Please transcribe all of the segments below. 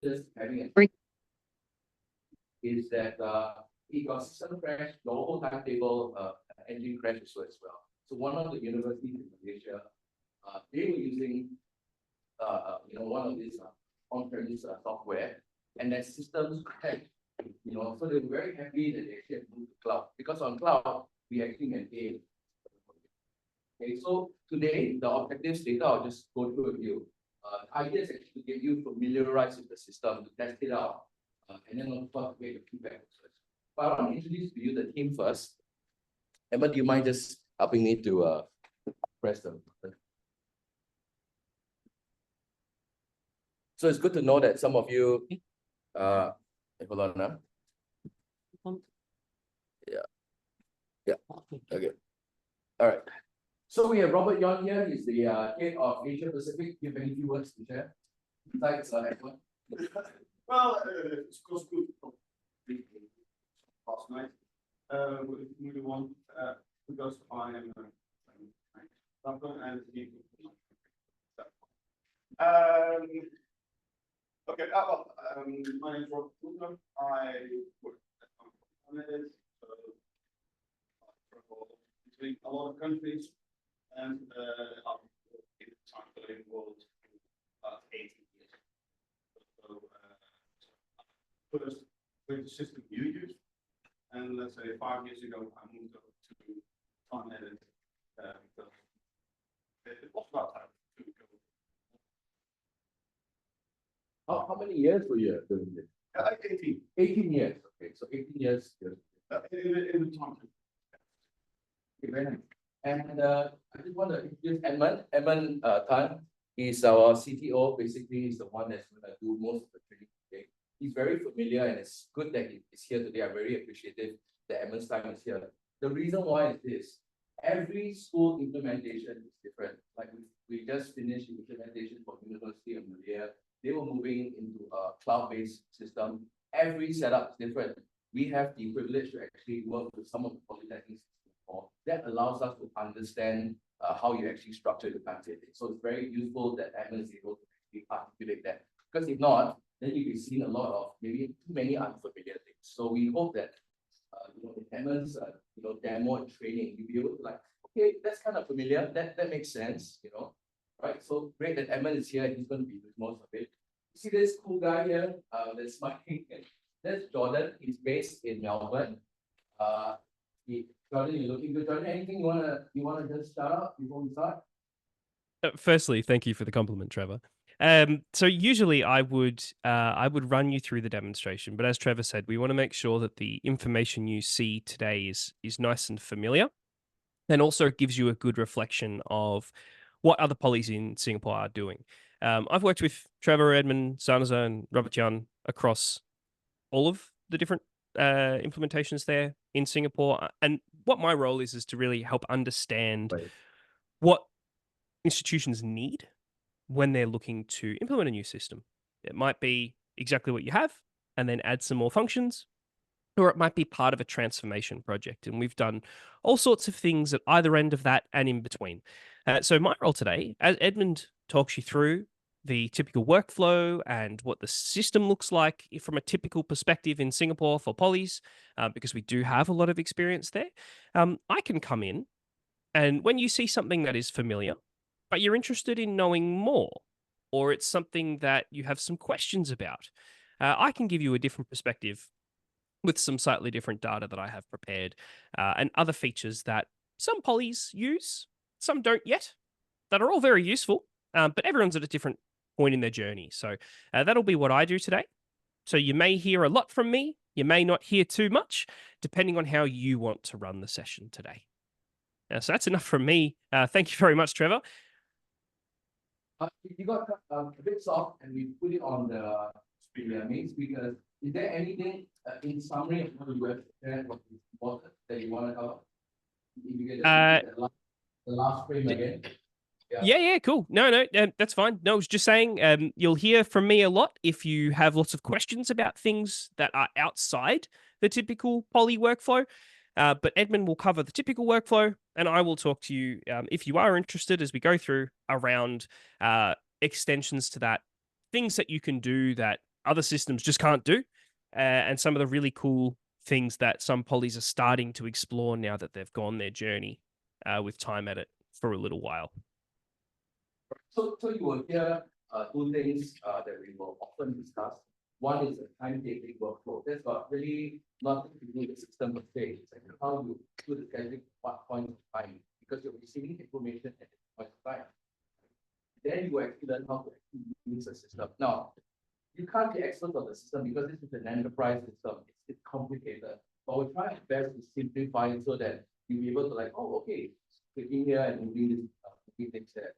just having a is that it got system crash, the whole timetable engine crash as well. So one of the universities in Malaysia, they were using one of these on-premise software, and their systems crashed. So they were very happy that they actually moved to cloud, because on cloud we actually maintain. Okay, so today the objectives data I'll just go through with you. The idea is actually to get you familiarized with the system, to test it out, and then of course make the feedback. But I want to introduce to you the team first. Emma, do you mind just helping me to press the button? So it's good to know that some of you, hold on now. Yeah, okay. All right. So we have Robert Yon here. He's the head of Asia Pacific. Do you have any few words to share? Besides everyone. Well, it's course good last night. We want because I am and okay. My name is Robert Yon. I work at functionalities, between a lot of countries, and I've worked in the time world for about 18 years. So, first with the system you use, and let's say 5 years ago I moved over to Timeedit because it was about time to How go. many years were you doing this? 18. 18 years. Okay, so 18 years. In the time. Okay, very nice. And I just want to introduce Edmund. Edmund Tan is our CTO. Basically, he's the one that's going to do most of the training today. He's very familiar, and it's good that he's here today. I'm very appreciative that Edmund's time is here. The reason why is this: every school implementation is different. Like we just finished the implementation for University of Malaya. They were moving into a cloud-based system. Every setup is different. We have the privilege to actually work with some of the polytechnics. That allows us to understand how you actually structure the timetable. So it's very useful that Edmund is able to actually articulate that. Because if not, then you'll be seeing a lot of maybe too many unfamiliar things. So we hope that in Edmund's demo and training, you'll be able to okay, that's kind of familiar. That makes sense, right? So great that Edmund is here. He's going to be doing most of it. You see this cool guy here? That's smiling. That's Jordan. He's based in Melbourne. Jordan, you're looking good. Jordan, anything you wanna just shout out before we start? Firstly, thank you for the compliment, Trevor. So usually I would run you through the demonstration, but as Trevor said, we want to make sure that the information you see today is nice and familiar, and also gives you a good reflection of what other polys in Singapore are doing. I've worked with Trevor, Edmund, Sanaza, and Robert Yan across all of the different implementations there in Singapore, and what my role is to really help understand what institutions need when they're looking to implement a new system. It might be exactly what you have and then add some more functions, or it might be part of a transformation project. And we've done all sorts of things at either end of that and in between. So my role today, as Edmund talks you through the typical workflow and what the system looks like from a typical perspective in Singapore for polys, because we do have a lot of experience there, I can come in, and when you see something that is familiar, but you're interested in knowing more, or it's something that you have some questions about, I can give you a different perspective with some slightly different data that I have prepared, and other features that some polys use, some don't yet, that are all very useful, but everyone's at a different point in their journey. So that'll be what I do today. So you may hear a lot from me, you may not hear too much, depending on how you want to run the session today. So that's enough from me. Thank you very much, Trevor. You got a bit soft, and we put it on the main speakers. Is there anything in summary of how you have prepared what is important that you want to cover? If you get the last frame again. Yeah, cool. No, that's fine. No, I was just saying, you'll hear from me a lot if you have lots of questions about things that are outside the typical poly workflow. But Edmund will cover the typical workflow, and I will talk to you, if you are interested, as we go through around extensions to that, things that you can do that other systems just can't do, and some of the really cool things that some polys are starting to explore now that they've gone their journey with Timeedit for a little while. So you will hear two things that we will often discuss. One is the timetabling workflow. That's got really nothing to do with the system per se. It's like how you do the scheduling what point of time, because you're receiving information at the point of time. Then you actually learn how to actually use the system. Now, you can't be expert on the system because this is an enterprise system. It's complicated. But we try our best to simplify it so that you'll be able to like, oh, okay, clicking here and moving this, moving things there.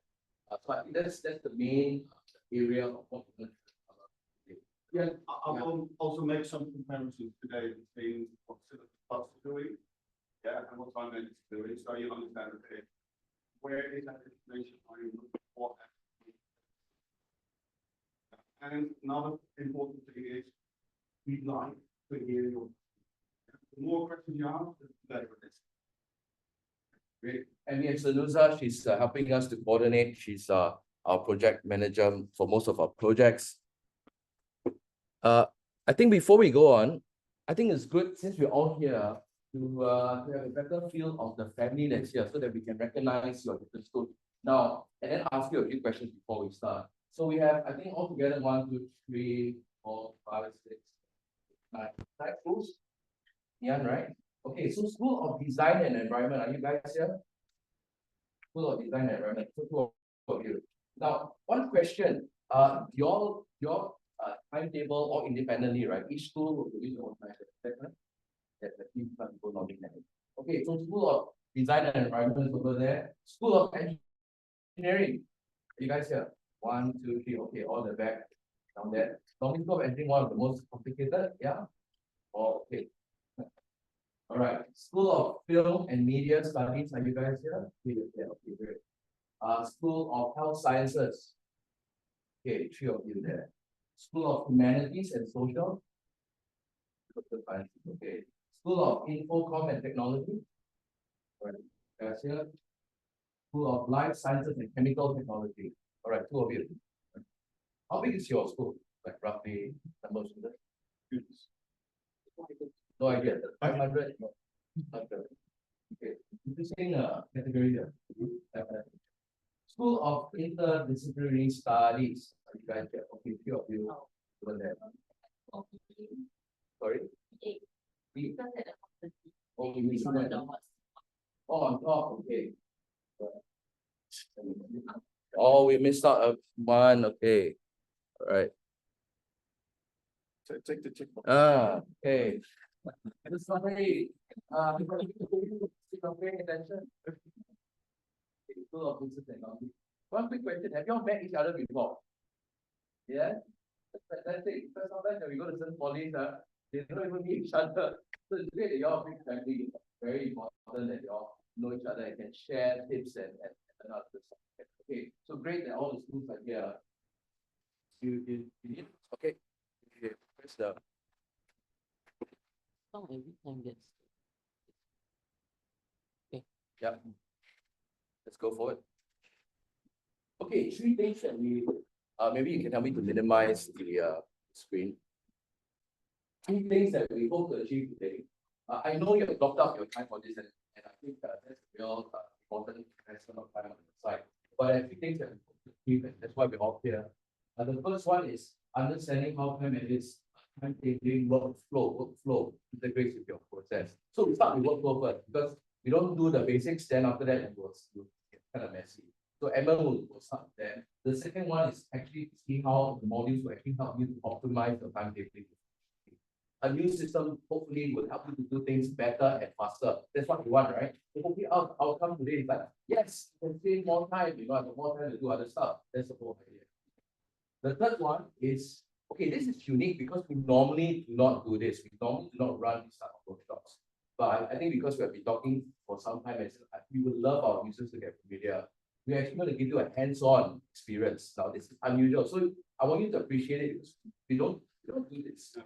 So I think that's the main area of what we're going to talk about today. Yeah, I will also make some comparisons today between what Syllabus is doing, yeah, and what Timeedit is doing, so you understand okay, where is that information are you looking for? And another important thing is we'd like to hear your. The more questions you ask, the better it is. Great. And we have Sanusa, she's helping us to coordinate. She's our project manager for most of our projects. I think before we go on, I think it's good since we're all here to have a better feel of the family that's here so that we can recognize your different schools. Now, and then ask you a few questions before we start. So we have, I think altogether 1, 2, 3, 4, 5, 6, 9 schools. Yeah, right? Okay, so School of Design and Environment, are you guys here? School of Design and Environment, so two of you. Now, one question, your timetable or independently, right? Each school will produce their own timetable. That's the team people nodding at it. Okay, so School of Design and Environment is over there. School of Engineering, are you guys here? 1, 2, 3, okay, all the back down there. School of Engineering, one of the most complicated, yeah? Oh, okay. All right, School of Film and Media Studies, are you guys here? Yeah, okay, great. School of Health Sciences. Okay, 3 of you there. School of Humanities and Social. Okay. School of Infocom and Technology. All right, guys here. School of Life Sciences and Chemical Technology. All right, 2 of you. How big is your school? Like roughly number of students? No idea. 500? No. 500. Okay. Interesting category there. School of Interdisciplinary Studies. Are you guys here? Okay, 3 of you over there. Sorry? B. Oh, we missed one. Oh, on top, okay. Oh, we missed out one, okay. All right. Take the tick box. Okay. Sorry. Paying attention. School of Business Technology. One quick question: have you all met each other before? Yeah. That's fantastic. Because sometimes when we go to certain polys, they don't even meet each other. So it's great that you all big family. Very important that you all know each other and can share tips and other stuff. Okay. So great that all the schools are here. You need? Okay. Press the. Oh, every time gets. Yeah. Let's go forward. Okay, 3 things that we maybe you can help me to minimize the screen. 3 things that we hope to achieve today. I know you have blocked out your time for this, and I think that's a real important investment of time on the side. But there are 3 things that we hope to achieve, and that's why we're all here. The first one is understanding how Timeedit's timetabling workflow integrates with your process. So we start with workflow first because we don't do the basics, then after that it was kind of messy. So Emma will start there. The second one is actually to see how the modules will actually help you to optimize your timetabling. A new system hopefully will help you to do things better and faster. That's what you want, right? So hopefully our outcome today is like, yes, you can save more time, you know, have more time to do other stuff. That's the whole idea. The third one is, okay, this is unique because we normally do not do this. We normally do not run these type of workshops. But I think because we have been talking for some time, and we would love our users to get familiar. We're actually going to give you a hands-on experience. Now, this is unusual. So I want you to appreciate it because we don't do this.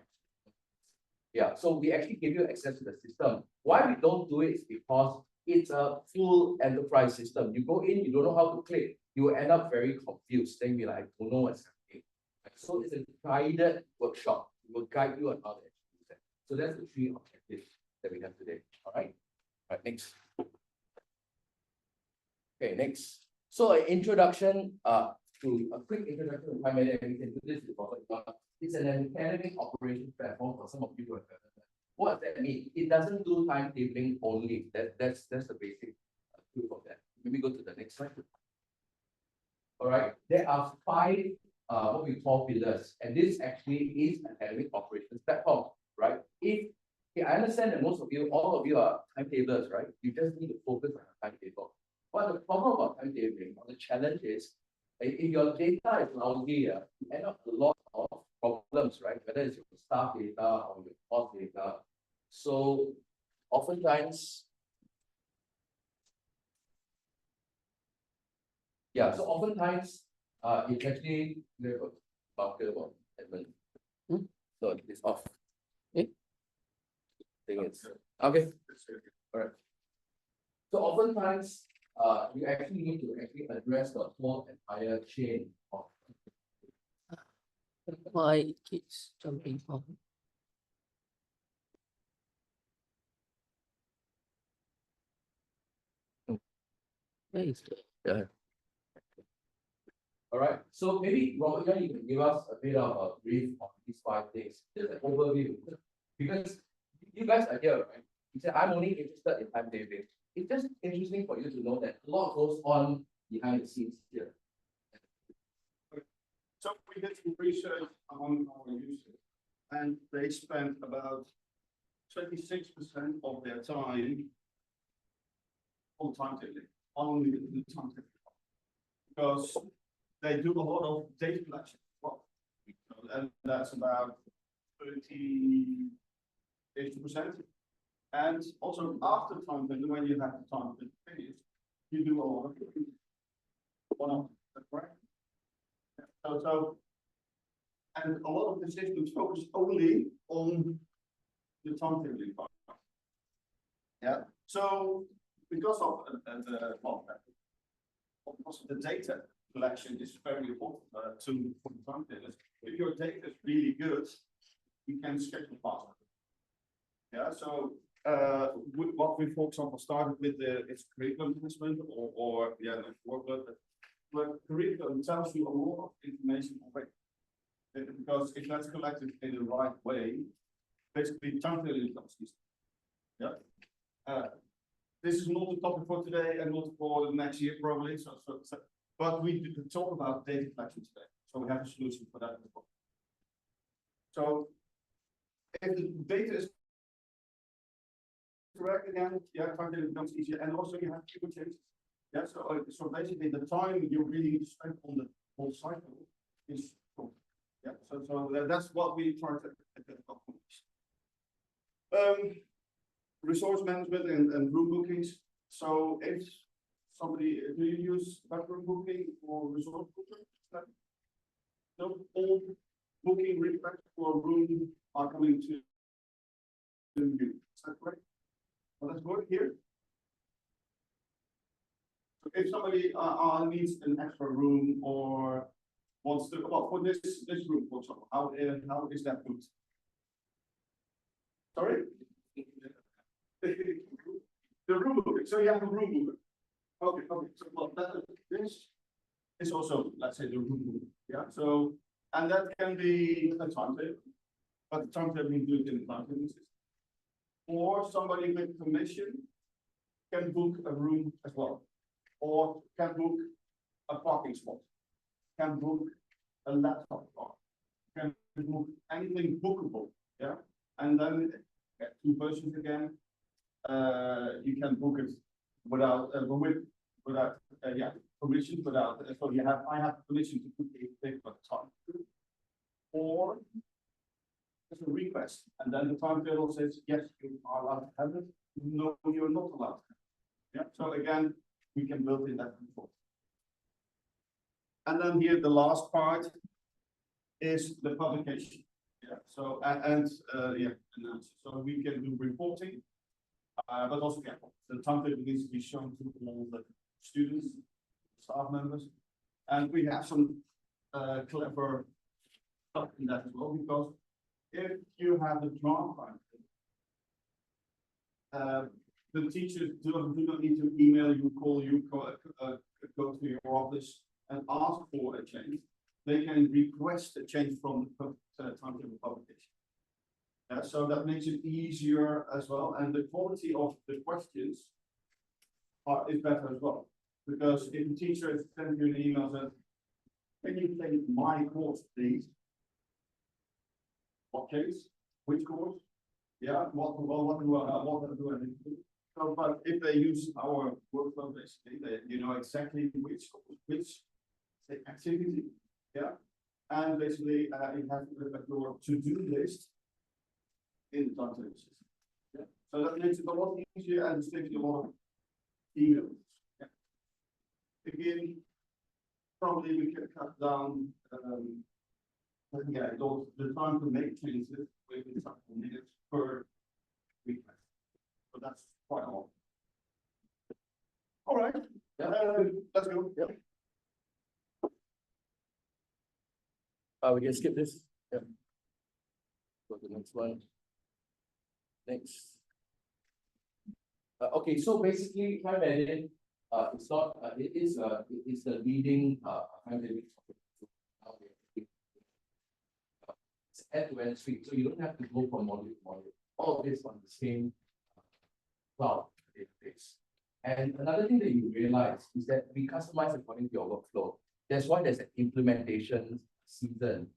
Yeah, so we actually give you access to the system. Why we don't do it is because it's a full enterprise system. You go in, you don't know how to click, you will end up very confused. Then you're like, I don't know what's happening. So it's a guided workshop. We'll guide you on how to actually do that. So that's the 3 objectives that we have today. All right. All right. Next. Okay. Next. So an introduction. To a quick introduction to Timeedit, and we can do this before. It's an academic operations platform for some of you who have heard of that. What does that mean? It doesn't do timetabling only. That's the basic proof of that. Maybe go to the next slide. All right. There are 5 what we call pillars, and this actually is an academic operations platform, right? I understand that most of you, all of you are timetablers, right? You just need to focus on a timetable. But the problem about timetabling, or the challenge is, if your data is lousy, you end up with a lot of problems, right? Whether it's your staff data or your course data. So oftentimes, so oftentimes, it's actually marker about admin. So it's off. Thing is okay. All right. So oftentimes, you actually need to address the whole entire chain of. Why it keeps jumping on? Where is it? Yeah. All right. So maybe Robert, you can give us a bit of a brief on these 5 things, just an overview, because you guys are here, right? You said I'm only interested in timetabling. It's just interesting for you to know that a lot goes on behind the scenes here. So we did some research among our users, and they spent about 26% of their time on timetabling, only the timetabling, because they do a lot of data collection as well, and that's about 30%. And also after timetabling, when you have the time to finish, you do a lot of one-off, correct? So, and a lot of the systems focus only on the timetabling part. Yeah. So because of the data collection is very important to timetablers. If your data is really good, you can schedule faster. Yeah. So what we, for example, started with is curriculum management or workload. But curriculum tells you a lot of information already. Because if that's collected in the right way, basically timetabling becomes easy. Yeah. This is not the topic for today and not for the next year probably. But we talk about data collection today. So we have a solution for that as well. So if the data is correct again, timetabling becomes easier, and also you have fewer changes. Yeah, so basically the time you really need to spend on the whole cycle is short. Yeah, so that's what we try to accomplish. Resource management and room bookings. So if somebody, do you use backroom booking or resource booking? No, all booking requests for a room are coming to you. Is that correct? Well, that's good here. So if somebody needs an extra room or wants to, well, for this room, for example, how is that booked? Sorry? The room booking. So you have a room booking. Okay. So well, this is also, let's say, the room booking. Yeah. So, and that can be a timetable, but the timetable we do it in the timetable system. Or somebody with permission can book a room as well, or can book a parking spot, can book a laptop bar, can book anything bookable. Yeah. And then 2 versions again. You can book it without permission, so I have permission to book a particular time, or there's a request, and then the timetable says yes, you are allowed to have it. No, you're not allowed to have it. Yeah. So again, we can build in that before. And then here the last part is the publication. Yeah. So so we can do reporting. But also the timetable needs to be shown to all the students, staff members, and we have some clever stuff in that as well, because if you have the draft timetable, the teachers do not need to email you, call you, go to your office and ask for a change. They can request a change from the timetable publication. So that makes it easier as well, and the quality of the questions is better as well. Because if a teacher is sending you an email that, can you take my course, please? What case? Which course? Yeah, what do I need to do? So, but if they use our workflow, basically, they know exactly which activity, yeah, and basically it has your to-do list in the timetable system. Yeah, so that makes it a lot easier and saves you a lot of emails. Yeah. Again, probably we can cut down the time to make changes within a couple minutes per request. So that's quite a lot. All right. Yeah. Let's go. Yeah. We can skip this. Yeah. Go to the next one. Next. Okay, so basically, Timeedit, it's not. It is the leading timetable. It's end-to-end suite, so you don't have to go from module to module. All of this on the same cloud database. And another thing that you realize is that we customize according to your workflow. That's why there's an implementation season.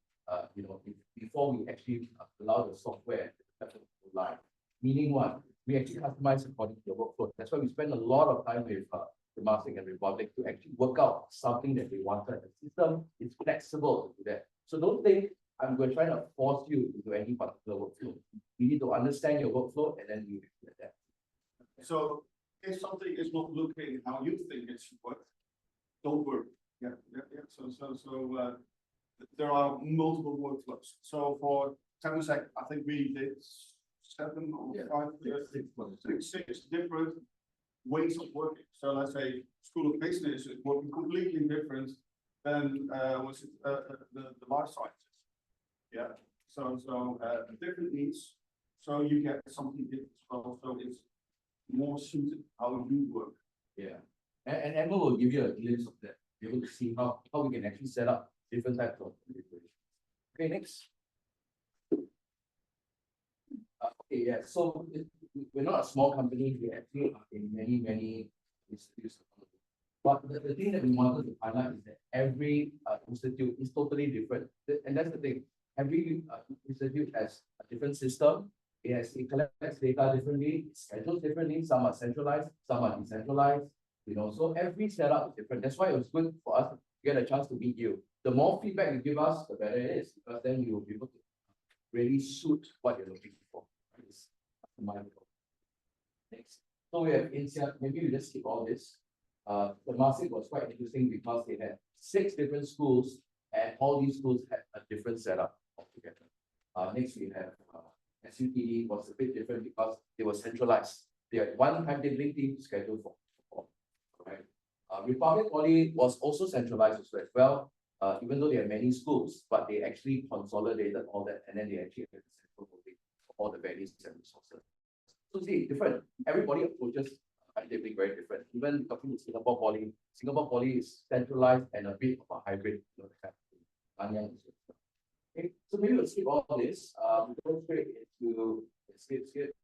Before we actually allow the software to go live. Meaning what? We actually customize according to your workflow. That's why we spend a lot of time with the Domestic and Republic to actually work out something that they wanted. The system is flexible to do that. So don't think we're trying to force you into any particular workflow. You need to understand your workflow and then you adapt. So if something is not looking how you think it should work, don't worry. Yeah. So there are multiple workflows. So for Temasek, I think we did 7 or 5, 6 different ways of working. So let's say School of Business is working completely different than the life sciences. Yeah. So different needs. So you get something different as well. So it's more suited how you work. Yeah. And Emma will give you a glimpse of that. Be able to see how we can actually set up different types of manipulation. Okay, next. Okay, yeah. So we're not a small company. We actually are in many institutes. But the thing that we wanted to highlight is that every institute is totally different. And that's the thing. Every institute has a different system. It collects data differently, it schedules differently. Some are centralized, some are decentralized. So every setup is different. That's why it was good for us to get a chance to meet you. The more feedback you give us, the better it is, because then you will be able to really suit what you're looking for. It's customizable. Next. So we have INSEAD. Maybe we just skip all this. The Masik was quite interesting because they had 6 different schools, and all these schools had a different setup altogether. Next, we have SUTD was a bit different because they were centralized. They had one timetabling team scheduled for all. Right? Republic Poly was also centralized as well. Even though there are many schools, but they actually consolidated all that, and then they actually had a central holding for all the values and resources. So see, different. Everybody approaches timetabling very different. Even talking to Singapore Poly is centralized and a bit of a hybrid. Okay, so maybe we'll skip all this. We go straight into skip.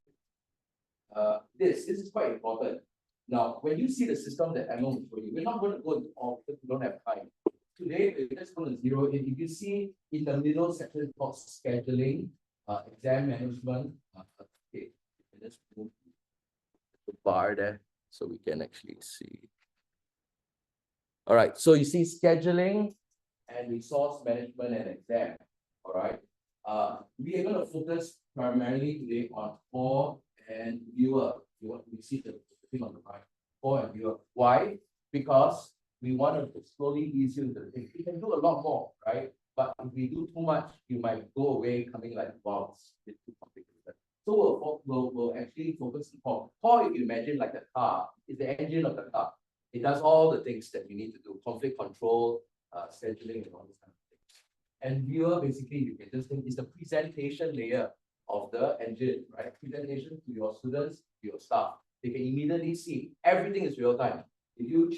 This is quite important. Now, when you see the system that Emma will show you, we're not going to go into all because we don't have time. Today, we're just going to zero in. If you see in the middle section called scheduling, exam management, okay, let's move the bar there so we can actually see. All right, so you see scheduling and resource management and exam. All right. We are going to focus primarily today on core and viewer. You see the thing on the right. Core and viewer. Why? Because we want to slowly ease you into the thing. We can do a lot more, right? But if we do too much, you might go away coming like, wow, it's a bit too complicated. So we'll actually focus on core. Core, if you imagine like a car, is the engine of the car. It does all the things that you need to do, conflict control, scheduling, and all this kind of things. And viewer, basically, you can just think is the presentation layer of the engine, right? Presentation to your students, to your staff. They can immediately see everything is real time. If you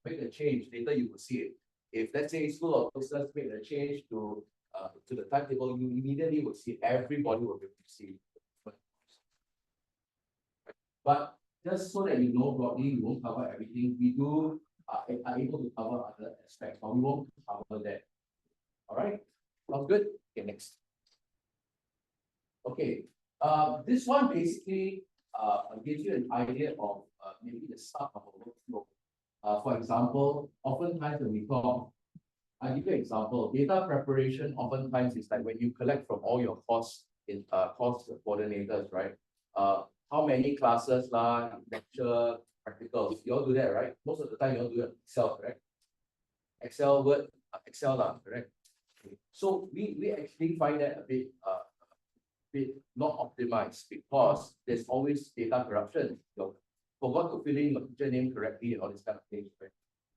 make a change, later you will see it. If let's say School of Business make a change to the timetable, you immediately will see it. Everybody will be able to see it. But just so that you know broadly, we won't cover everything. We do are able to cover other aspects, but we won't cover that. All right, sounds good. Okay, next. Okay, this one basically gives you an idea of maybe the start of a workflow. For example, oftentimes when we talk, I'll give you an example. Data preparation oftentimes is like when you collect from all your course coordinators, right? How many classes lah, lecture, practicals, you all do that, right? Most of the time you all do it Excel, correct? Excel, Word, Excel lah, correct? Okay. So we actually find that a bit not optimized because there's always data corruption. You forgot to fill in your teacher name correctly and all this kind of things, right?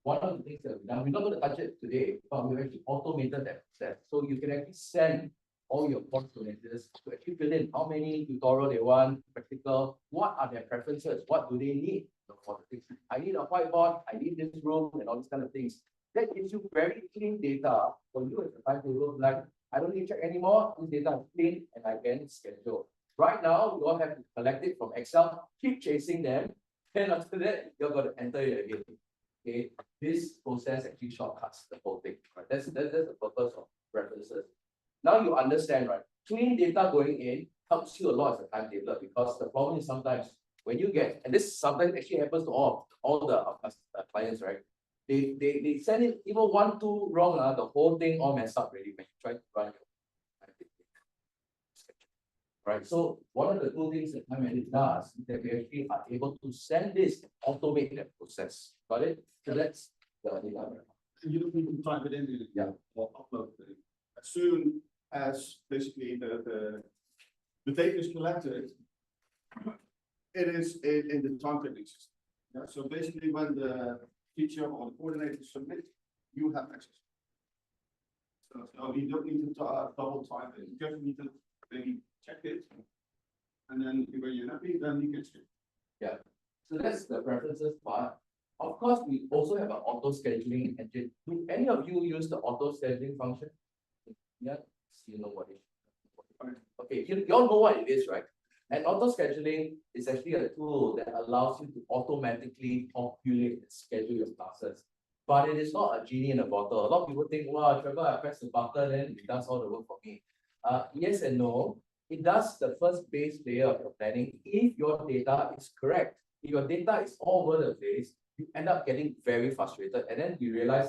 One of the things that we've done, we're not going to touch it today, but we've actually automated that process. So you can actually send all your course coordinators to actually fill in how many tutorial they want, practical, what are their preferences, what do they need for the things. I need a whiteboard, I need this room, and all these kind of things. That gives you very clean data for you as a timetable. Like, I don't need to check anymore, this data is clean and I can schedule. Right now, you all have to collect it from Excel, keep chasing them, and after that, you're going to enter it again. Okay, this process actually shortcuts the whole thing, right? That's the purpose of references. Now you understand, right? Clean data going in helps you a lot as a timetabler because the problem is sometimes when you get, and this sometimes actually happens to all the clients, right? They send it even 1, 2 wrong, the whole thing all messed up really when you try to run your right. So one of the cool things that Timeedit does is that we actually are able to send this, automate that process. Got it? So that's the data. You don't need to type it in, Yeah. or upload it. As soon as basically the data is collected, it is in the timetabling system. Yeah, so basically when the teacher or the coordinator submit, you have access. So you don't need to double type it, you just need to maybe check it. And then when you're happy, then you can skip. Yeah. So that's the preferences part. Of course, we also have an auto scheduling engine. Do any of you use the auto scheduling function? Yeah, you know what it is. Okay, you all know what it is, right? And auto scheduling is actually a tool that allows you to automatically populate and schedule your classes. But it is not a genie in a bottle. A lot of people think, wow, Trevor, I press the button and it does all the work for me. Yes and no. It does the first base layer of your planning if your data is correct. If your data is all over the place, you end up getting very frustrated. And then you realize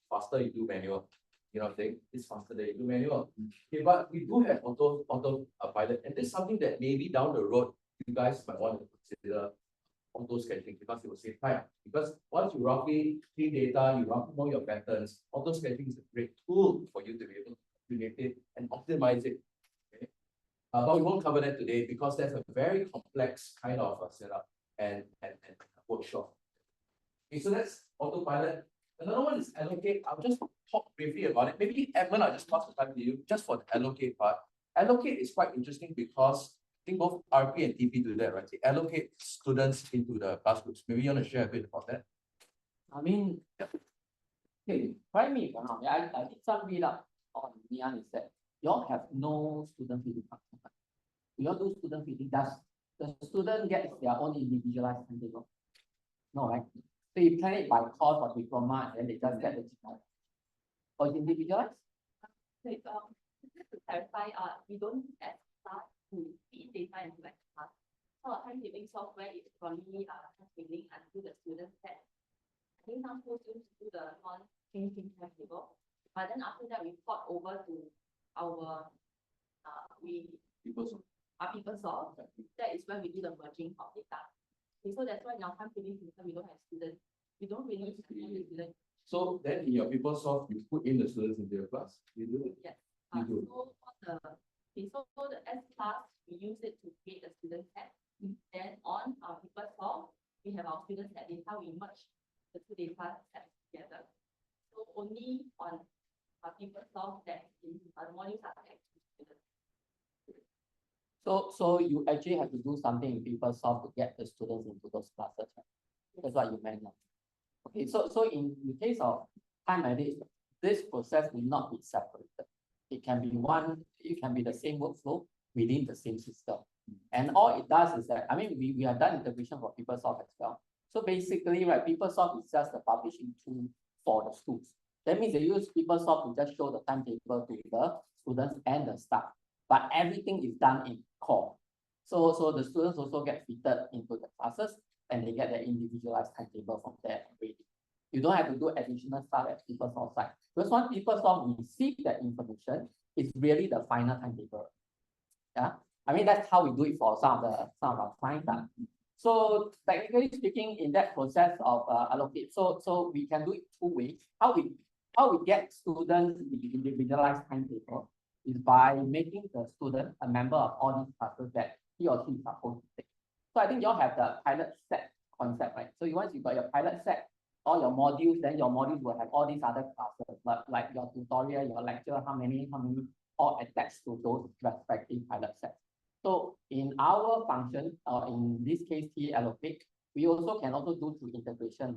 faster you do manual. You know what I'm saying? It's faster than you do manual. Okay, but we do have auto pilot, and this is something that maybe down the road you guys might want to consider auto scheduling because it will save time. Because once you roughly clean data, you roughly know your patterns, auto scheduling is a great tool for you to be able to calculate it and optimize it. Okay? But we won't cover that today because that's a very complex kind of setup and workshop. Okay, so that's autopilot. Another one is allocate. I'll just talk briefly about it. Maybe Edmund, I'll just pass the time to you just for the allocate part. Allocate is quite interesting because I think both RP and TP do that, right? They allocate students into the class groups. Maybe you want to share a bit about that? I mean, okay, correct me if I'm wrong. I did some read up on Nian is that you all have no student feeding function. You all do student feeding. Does the student get their own individualized timetable? No, right? So you plan it by course or diploma and then they just get the GPI. Or individualized? Just to clarify, we don't add staff to feed data into like class. So our timetabling software is probably timetabling until the student set. I think some schools used to do the non-changing timetable, but then after that we port over to our PeopleSoft. That is when we do the merging of data. Okay, so that's why in our timetabling system we don't have students. We don't really have students. So then in your PeopleSoft, you put in the students into your class. You do it? Yes. You do. So for the S class, we use it to create the student set. Then on our PeopleSoft, we have our student set data. We merge the two data sets together. So only on people solve that in the modules are like So you actually have to do something in PeopleSoft to get the students into those classes, right? That's what you meant. No? Okay, so in the case of Timeedit, this process will not be separated. It can be the same workflow within the same system. And all it does is that, I mean, we have done integration for PeopleSoft as well. So basically, right, PeopleSoft is just the publishing tool for the schools. That means they use PeopleSoft to just show the timetable to the students and the staff. But everything is done in core. So the students also get fitted into the classes and they get their individualized timetable from there already. You don't have to do additional stuff at PeopleSoft side. Because once PeopleSoft receive that information, it's really the final timetable. Yeah, I mean that's how we do it for some of our clients. So technically speaking, in that process of allocate, so we can do it two ways. How we get students the individualized timetable is by making the student a member of all these classes that he or she is supposed to take. So I think you all have the pilot set concept, right? So once you got your pilot set, all your modules, then your modules will have all these other classes, like your tutorial, your lecture, how many, all attached to those respective pilot sets. So in our function, in this case, TA allocate, we also can also do through integration.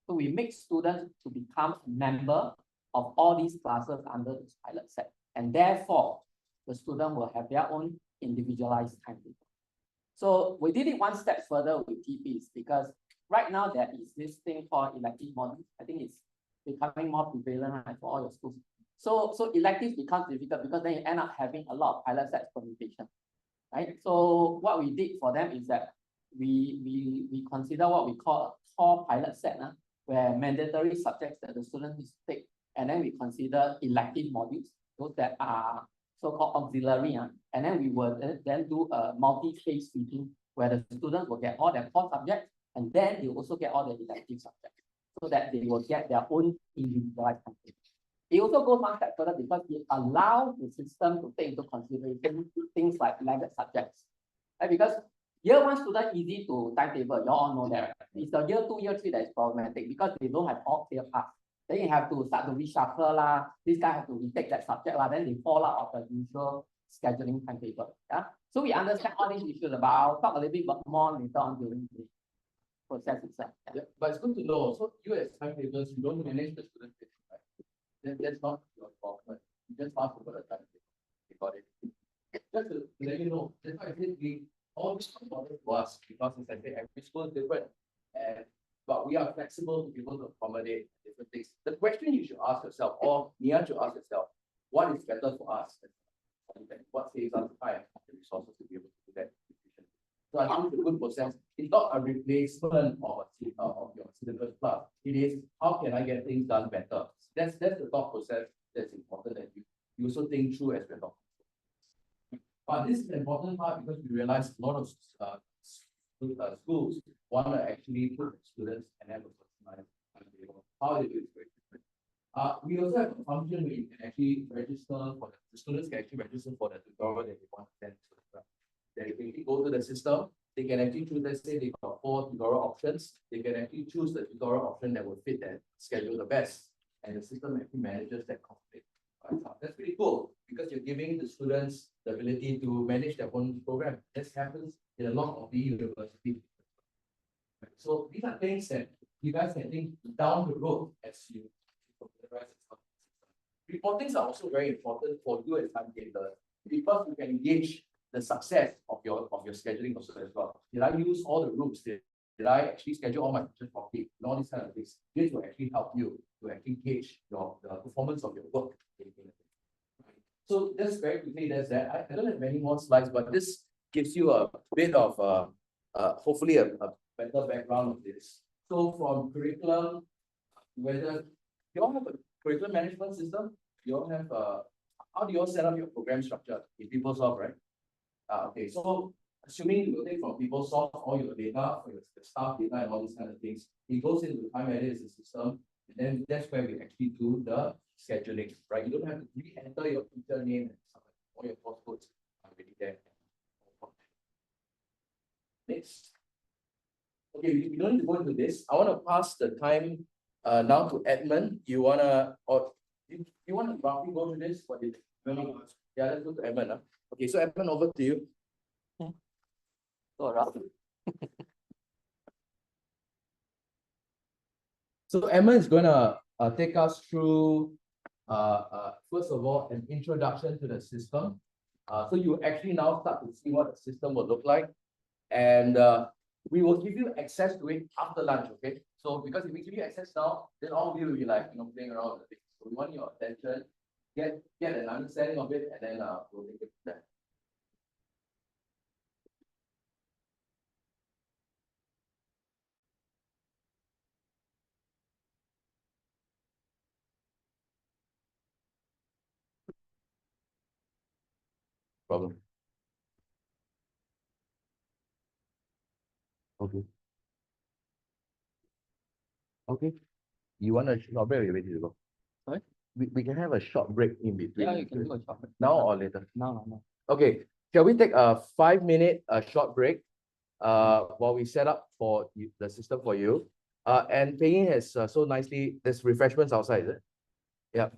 So we make students to become a member of all these classes under this pilot set. And therefore, the student will have their own individualized timetable. So we did it one step further with TPs because right now there is this thing called elective modules. I think it's becoming more prevalent for all your schools. So electives becomes difficult because then you end up having a lot of pilot sets permutation, right? So what we did for them is that we consider what we call a core pilot set, where mandatory subjects that the student needs to take, and then we consider elective modules, those that are so-called auxiliary, and then we will then do a multi-case reading where the students will get all their core subjects, and then they will also get all the elective subjects, so that they will get their own individualized content. It also goes one step further because it allows the system to take into consideration things like lagged subjects. Right? Because year one student easy to timetable, you all know that. Right? It's the year 2, year 3 that is problematic because they don't have all clear paths. Then you have to start to reshuffle lah. This guy have to retake that subject lah. Then they fall out of the usual scheduling timetable. Yeah. So we understand all these issues, but I'll talk a little bit more later on during the process itself. Yeah, but it's good to know. So you as timetables, you don't manage the student base, right? That's not your problem. You just ask for the timetable. You got it. Just to let you know, that's why I said we always important to us because as I say, every school is different. But we are flexible to be able to accommodate different things. The question you should ask yourself, or Nia should ask yourself, what is better for us? What saves us time and resources to be able to do that? So I think it's a good process. It's not a replacement of your syllabus plus. It is how can I get things done better? That's the thought process that's important that you also think through as well. But this is an important part because we realize a lot of schools want to actually put students and have a personalized timetable. How they do it is very different. We also have a function where you can actually register for the students can actually register for the tutorial that they want to send to them. Then if they go to the system, they can actually choose, let's say they got 4 tutorial options, they can actually choose the tutorial option that will fit their schedule the best. And the system actually manages that conflict. That's pretty cool because you're giving the students the ability to manage their own program. This happens in a lot of the universities. So these are things that you guys can think down the road as you familiarize yourself. Reportings are also very important for you as timetakers because you can gauge the success of your scheduling also as well. Did I use all the rules? Did I actually schedule all my teachers properly? And all these kind of things. This will actually help you to actually gauge the performance of your work. So just very quickly, there's that. I don't have many more slides, but this gives you a bit of hopefully a better background of this. So from curriculum, whether you all have a curriculum management system, you all have how do you all set up your program structure in PeopleSoft, right? Okay, so assuming you take from PeopleSoft all your data, for your staff data and all these kind of things, it goes into Timeedit as a system, and then that's where we actually do the scheduling, right? You don't have to re-enter your teacher name and stuff, all your postcodes are already there. Next. Okay, we don't need to go into this. I want to pass the time now to Edmund. You wanna, or You want to roughly go through this? What is? Yeah, let's go to Edmund. Okay, so Edmund, over to you. So rough. So Emma is gonna take us through first of all an introduction to the system. So you actually now start to see what the system will look like, and we will give you access to it after lunch. Okay, so because if we give you access now, then all of you will be like playing around with it. So we want your attention, get an understanding of it, and then we'll take it from there. Problem. Okay. Okay. You want a short break or you ready to go? Sorry? We can have a short break in between. Yeah, you can do a short break. Now or later? No. Okay. Shall we take a 5-minute short break while we set up for the system for you? And Pei Yin has so nicely, there's refreshments outside, is it? Yeah.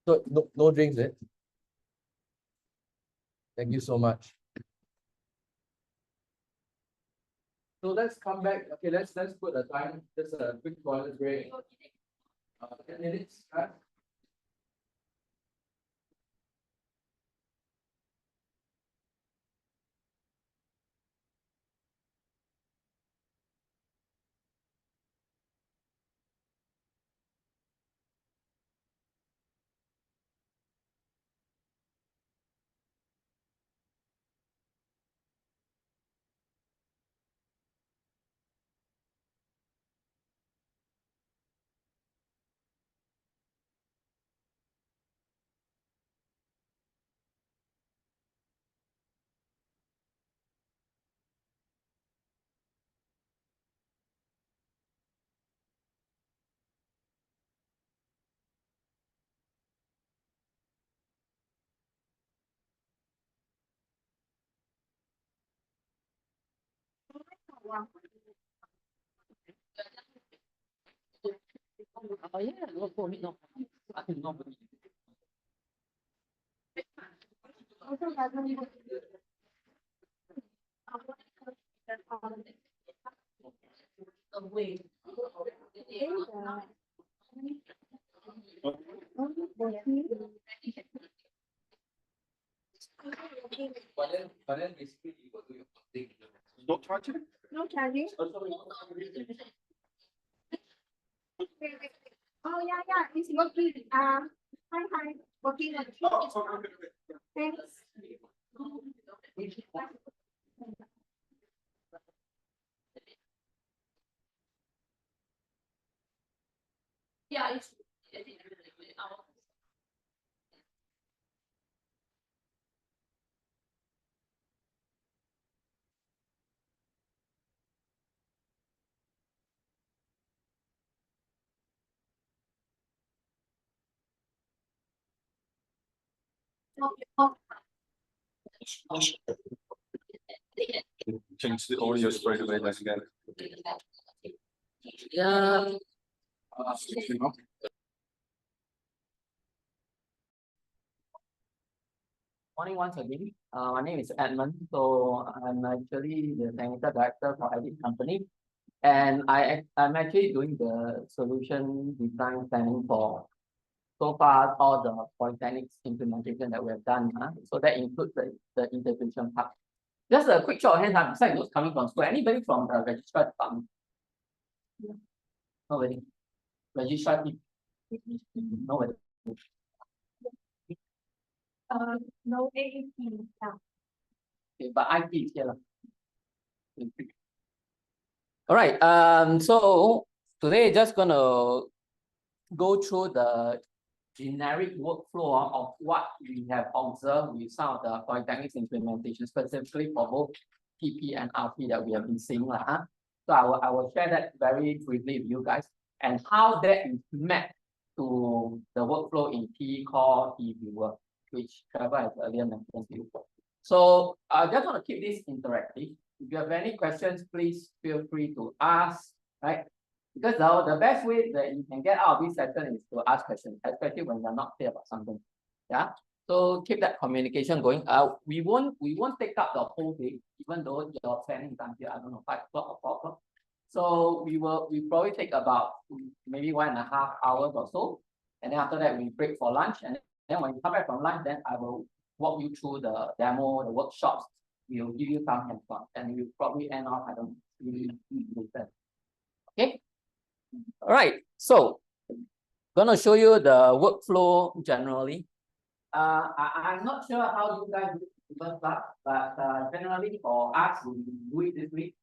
So no drinks, eh? Thank you so much. So let's come back. Okay, let's put a time. Just a quick toilet break. 10 minutes. Right? Oh yeah, no problem. No. I can no. But then basically you got to do your thing. Not charging? No charging. Oh yeah, it's working. Hi, working on Thanks. Yeah, it's. Change the audio straight away, let's get it. Yeah. Morning once again. My name is Edmund. So I'm actually the technical director for Edit company. And I'm actually doing the solution design planning for so far all the polytechnics implementation that we have done. So that includes the integration part. Just a quick show of hands, besides those coming from school. Anybody from the registrar department? Nobody. Registrar team? Nobody. No AAP. Yeah. Okay, but IT is here. All right. So today just gonna go through the generic workflow of what we have observed with some of the polytechnics implementation, specifically for both PP and RP that we have been seeing. So I will share that very briefly with you guys and how that is mapped to the workflow in P core eViewer, which Trevor has earlier mentioned to you. So I just want to keep this interactive. If you have any questions, please feel free to ask, right? Because the best way that you can get out of this session is to ask questions, especially when you're not clear about something. Yeah. So keep that communication going. We won't take up the whole day, even though your planning is until, I don't know, 5 o'clock or 4 o'clock. So we probably take about maybe 1.5 hours or so. And then after that, we break for lunch. And then when you come back from lunch, then I will walk you through the demo, the workshops. We'll give you some hands-on, and we'll probably end off, I don't know, 3 later. Okay. All right. So gonna show you the workflow generally. I'm not sure how you guys do it, but generally for us, we do it this week.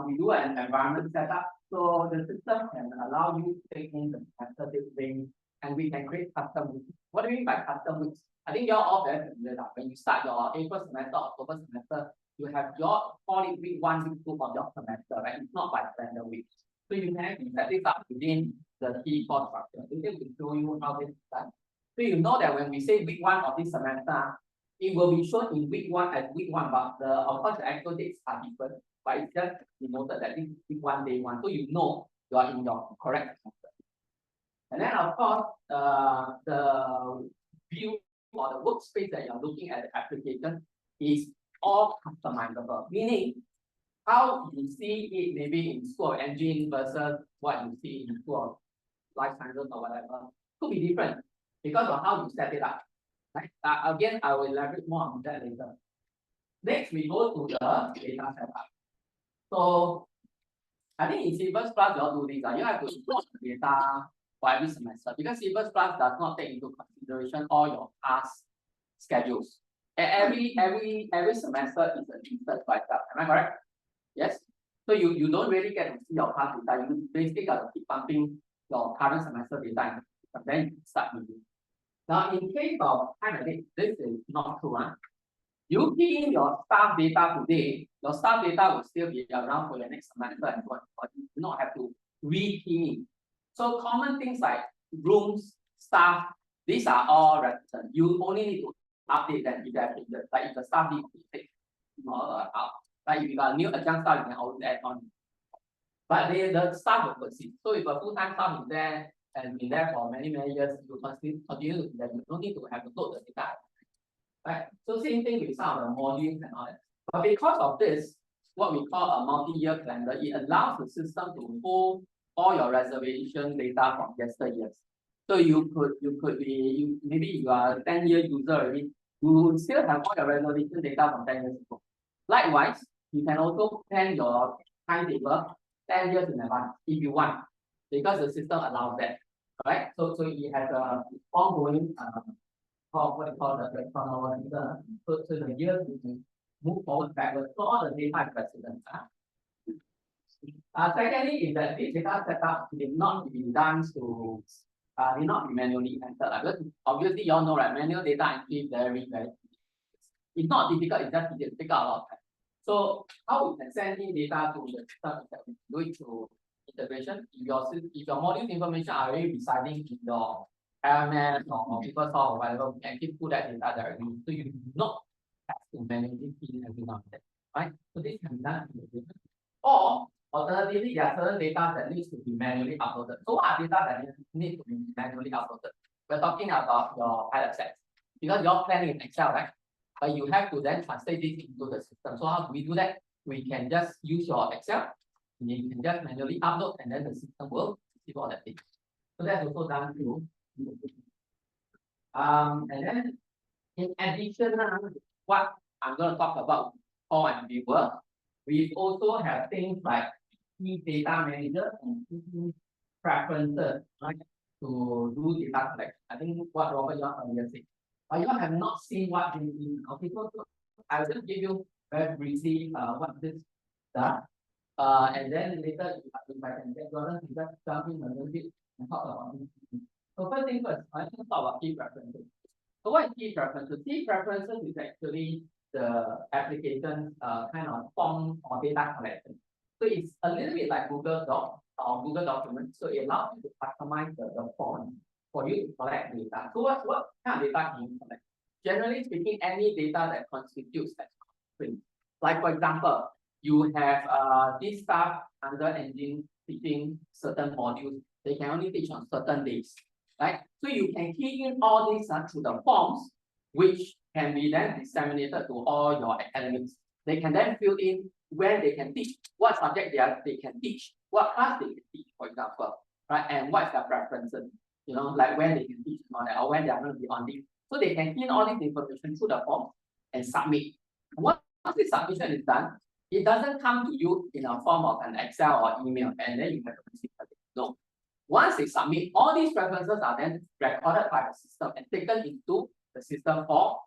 We do an environment setup, so the system can allow you to take in the semester thing, and we can create custom weeks. What do you mean by custom weeks? I think you're all very familiar that when you start your April semester, October semester, you have your call it week 1, week 2 of your semester, right? It's not by calendar weeks. So you can actually set this up within the T course structure. This will show you how this is done. So you know that when we say week 1 of this semester, it will be shown in week 1 as week 1, but of course the actual dates are different. But it's just denoted that this week 1, day 1. So you know you are in your correct semester. And then of course, the view or the workspace that you're looking at the application is all customizable, meaning how you see it maybe in School of Engine versus what you see in School of Life Sciences or whatever could be different because of how you set it up. Right? Again, I will elaborate more on that later. Next, we go to the data setup. So I think in C++ you all do this. You have to import the data for every semester because C++ does not take into consideration all your past schedules. Every semester is a research write-up. Am I correct? Yes. So you don't really get to see your past data. You basically got to keep pumping your current semester data, and then you start reviewing. Now, in case of Timeedit, this is not true. You key in your staff data today, your staff data will still be around for your next semester and so on, but you do not have to re-key in. So common things like rooms, staff, these are all references. You only need to update them if they are changes. Like if the staff needs to take like if you got a new adjunct staff, you can always add on. But the staff will persist. So if a full-time staff is there and been there for many years, you continue to do that. You don't need to have to load the data. Right? So same thing with some of the modules and all that. But because of this, what we call a multi-year calendar, it allows the system to hold all your reservation data from yesteryears. So you could be maybe you are a 10-year user already, you still have all your reservation data from 10 years ago. Likewise, you can also plan your timetable 10 years in advance if you want, because the system allows that. Right? So it has a ongoing what we call the chronological. So the years we move forward backwards. So all the data is precedent. Secondly, is that this data setup did not be done to did not be manually entered. Because obviously you all know, right? Manual data entry very it's not difficult, it's just it take a lot of time. So how we can send in data to the system is that we do it through integration. If your module information are already residing in your LMS or PeopleSoft or whatever, we can keep put that data directly. So you do not have to manually key in every now and then. Right? So this can be done in the or alternatively, there are certain data that needs to be manually uploaded. So what are data that need to be manually uploaded? We're talking about your pilot sets. Because you're planning in Excel, right? But you have to then translate this into the system. So how do we do that? We can just use your Excel. You can just manually upload and then the system will receive all that data. So that's also done through. And then in addition, what I'm going to talk about call and viewer, we also have things like key data manager and key preferences, right, to do data collection. I think what Robert earlier said. But you have not seen what this is. Okay, so I will just give you very briefly what this does. And then later, if I can get Jordan to just jump in a little bit and talk about this. So first thing first, I want to talk about key preferences. So what is key preferences? Key preferences is actually the application kind of form or data collection. So it's a little bit like Google Docs or Google Documents. So it allows you to customize the form for you to collect data. So what kind of data can you collect? generally speaking, any data that constitutes as constraint. Like for example, you have this staff under engine teaching certain modules, they can only teach on certain days, right? So you can key in all these through the forms, which can be then disseminated to all your academics. They can then fill in where they can teach, what subject they can teach, what class they can teach, for example, right? And what's their preferences, you know, like when they can teach or when they are going to be on leave. So they can key in all this information through the form and submit. Once the submission is done, it doesn't come to you in a form of an Excel or email, and then you have to receive it. No. Once they submit, all these preferences are then recorded by the system and taken into the system for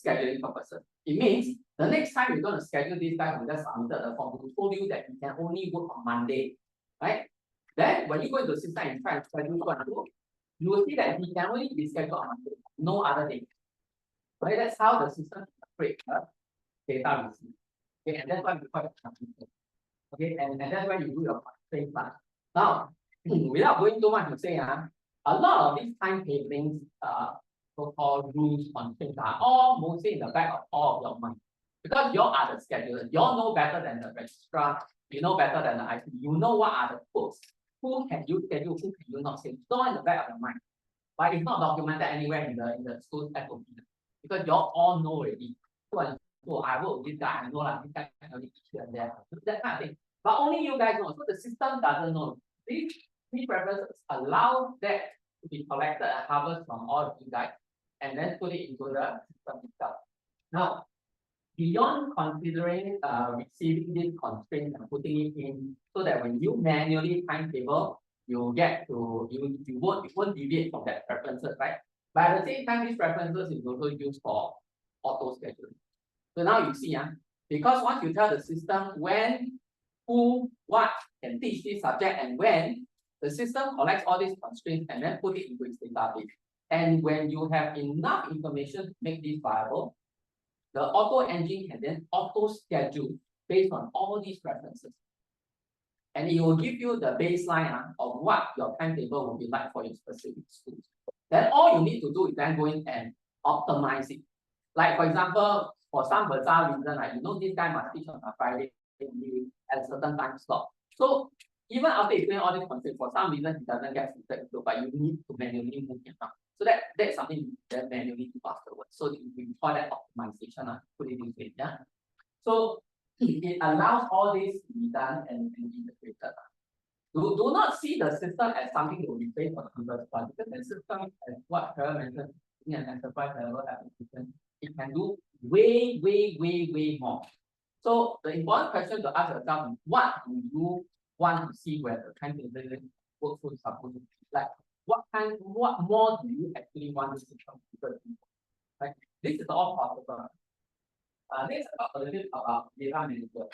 scheduling purposes. It means the next time you're going to schedule this guy who just submitted the form, who told you that he can only work on Monday, right? Then when you go into the system and try to schedule one, you will see that he can only be scheduled on Monday, no other day. Right? That's how the system creates data receipt. Okay, and that's why we call it transmission. Okay, and that's why you do your constraint part. Now, without going too much to say, a lot of these timetabling so-called rules, constraints are all mostly in the back of all of your mind. Because you are the schedulers, you all know better than the registrar, you know better than the IT, you know what are the codes, who can you schedule, who can you not schedule, it's all in the back of your mind. But it's not documented anywhere in the school SOP. Because you all know already. So I work with this guy, I know like this guy can only teach here and there, that kind of thing. But only you guys know, so the system doesn't know. These preferences allow that to be collected and harvested from all of you guys and then put it into the system itself. Now, beyond considering receiving these constraints and putting it in so that when you manually timetable, you get to you won't deviate from that preferences, right? But at the same time, these preferences is also used for auto scheduling. So now you see, because once you tell the system when, who, what can teach this subject and when, the system collects all these constraints and then put it into its database. And when you have enough information to make this viable, the auto engine can then auto schedule based on all these preferences. And it will give you the baseline of what your timetable will be like for your specific schools. Then all you need to do is then go in and optimize it. Like for example, for some bizarre reason, like you know this guy must teach on a Friday at a certain time slot. So even after you explain all these concepts, for some reason he doesn't get fitted into, but you need to manually move him now. So that's something you then manually do afterwards. So we call that optimization, put it this way. Yeah. So it allows all this to be done and integrated. Do not see the system as something that will be based on numbers, but because the system, as what Trevor mentioned, in an enterprise level application, it can do way more. So the important question to ask yourself is, what do you want to see where the timetabling workflow is supposed to be? Like what more do you actually want the system to do? Right? This is all possible. Let's talk a little bit about data manager.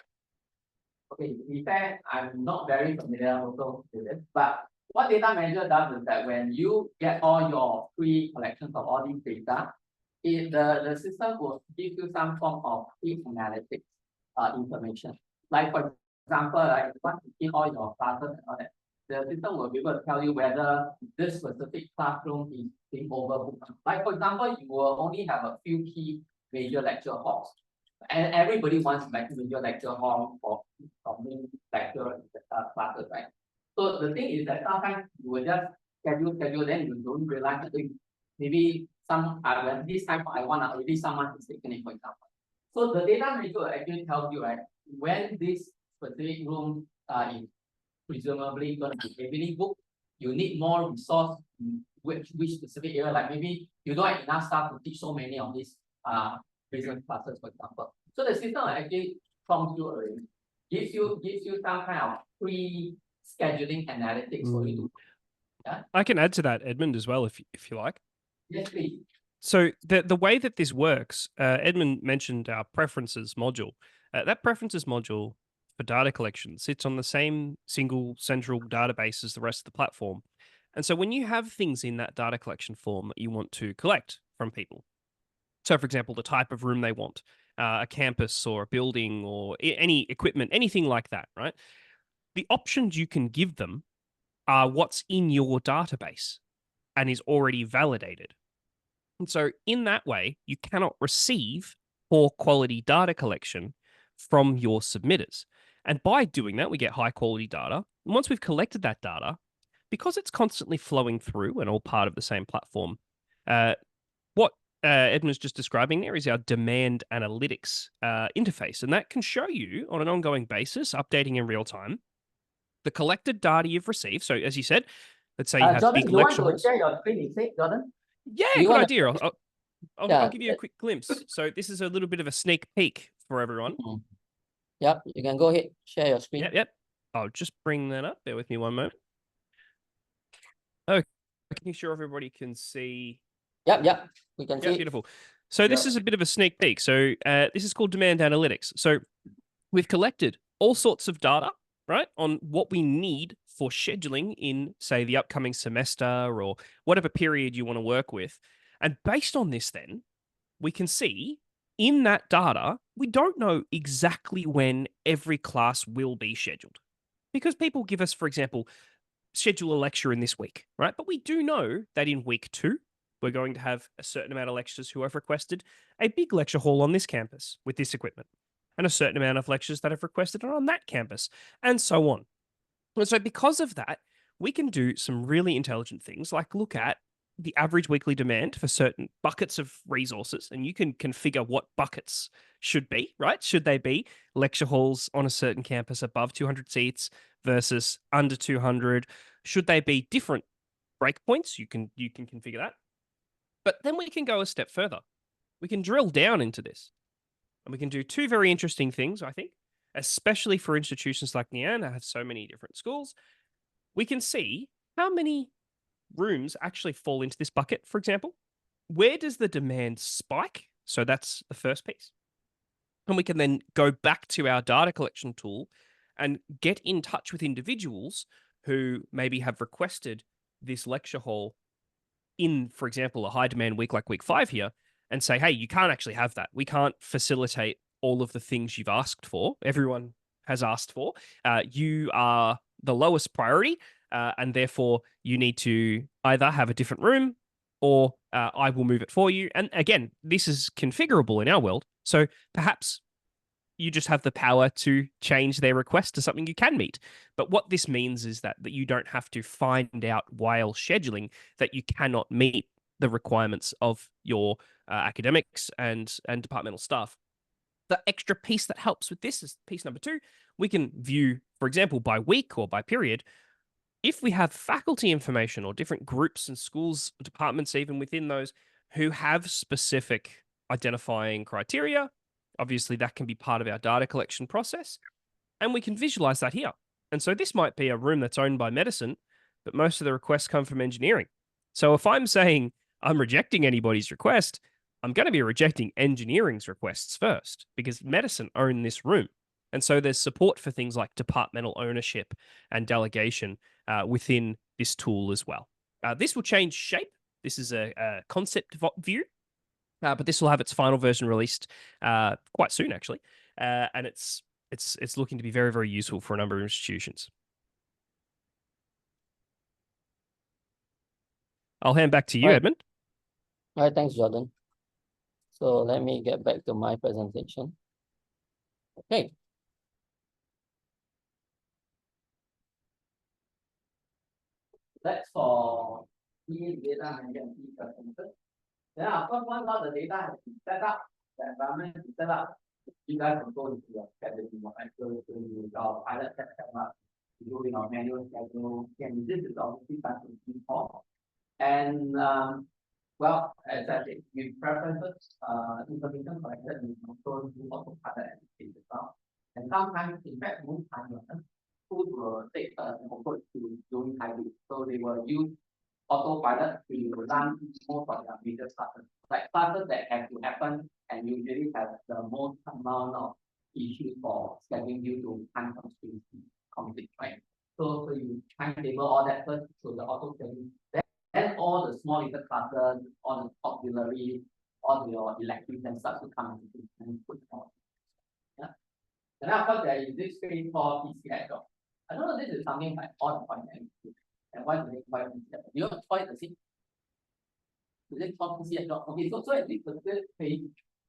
Okay, to be fair, I'm not very familiar also with it, but what data manager does is that when you get all your free collections of all these data, the system will give you some form of quick analytics information. Like for example, like if you want to see all your classes and all that, the system will be able to tell you whether this specific classroom is being overbooked. Like for example, you will only have a few key major lecture halls. And everybody wants major lecture hall for main lecture classes, right? So the thing is that sometimes you will just schedule, then you don't realize that maybe when this time I want already someone is taking it, for example. So the data manager will actually tell you, right, when this specific room is presumably going to be heavily booked, you need more resource in which specific area, like maybe you don't have enough staff to teach so many of these business classes, for example. So the system will actually prompt you already, gives you some kind of pre-scheduling analytics for you to. Yeah? I can add to that, Edmund, as well, if you like. Yes, please. So the way that this works, Edmund mentioned our preferences module. That preferences module for data collection sits on the same single central database as the rest of the platform. And so when you have things in that data collection form that you want to collect from people, so for example, the type of room they want, a campus or a building or any equipment, anything like that, right? The options you can give them are what's in your database and is already validated. And so in that way, you cannot receive poor quality data collection from your submitters. And by doing that, we get high quality data. And once we've collected that data, because it's constantly flowing through and all part of the same platform, what Edmund's just describing there is our demand analytics interface. And that can show you on an ongoing basis, updating in real time, the collected data you've received. So as you said, let's say you have Jordan, big you want lecture to halls. share your screen, is it, Jordan? Yeah, Do you good wanna- idea. I'll Yeah, give you a quick glimpse. So this is a little bit of a sneak peek for everyone. Yep, you can go ahead, share your screen. Yep. I'll just bring that up. Bear with me one moment. Okay, making sure everybody can see. Yep, we can see Yeah, it. beautiful. So this is a bit of a sneak peek. So this is called demand analytics. So we've collected all sorts of data, right, on what we need for scheduling in, say, the upcoming semester or whatever period you want to work with. And based on this, then, we can see in that data, we don't know exactly when every class will be scheduled. Because people give us, for example, schedule a lecture in this week, right? But we do know that in week 2, we're going to have a certain amount of lecturers who have requested a big lecture hall on this campus with this equipment, and a certain amount of lecturers that have requested it on that campus, and so on. And so because of that, we can do some really intelligent things like look at the average weekly demand for certain buckets of resources, and you can configure what buckets should be, right? Should they be lecture halls on a certain campus above 200 seats versus under 200? Should they be different breakpoints? You can configure that. But then we can go a step further. We can drill down into this. And we can do two very interesting things, I think, especially for institutions like Nian that have so many different schools. We can see how many rooms actually fall into this bucket, for example. Where does the demand spike? So that's the first piece. And we can then go back to our data collection tool and get in touch with individuals who maybe have requested this lecture hall in, for example, a high demand week like week 5 here, and say, hey, you can't actually have that. We can't facilitate all of the things you've asked for. Everyone has asked for. You are the lowest priority, and therefore you need to either have a different room or I will move it for you. And again, this is configurable in our world. So perhaps you just have the power to change their request to something you can meet. But what this means is that you don't have to find out while scheduling that you cannot meet the requirements of your academics and departmental staff. The extra piece that helps with this is piece number 2. We can view, for example, by week or by period, if we have faculty information or different groups and schools, departments even within those who have specific identifying criteria. Obviously, that can be part of our data collection process, and we can visualize that here. And so this might be a room that's owned by medicine, but most of the requests come from engineering. So if I'm saying I'm rejecting anybody's request, I'm going to be rejecting engineering's requests first because medicine own this room. And so there's support for things like departmental ownership and delegation within this tool as well. This will change shape. This is a concept view. But this will have its final version released quite soon, actually, and it's looking to be very, very useful for a number of institutions. I'll hand back to you, Edmund. All right, thanks, Jordan. So let me get back to my presentation. Okay. That's for key data management and key preferences. Then of course, once all the data has been set up, the environment is set up, you guys can go into your scheduling, actually to our pilot test camera, including our manual schedule, and this is obviously done in default. And well, as I said, with preferences, information collected, we can also do autopilot and as well. And sometimes, in fact, most times, schools will take an approach to doing hybrid. So they will use autopilot to run most of their major classes. Like classes that have to happen and usually have the most amount of issues for scheduling due to time constraints conflict, right? So you timetable all that first, so the auto scheduling. Then all the small little classes, all the auxiliary, all your electives and start to come into and put on. Yeah. And of course there is this thing called PC job. I don't know, this is something like all the finance. And why do they call it PC? Do you know what it is? this policy and job. Okay, so at this particular page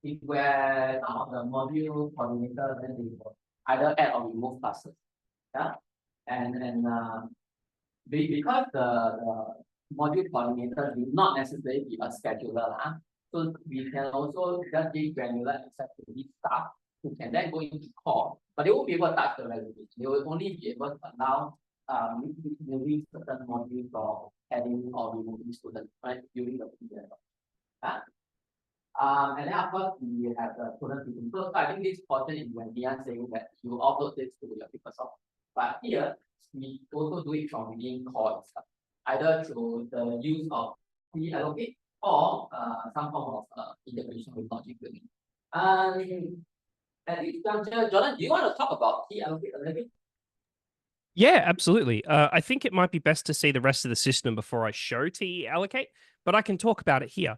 is where some of the module coordinator then they will either add or remove classes. Yeah. Because the module coordinator will not necessarily be a scheduler. So we can also just give granular access to this staff who can then go into core, but they won't be able to touch the resolution. They will only be able to allow moving certain modules or adding or removing students right during the period. And then of course we have the student meeting. So I think this portion is when Dian saying that you upload this to your PeopleSoft. But here we also do it from within core itself, either through the use of allocate or some form of integration with logic building. At this juncture, Jordan, do you want to talk about allocate a little bit? Yeah, absolutely. I think it might be best to see the rest of the system before I show TE allocate, but I can talk about it here.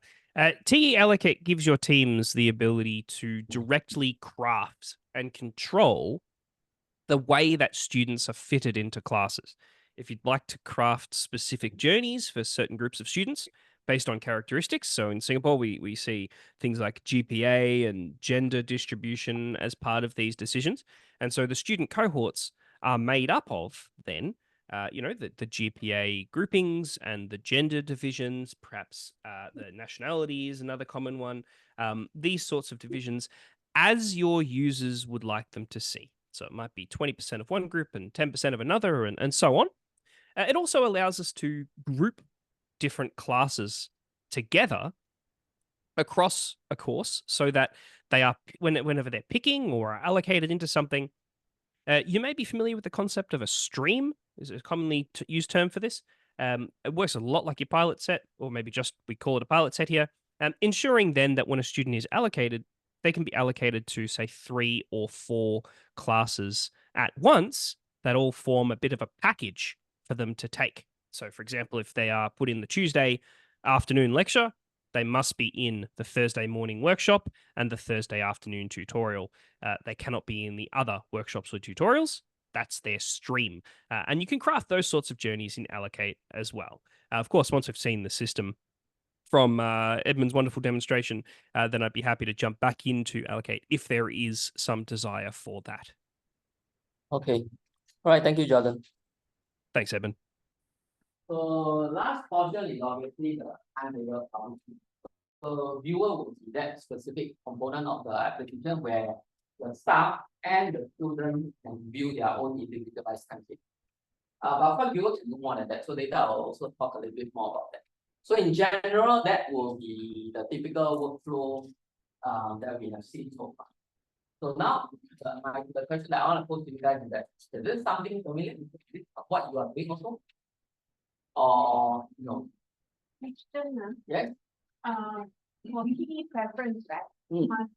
TE allocate gives your teams the ability to directly craft and control the way that students are fitted into classes. If you'd like to craft specific journeys for certain groups of students based on characteristics, so in Singapore, we see things like GPA and gender distribution as part of these decisions. And so the student cohorts are made up of then, the GPA groupings and the gender divisions, perhaps the nationality is another common one, these sorts of divisions as your users would like them to see. So it might be 20% of one group and 10% of another and so on. It also allows us to group different classes together across a course so that they are, whenever they're picking or are allocated into something, you may be familiar with the concept of a stream, is a commonly used term for this. It works a lot like your pilot set, or maybe just we call it a pilot set here, ensuring then that when a student is allocated, they can be allocated to, say, 3 or 4 classes at once that all form a bit of a package for them to take. So, for example, if they are put in the Tuesday afternoon lecture, they must be in the Thursday morning workshop and the Thursday afternoon tutorial. They cannot be in the other workshops or tutorials. That's their stream. And you can craft those sorts of journeys in Allocate as well. Of course, once I've seen the system from Edmund's wonderful demonstration, then I'd be happy to jump back into Allocate if there is some desire for that. Okay. All right. Thank you, Jordan. Thanks, Edmund. So last portion is obviously the timetable function. So viewer will see that specific component of the application where the staff and the student can view their own individualized timetable. But of course, viewer can do more than that. So later I'll also talk a little bit more about that. So in general, that will be the typical workflow that we have seen so far. So now the question that I want to pose to you guys is that, is this something familiar with what you are doing also? Or no? Question, Yes. for key preference, right? Must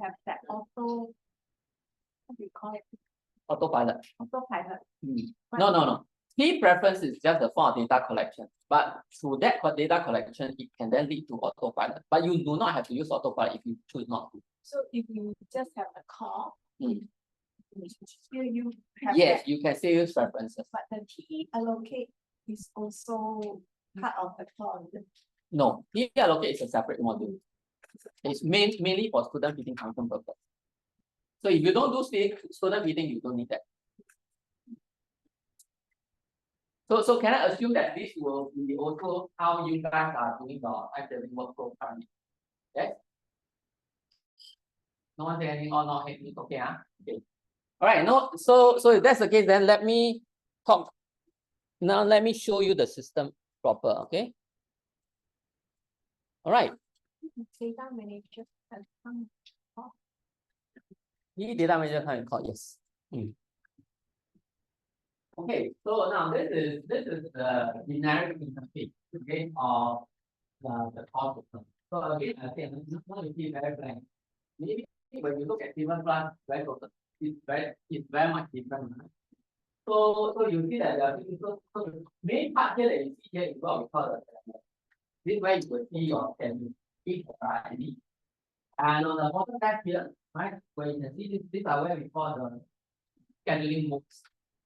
have that auto, what do you call it? Autopilot. Autopilot. No. Key preference is just the form of data collection. But through that data collection, it can then lead to autopilot. But you do not have to use autopilot if you choose not to. So if you just have a call, still you have Yes, that, you can still use preferences. but the T allocate is also part of the call. No, key allocate is a separate module. It's mainly for student meeting function purpose. So if you don't do student meeting, you don't need that. So can I assume that this will be also how you guys are doing your timetabling workflow currently? Yes? No one say anything or not anything? Okay, okay. All right, no, so if that's the case, then let me talk. Now let me show you the system proper, okay? All right. Data manager has come. The data manager can call, yes. Okay, so now this is the generic interface, okay, of the core system. So again, I think now you see very blank. Maybe when you look at T1 plus, it's very much different. Right? So you see that the main part here that you see here is what we call the this way you will see your each variety. And on the bottom left here, right, where you can see these are where we call the scheduling moves.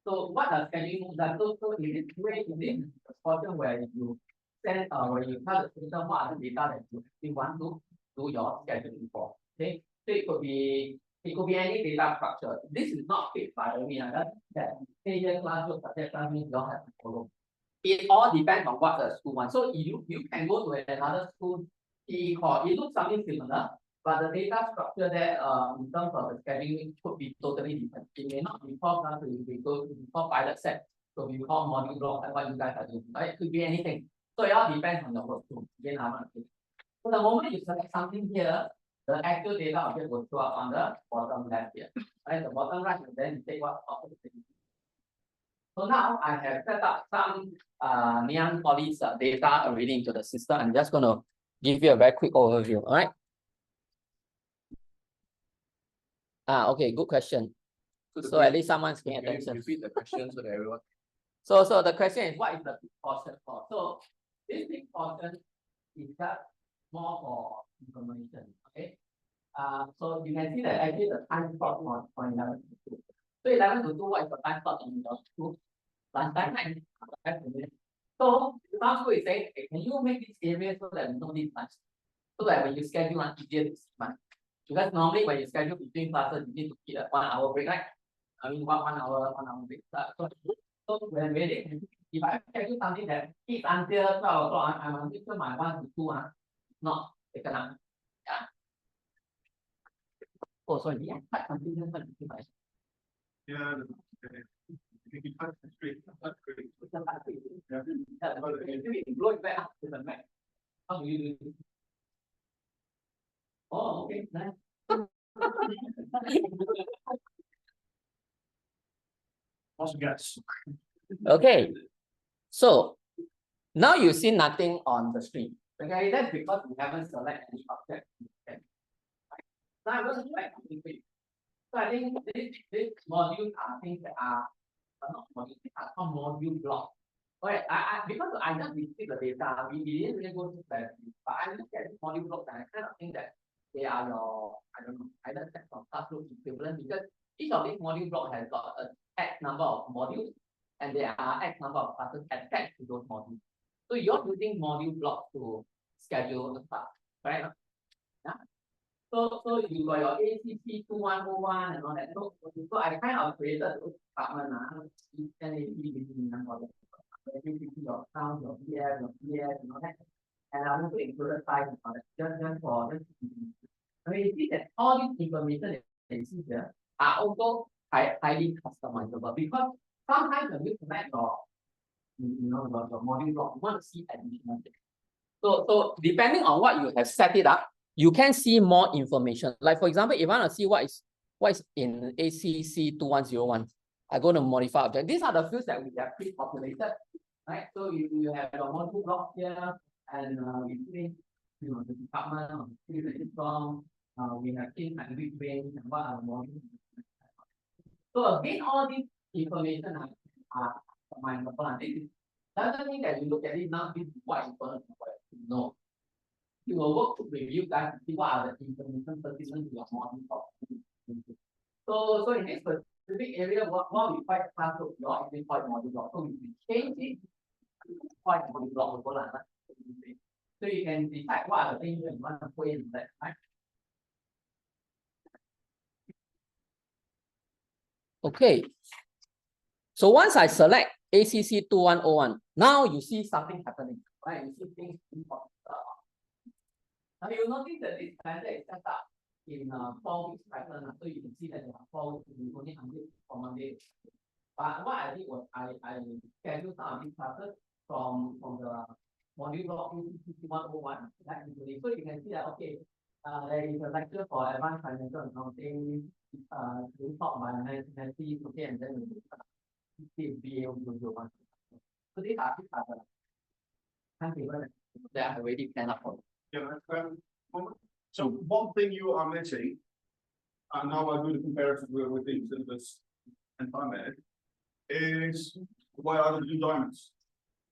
So what does scheduling move does? So in this way, in this portion where you understand when you tell the system what are the data that you want to do your scheduling for. Okay, so it could be any data structure. This is not fixed by the way. That senior class group, subject class means you don't have to follow. It all depends on what the school wants. So you can go to another school it looks something similar, but the data structure there in terms of the scheduling could be totally different. It may not be called class, we go to pilot set, so we call module block like what you guys are doing. Right? It could be anything. So it all depends on the workflow. Again, so the moment you select something here, the actual data object will show up on the bottom left here. Right? The bottom right, and then you take what object. So now I have set up some Neon Poly's data already into the system. I'm just going to give you a very quick overview. All right. Okay, good question. So at least someone's paying attention. Repeat the question so that everyone. So the question is, what is the big portion for? So this big portion is just more for information. Okay. So you can see that actually the time slot for 11 to 2. So 11 to 2, what is the time slot in your school? Lunchtime, right? So some school is saying, hey, can you make this area so that we know this lunch? So that when you schedule it's easier to see one. Because normally when you schedule between classes, you need to keep a 1 hour break, right? I mean 1 hour break. So when they if I schedule something that is until 12 o'clock, I'm sure my 1 to 2 not taken up. Yeah. Oh, sorry, yeah, something different. Yeah. If you touch the screen, that's great. Blow it back up to the max. How do you do it? Oh, okay, nice. Also, guess. Okay, so now you see nothing on the screen. Okay, that's because we haven't selected any object. Okay. Now I'm going to select something quick. So I think this modules are things that are not modules, they are called module blocks. Okay, because I just received the data, we didn't really go to that, but I look at this module block and I kind of think that they are your, I don't know, either set of classroom equivalent, because each of these module block has got a X number of modules and there are X number of classes attached to those modules. So you're using module blocks to schedule the class, right? Yeah. So you got your ACC 2101 and all that. So I kind of created those department your sound, your PS, and all that. And I also included size and all that. Just for this. I mean, you see that all this information that you see here are also highly customizable, because sometimes when you connect your module block, you want to see additional things. So depending on what you have set it up, you can see more information. Like for example, if I want to see what is in ACC 2101, I go to modify object. These are the fields that we have pre-populated, right? So you have your module block here, and we see the department, we have things like which range and what are the modules. So again, all these information are combinable. This doesn't mean that you look at it now, this is what is important to know. You will work with you guys to see what are the information pertinent to your module. So in this specific area, what we find classroom block, we call it module block. So we change it to quite module block. So you can decide what are the things you want to put in that, right? Okay. So once I select ACC 2101, now you see something happening, right? You see things. Now you notice that this calendar is set up in 4 weeks pattern, so you can see that there are 4 weeks, we only 100 for Monday. But what I did was I scheduled some of these classes from the module block 101. So you can see that okay, there is a lecture for advanced financial accounting, we talk by Nancy, okay, and then we be able to do one. So these are the timetables that I already planned up for. Yeah, so one thing you are missing, and now I do the comparison with the syllabus and Timeedit, is where are the blue diamonds?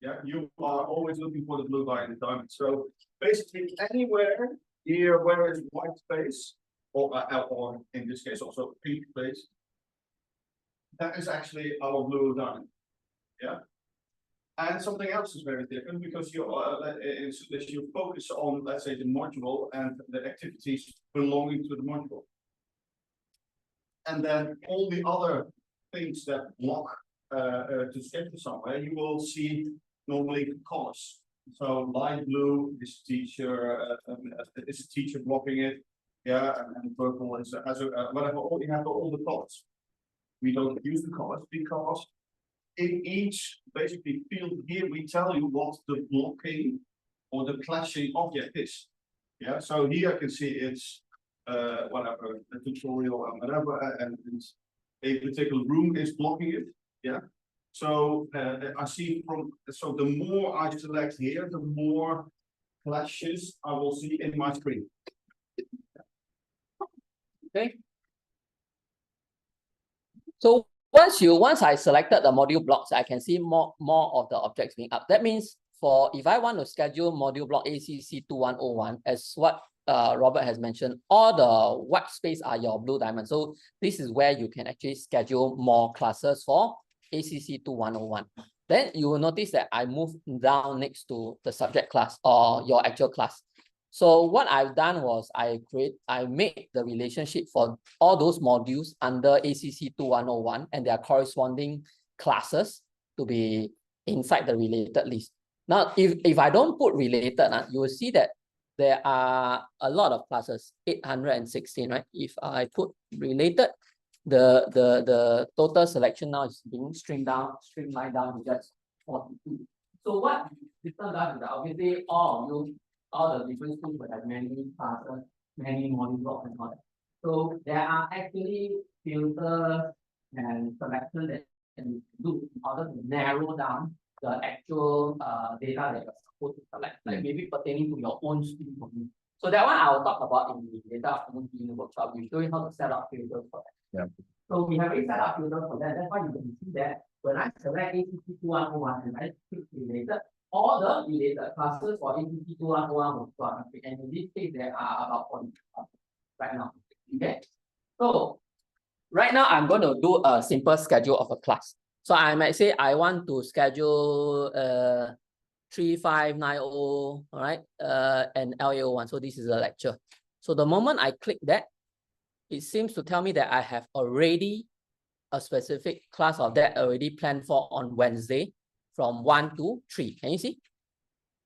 Yeah, you are always looking for the blue diamond. So basically anywhere here where is white space, or in this case also pink space, that is actually our blue diamond. Yeah. And something else is very different because you you focus on, let's say, the module and the activities belonging to the module. And then all the other things that block to schedule somewhere, you will see normally colors. So light blue is teacher blocking it, yeah, and purple is whatever. You have all the colors. We don't use the colors because in each basically field here we tell you what the blocking or the clashing object is. Yeah, so here I can see it's whatever, a tutorial and whatever, and a particular room is blocking it. Yeah. So I see so the more I select here, the more clashes I will see in my screen. Okay. So once I selected the module blocks, I can see more of the objects being up. That means if I want to schedule module block ACC 2101, as what Robert has mentioned, all the white space are your blue diamonds. So this is where you can actually schedule more classes for ACC 2101. Then you will notice that I move down next to the subject class or your actual class. So what I've done was I made the relationship for all those modules under ACC 2101 and their corresponding classes to be inside the related list. Now, if I don't put related, you will see that there are a lot of classes, 816, right? If I put related, the total selection now is being streamlined down to just 42. So what system does is that obviously all the different schools will have many classes, many module blocks and all that. So there are actually filters and selection that can do in order to narrow down the actual data that you're supposed to select, like maybe pertaining to your own school. So that one I will talk about in the data afternoon in the workshop. We show you how to set up filters for that. Yeah. So we have already set up filters for that. That's why you can see that when I select ACC 2101 and I click related, all the related classes for ACC 2101 will start. And in this case, there are about 40 classes right now. Okay. So right now I'm going to do a simple schedule of a class. So I might say I want to schedule 3590, all right, and LA01. So this is a lecture. So the moment I click that, it seems to tell me that I have already a specific class of that already planned for on Wednesday from 1 to 3. Can you see?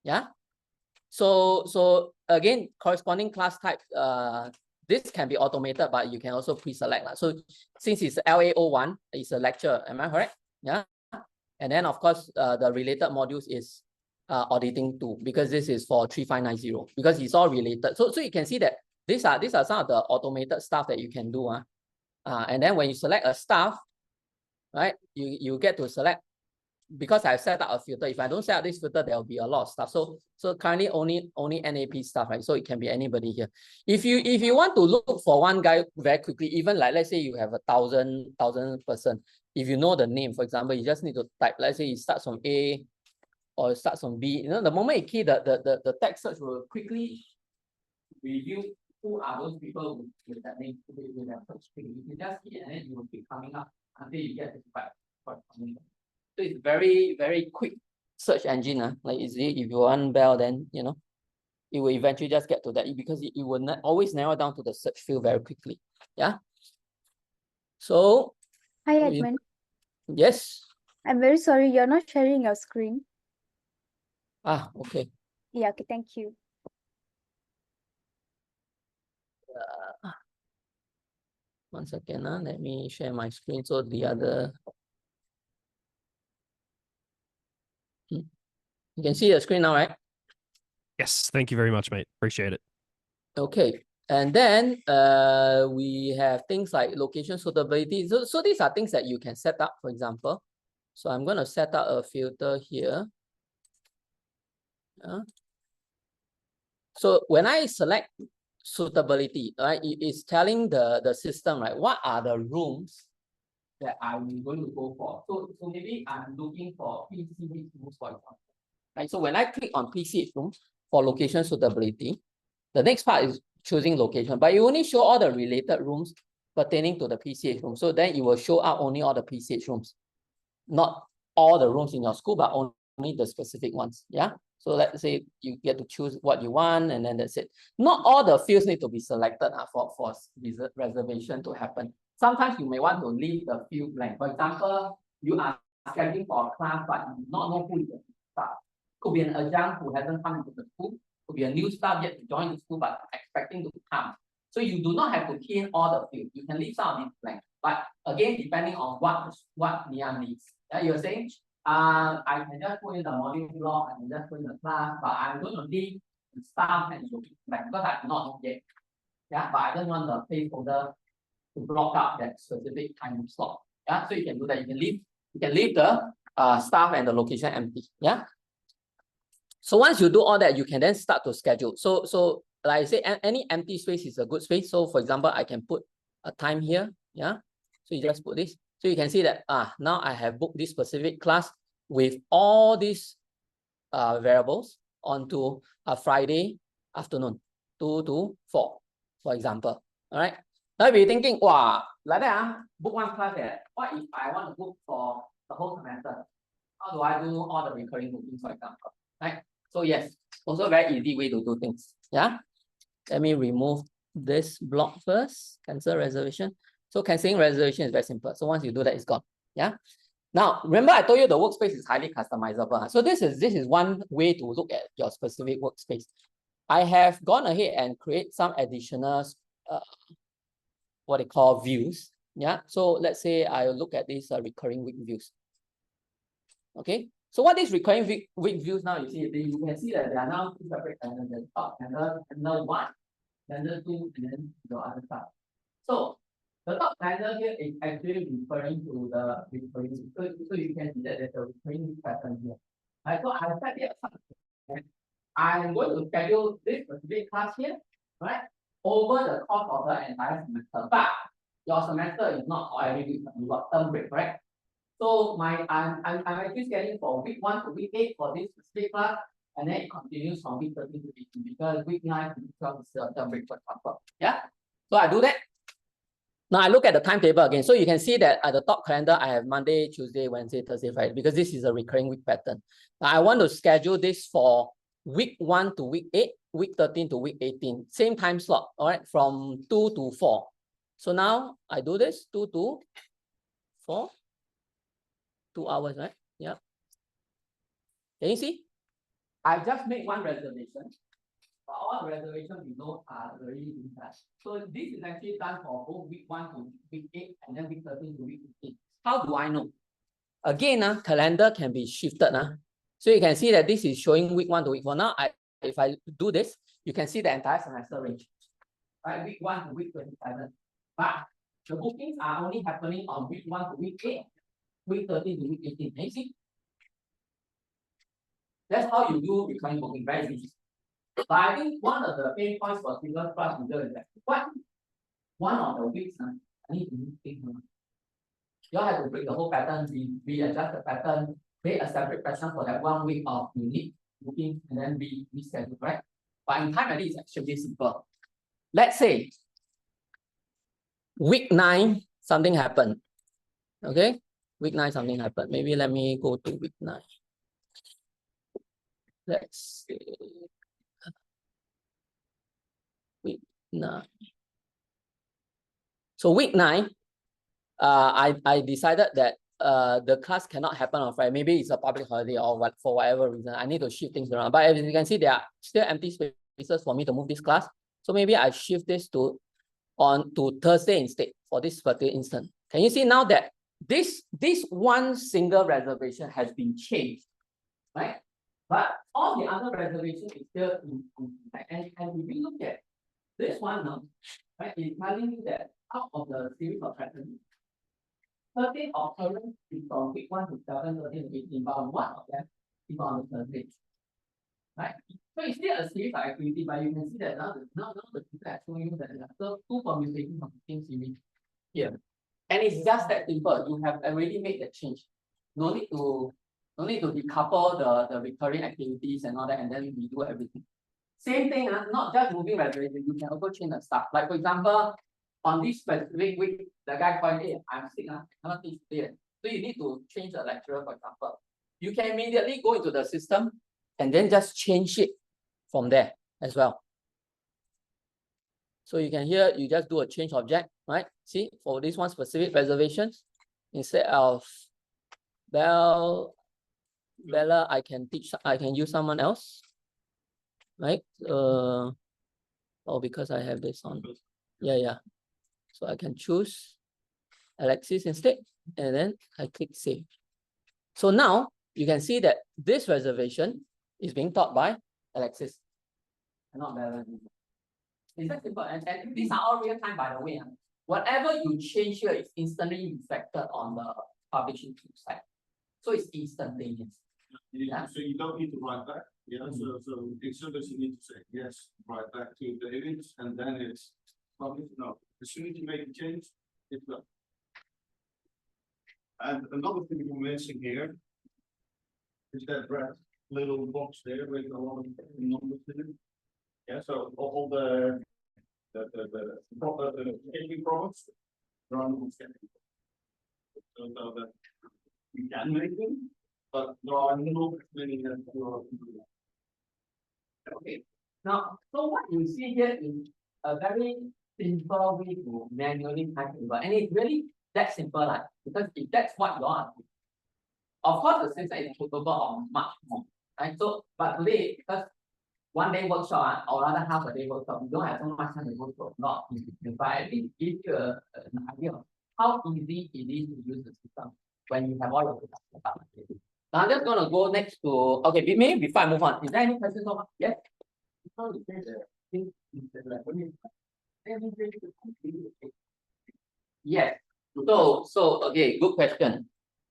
Yeah. So again, corresponding class type, this can be automated, but you can also pre-select. So since it's LA01, it's a lecture, am I correct? Yeah. And then of course, the related modules is auditing 2, because this is for 3590, because it's all related. So you can see that these are some of the automated stuff that you can do. And then when you select a staff, right, you get to select, because I've set up a filter. If I don't set up this filter, there will be a lot of stuff. So currently only NAP stuff, right? So it can be anybody here. If you want to look for one guy very quickly, even like let's say you have 1,000 person, if you know the name, for example, you just need to type. Let's say it starts from A or it starts from B. You know, the moment you key the text search will quickly review who are those people with that name, with that search string. You can just key and then you will keep coming up until you get the So it's very, very quick search engine. Like if you want Bell, then you know it will eventually just get to that, because it will not always narrow down to the search field very quickly. Yeah. So hi Edmund. Yes. I'm very sorry, you're not sharing your screen. Okay. Yeah, okay, thank you. One second, let me share my screen so the other. You can see the screen now, right? Yes, thank you very much, mate. Appreciate it. Okay, and then we have things like location suitability. So these are things that you can set up, for example. So I'm going to set up a filter here. So when I select suitability, right, it is telling the system, right, what are the rooms that I'm going to go for. So maybe I'm looking for PCH rooms, for example. Right, so when I click on PCH rooms for location suitability, the next part is choosing location, but you only show all the related rooms pertaining to the PCH room. So then it will show out only all the PCH rooms, not all the rooms in your school, but only only the specific ones. Yeah. So let's say you get to choose what you want, and then that's it. Not all the fields need to be selected for reservation to happen. Sometimes you may want to leave the field blank. For example, you are scheduling for a class, but you do not know who is the staff. Could be an adjunct who hasn't come into the school. Could be a new staff yet to join the school, but expecting to come. So you do not have to key in all the fields. You can leave some of it blank. But again, depending on what Nia needs. Yeah, you're saying, I can just put in the module block, I can just put in the class, but I'm going to leave the staff and the blank because I do not know yet. Yeah, but I don't want the placeholder to block out that specific time slot. Yeah, so you can do that. You can leave the staff and the location empty. Yeah. So once you do all that, you can then start to schedule. So like I say, any empty space is a good space. So for example, I can put a time here. Yeah. So you just put this. So you can see that now I have booked this specific class with all these variables onto a Friday afternoon, 2 to 4, for example. All right. Now if you're thinking, wow, like that, book one class there. What if I want to book for the whole semester? How do I do all the recurring bookings, for example? Right. So yes, also a very easy way to do things. Yeah. Let me remove this block first. Cancel reservation. So canceling reservation is very simple. So once you do that, it's gone. Yeah. Now remember, I told you the workspace is highly customizable. So this is one way to look at your specific workspace. I have gone ahead and create some additional what they call views. Yeah. So let's say I look at these recurring week views. Okay. So what is recurring week views now? You can see that there are now two separate calendars. The top calendar 1, calendar 2, and then the other stuff. So the top calendar here is actually referring to the recurring. So you can see that there's a recurring pattern here. Right, so I set it aside. I'm going to schedule this specific class here, right, over the course of the entire semester. But your semester is not every week. You got term break, correct? So I'm actually scheduling for week 1 to week 8 for this specific class, and then it continues from week 13 to week 2 because week 9 to week 12 is the term break, for example. Yeah. So I do that. Now I look at the timetable again. So you can see that at the top calendar, I have Monday, Tuesday, Wednesday, Thursday, Friday, because this is a recurring week pattern. Now I want to schedule this for week 1 to week 8, week 13 to week 18. Same time slot, all right, from 2 to 4. So now I do this, 2 to 4. 2 hours, right? Yeah. Can you see? I just made one reservation. But all the reservations below are already in that. So this is actually done for both week 1 to week 8 and then week 13 to week 15. How do I know? Again, calendar can be shifted. So you can see that this is showing week 1 to week 4. Now, if I do this, you can see the entire semester range. Right, week 1 to week 27. But the bookings are only happening on week 1 to week 8. Week 13 to week 18. Can you see? That's how you do recurring booking, very easy. But I think one of the pain points for single class user is that what one of the weeks I need to do things. You all have to break the whole pattern, readjust the pattern, create a separate pattern for that 1 week of unique booking, and then reschedule, right? But in Timeedit, it's actually simple. Let's say week 9, something happened. Okay? Week 9, something happened. Maybe let me go to week 9. Let's see. Week 9. So week 9, I decided that the class cannot happen on Friday. Maybe it's a public holiday or what, for whatever reason. I need to shift things around. But as you can see, there are still empty spaces for me to move this class. So maybe I shift this to Thursday instead for this particular instance. Can you see now that this one single reservation has been changed, right? But all the other reservations is still in and if you look at this one now, right, it's telling you that out of the series of patterns, 13 occurrence is from week 1 to 7, 13 to 18, but one of them is on the Thursday. Right? So it's still a series of activity, but you can see that now the people are showing you that there are 2 permutations of the same series here. And it's just that simple. You have already made the change. No need to decouple the recurring activities and all that, and then redo everything. Same thing, not just moving reservation, you can also change the stuff. Like for example, on this specific week, the guy called, hey, I'm sick, I cannot teach today. So you need to change the lecturer, for example. you can immediately go into the system and then just change it from there as well. So you can here, you just do a change object, right? See, for this one specific reservation, instead of Bella, I can use someone else, right? Oh, because I have this on. Yeah. So I can choose Alexis instead, and then I click save. So now you can see that this reservation is being taught by Alexis, and not Bella. It's that simple, and these are all real time, by the way. Whatever you change here is instantly reflected on the publishing tool site. So it's instantaneous. Yeah. So you don't need to write back. Yeah. So as soon as you need to say yes, write back to the image, and then it's published. No. As soon as you make a change, it's done. And another thing we're missing here is that red little box there with a lot of numbers in it. Yeah. So all the scaling products run on scaling. So that you can make them, but there are not many that you are. Okay. Now, so what you see here is a very simple way to manually timetable, and it's really that simple, like, because if that's what you are, of course the system is capable of much more, right? So, but today, because one day workshop or rather half a day workshop, you don't have so much time to go through a lot. But at least give you an idea of how easy it is to use the system when you have all of the stuff. Now I'm just gonna go next to, okay, maybe before I move on, is there any questions so far? Yes? Yes. So okay, good question.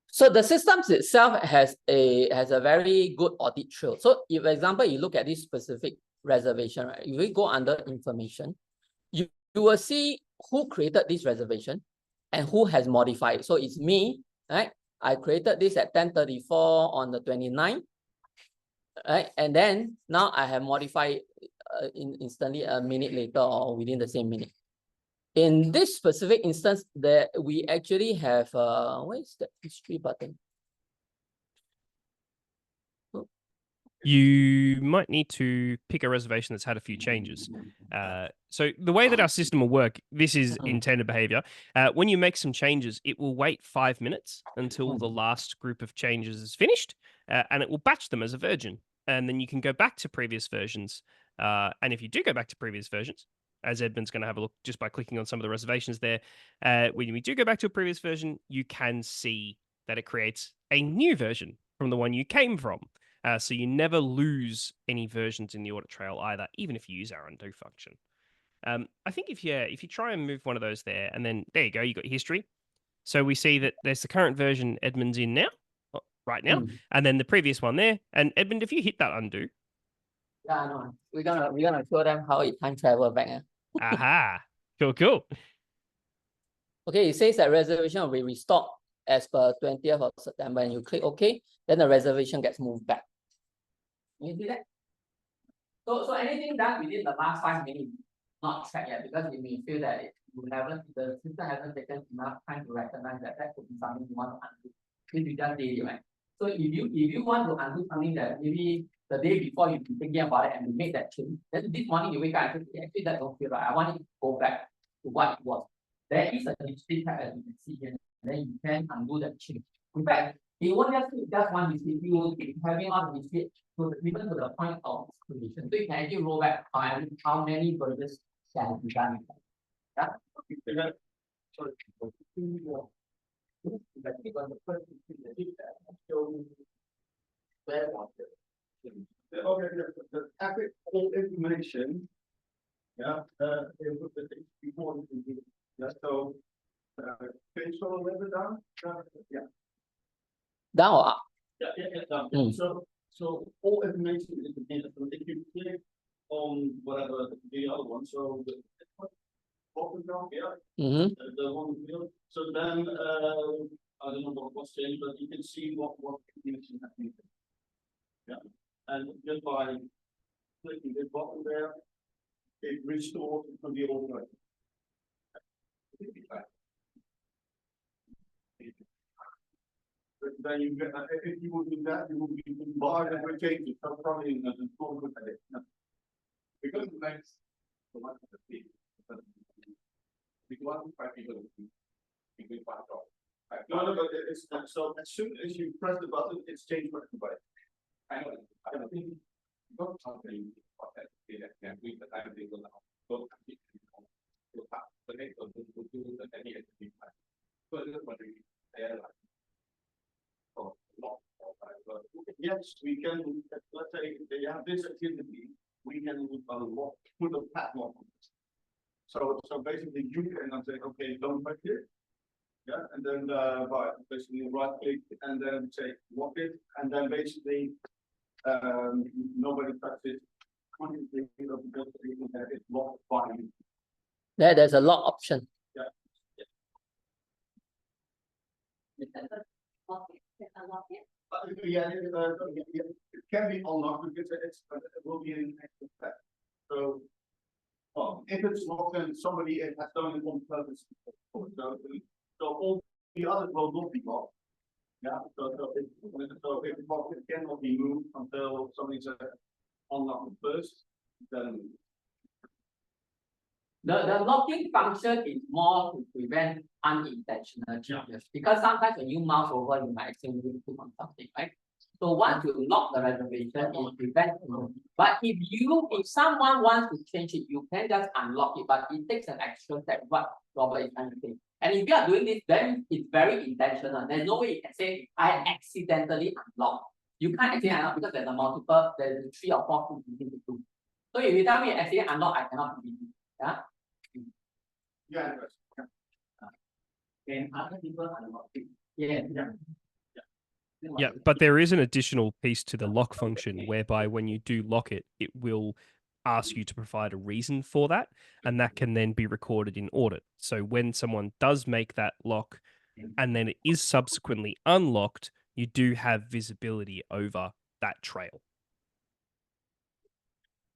So the systems itself has a very good audit trail. So if, for example, you look at this specific reservation, right? If we go under information, you will see who created this reservation and who has modified it. So it's me, right? I created this at 10:34 on the 29th, right? And then now I have modified instantly a minute later or within the same minute. In this specific instance, that we actually have where is the history button? You might need to pick a reservation that's had a few changes. So the way that our system will work, this is intended behavior. When you make some changes, it will wait 5 minutes until the last group of changes is finished, and it will batch them as a version. And then you can go back to previous versions. And if you do go back to previous versions, as Edmund's going to have a look just by clicking on some of the reservations there, when we do go back to a previous version, you can see that it creates a new version from the one you came from. So you never lose any versions in the audit trail either, even if you use our undo function. I think if you try and move one of those there, and then there you go, you got history. So we see that there's the current version Edmund's in now, right now, and then the previous one there. And Edmund, if you hit that undo. Yeah, I know. We're gonna show them how it time travel back. Aha. Cool. Okay, it says that reservation will be restored as per 20th of September, and you click OK, then the reservation gets moved back. You see that? So anything done within the last 5 minutes, not tracked yet, because you may feel that the system hasn't taken enough time to recognize that could be something you want to undo. This is just daily, right? So if you want to undo something that maybe the day before you've been thinking about it and you make that change, then this morning you wake up and say, actually that don't feel right. I want it to go back to what it was. There is a history tab, as you can see here, and then you can undo that change. In fact, it won't just one history, you will keep having on the history even to the point of creation. So you can actually roll back how many versions can be done. Yeah. Sorry. Okay, the accurate all information. Yeah, before yeah, so can you scroll a little bit down? Yeah. Down or up? Yeah, down. So all information is data. So if you click on whatever the other one, so the open down, yeah, the one field. So then I don't know what was changed, but you can see what information has been. Yeah, and just by clicking this button there, it restores to the old version. But then you get, if you would do that, you would be barred and would change it, so probably in the full look at it. No. Because the next, the one of the thing, because 5 people, we do one job. No, but it's, so as soon as you press the button, it's changed for everybody. I know, I don't think, not something what that they can read the timetable now. Don't complete the next one will do the any activity. So I just wondering, they are like, oh, not, Yes, we can, let's say they have this activity, we can put a padlock on it. So basically you can say, okay, don't touch it. Yeah, and then basically right click and then say lock it, and then basically nobody touches it. It's locked by you. There's a lock option. Yeah, it can be unlocked because it will be an active step. So, if it's locked, then somebody has done it on purpose. So all the others will not be locked. Yeah, so if it's locked, it cannot be moved until somebody says unlock it first. Then The locking function is more to prevent unintentional changes. Because sometimes when you mouse over, you might accidentally click on something, right? So once you lock the reservation, it prevents. But if someone wants to change it, you can just unlock it, but it takes an extra step, what Robert is trying to say. And if you are doing this, then it's very intentional. There's no way you can say, I accidentally unlocked. You can't accidentally unlock because there's 3 or 4 things you need to do. So if you tell me accidentally unlock, I cannot do it. Yeah. yeah, And other people unlock it. Yeah. Yeah, but there is an additional piece to the lock function whereby when you do lock it, it will ask you to provide a reason for that, and that can then be recorded in audit. So when someone does make that lock and then it is subsequently unlocked, you do have visibility over that trail.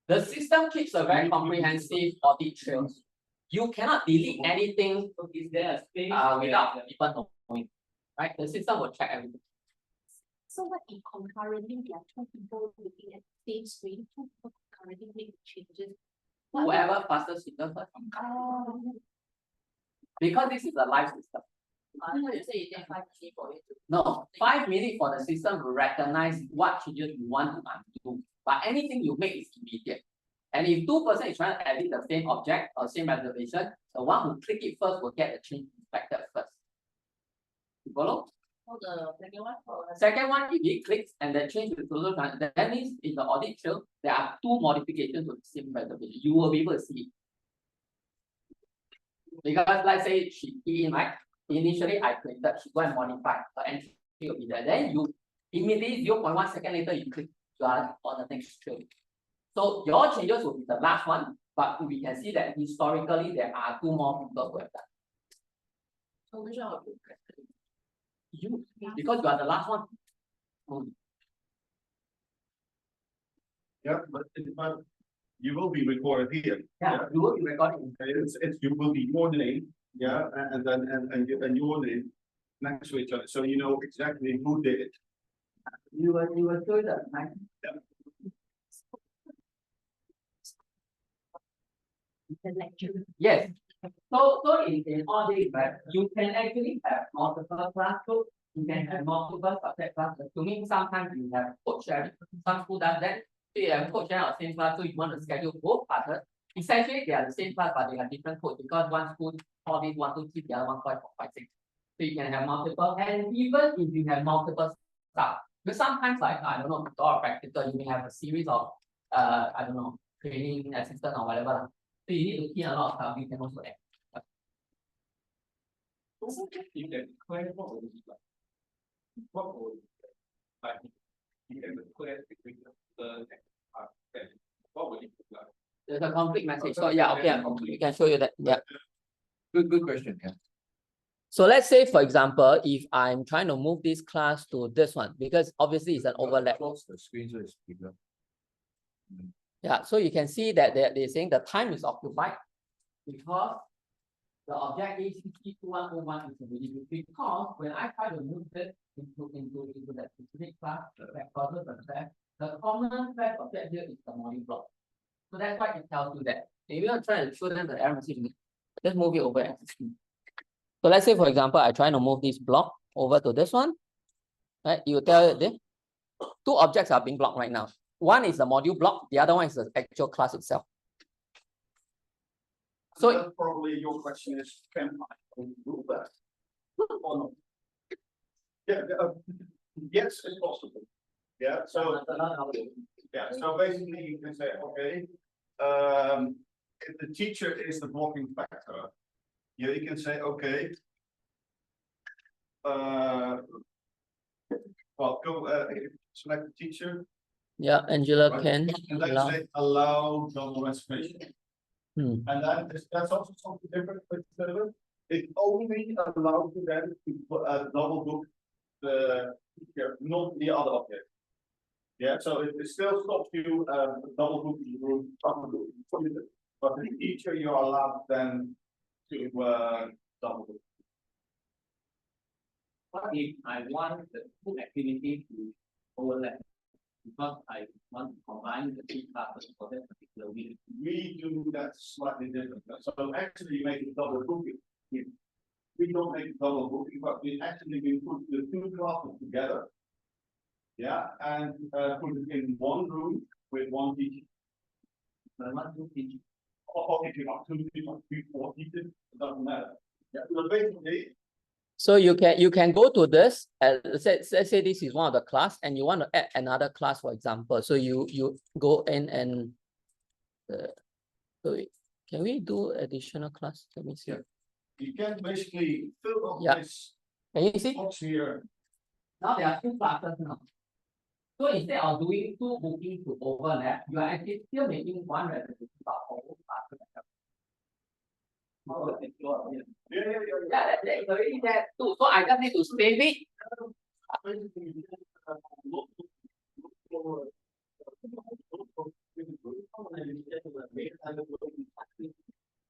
The system keeps a very comprehensive audit trail. You cannot delete anything without people knowing, right? The system will check everything. So what if concurrently there are 2 people looking at the same screen, 2 people concurrently make changes? Whoever passes signal first. Because this is a live system. You say it takes 5 minutes for it to. No, 5 minutes for the system to recognize what changes you want to undo. But anything you make is immediate. And if 2 person is trying to edit the same object or same reservation, the one who click it first will get the change inspected first. You follow? For the second one? Second one, if he clicks and the change is closer, that means in the audit trail, there are 2 modifications to the same reservation. You will be able to see it. Because let's say she key in, right? Initially I clicked that, she go and modify, her entry will be there. Then you immediately 0.1 second later, you click, you are on the next trail. So your changes will be the last one, but we can see that historically there are 2 more people who have done. So which one will be? You, because you are the last one. yeah, but you will be recorded here. Yeah, you will be recording. You will be your name, yeah, and then your name next to each other, so you know exactly who did it. You will show the right? The lecture. Yes. So in all this, right, you can actually have multiple classrooms, you can have multiple subject classes. To me, sometimes you have code sharing. Some school does that. So you have code sharing or same class, so you want to schedule both classes. Essentially, they are the same class, but they have different code because one school call this 1, 2, 3, the other one 5, 4, 5, 6. So you can have multiple, and even if you have multiple stuff, because sometimes, like I don't know, or practical, you may have a series of I don't know, training assistant or whatever. So you need to key a lot of stuff. You can also add. So you can declare what would be like. What would like you can declare between the next part, then what would it look like? There's a conflict message. So yeah, okay, we can show you that. Yeah. Good question. Yeah. So let's say, for example, if I'm trying to move this class to this one, because obviously it's an overlap. Close the screen so it's bigger. Yeah, so you can see that they're saying the time is occupied because the object ACC2101 is really good because when I try to move this into that specific class that causes the thread, the common thread object here is the module block. So that's why it tells you that. If you are trying to show them the error message, just move it over as a screen. So let's say, for example, I try to move this block over to this one. Right? You tell it this. Two objects are being blocked right now. One is the module block, the other one is the actual class itself. So then probably your question is, can I do that? Or not? Yeah, yes, it's possible. Yeah, so basically you can say, okay, if the teacher is the blocking factor, yeah, you can say, okay, well, go select the teacher. yeah, Angela Right. can And then allow. say allow double reservation. Hmm. And then that's also something different with Trevor. It only allows you then to put a double book the teacher, not the other object. Yeah, so it still stops you double booking the room, but the teacher you're allowed then to double book. What if I want the two activities to overlap? Because I want to combine the two classes for that particular week. We do that slightly different. So actually you make it double booking. We don't make double booking, but we actually put the two classes together. Yeah, and put it in one room with one teacher. I want two teachers. Or if you want two people, 3, 4 teachers, it doesn't matter. Yeah, so basically. So you can go to this. Let's say this is one of the class, and you want to add another class, for example. So you go in and so can we do additional class? Let me see. Yeah. You can basically fill up this Can you see? box here. Now there are two classes now. So instead of doing two bookings to overlap, you are actually still making one reservation for all classes. Yeah, that is already there too. So I just need to save it.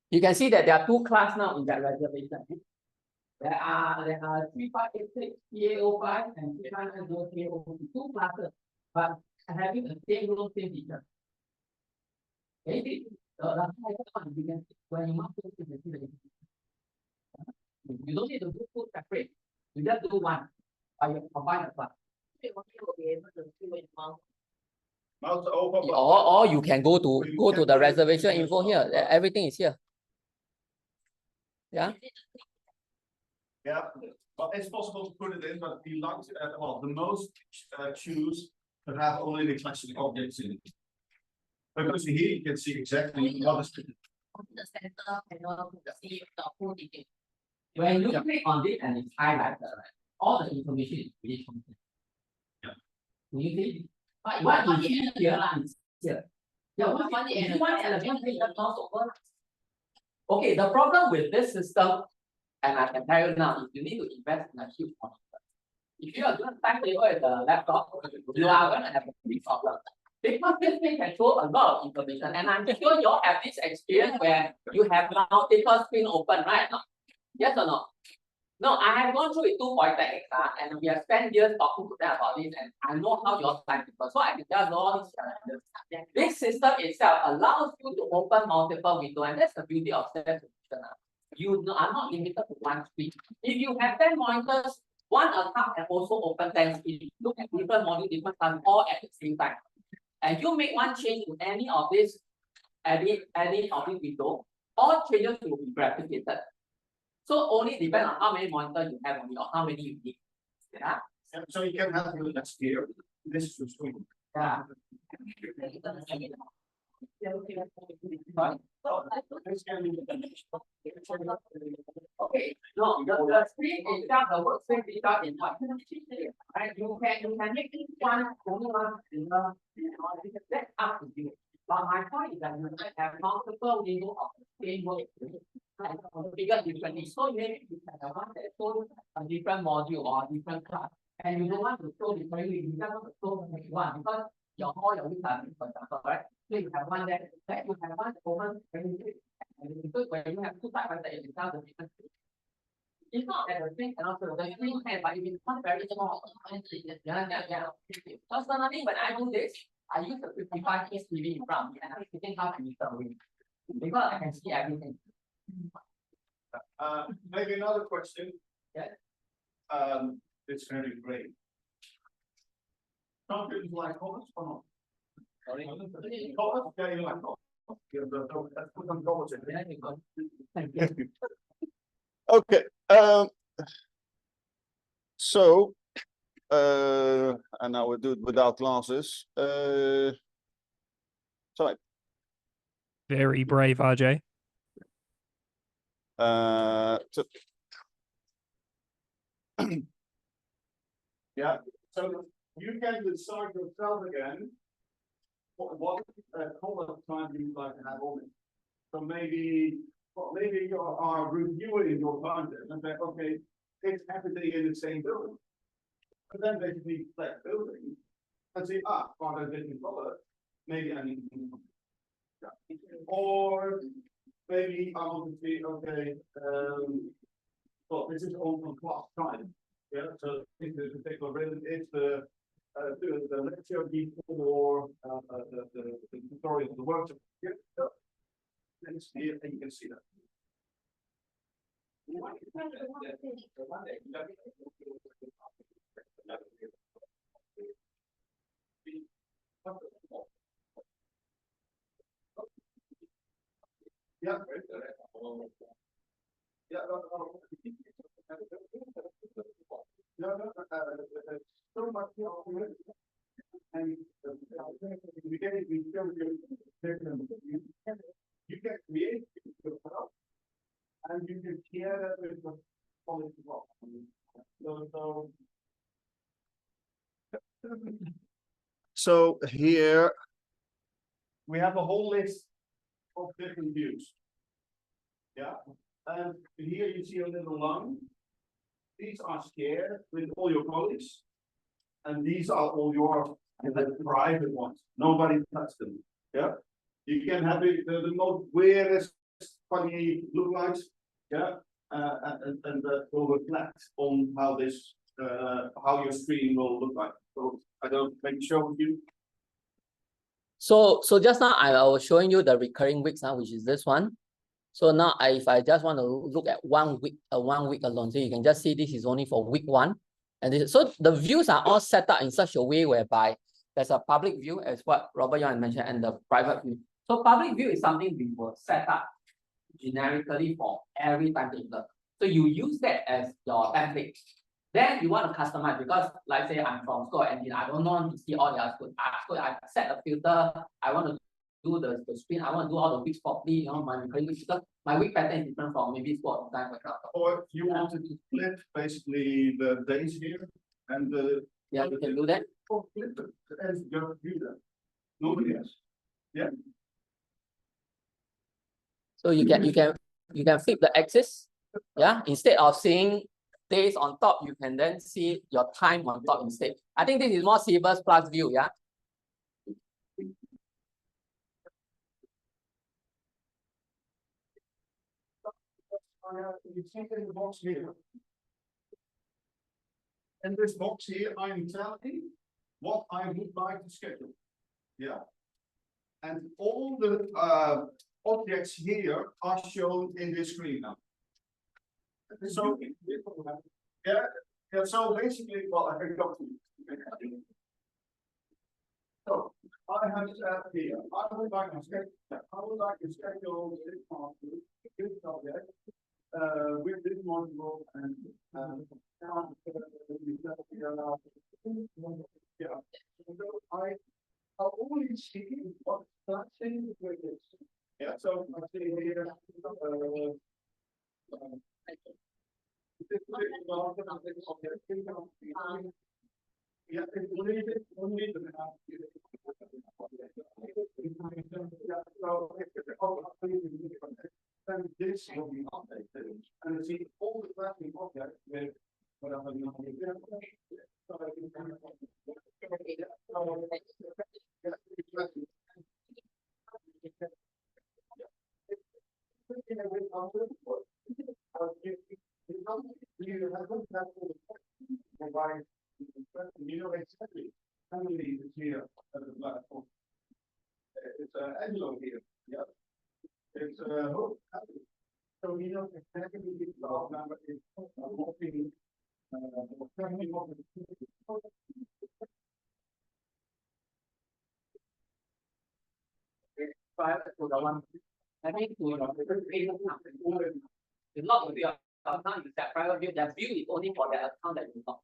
You can see that there are two classes now in that reservation. There are 3586 PA05 and 3590 PA02, two classes, but having the same role, same teacher. Okay, the one you can see when you want to see you don't need to do two separate. You just do one. Or you combine the class. Mouse over. Or you can go to the reservation info here. Everything is here. Yeah. Yeah, but it's possible to put it in, but we like to, well, the most choose to have only the classic objects in it. Because here you can see exactly what is. The center panel to see the whole detail. When you click on this and it's highlighted, right, all the information is really complete. Yeah. You see? But What you you see here is here. Yeah, if you want element, you just mouse over. Okay, the problem with this system, and I can tell you now, is you need to invest in a huge monitor. If you are doing timetable with the laptop, you are going to have a big problem. Because this thing can show a lot of information, and I'm sure you all have this experience where you have multiple screen open, right? Yes or no? No, I have gone through it 2 polytechnics, and we have spent years talking to them about this, and I know how your time differs, so I can tell you all these challenges. This system itself allows you to open multiple windows, and that's the beauty of self-solution. You are not limited to one screen. If you have 10 monitors, one account can also open 10 screens. Look at different modules, different times, all at the same time. And you make one change to any of this, any of this window, all changes will be replicated. So only depend on how many monitors you have only, or how many you need. Yeah. So you can have your that's here. This is your screen. Yeah. Okay. No, the screen itself, the workspace itself is what? Right? You can make it one, only one, that's up to you. But my point is that you have multiple windows of the same workspace. Bigger differently. So maybe you can have one that shows a different module or a different class. And you don't want to show differently, you just want to show one because all your weeks are, for example, right? So you have one that you have one open And because when you have two side by side, it tells the difference. It's not that the screen cannot show, the screen can, but it becomes very small. Personally, when I do this, I use the 55-inch TV in front and I'm sitting half a meter away because I can see everything. Maybe another question. Yeah. It's very great. Some people like colors or not? Sorry. Colors? Yeah, you like colors. Let's put some colors in. Yeah, you go. Thank you. Okay. So, and now we'll do it without glasses. Sorry. Very brave, RJ. So yeah, so you can decide yourself again what color time you like to have on it. So maybe, well, maybe you are reviewing your content and say, okay, it's everything in the same building. But then basically select building and say, are there different color? Maybe I need to. Or maybe I want to see, okay, well, this is all from class time. Yeah, so if there's a particular rhythm, it's the lecture before the tutorial, the workshop. Yeah, so let's see if you can see that. Yeah. Yeah. So much and we can you can create yourself and you can share that with the quality. So here we have a whole list of different views. Yeah, and here you see a little line. These are shared with all your colleagues, and these are all your private ones. Nobody touched them. Yeah, you can have the most weirdest funny look likes. Yeah, and that will reflect on how this how your screen will look like. So I don't make show with you. So just now I was showing you the recurring weeks, which is this one. So now if I just want to look at 1 week, 1 week alone, so you can just see this is only for week 1. And this, so the views are all set up in such a way whereby there's a public view, as what Robert Young mentioned, and the private view. So public view is something we will set up generically for every timetable. So you use that as your template. Then you want to customize because, like say, I'm from school and I don't want to see all the school. I set a filter. I want to do the screen. I want to do all the weeks properly. You know, my recurring weeks because my week pattern is different from maybe school time, for example. Or you wanted to split basically the days here and the. Yeah, you can do that. Oh, flip it and just do that. Nobody else. Yeah. So you can flip the axis. Yeah, instead of seeing days on top, you can then see your time on top instead. I think this is more Cebus plus view. Yeah. You see in the box here. In this box here, I'm telling what I would like to schedule. Yeah. And all the objects here are shown in this screen now. So yeah, so basically, well, I can go to you. So I have said here, I would like to schedule this object with this module and yeah. So I only see what's touching with this. Yeah, so I see here yeah, it's only the then this will be updated and see all the tracking objects with whatever you You know exactly how many is here at the platform. It's Angelo here, yeah. It's Hope. So you know exactly the number is hoping. Private to the one. I think to the you log into your account, you set private view, that view is only for the account that you log.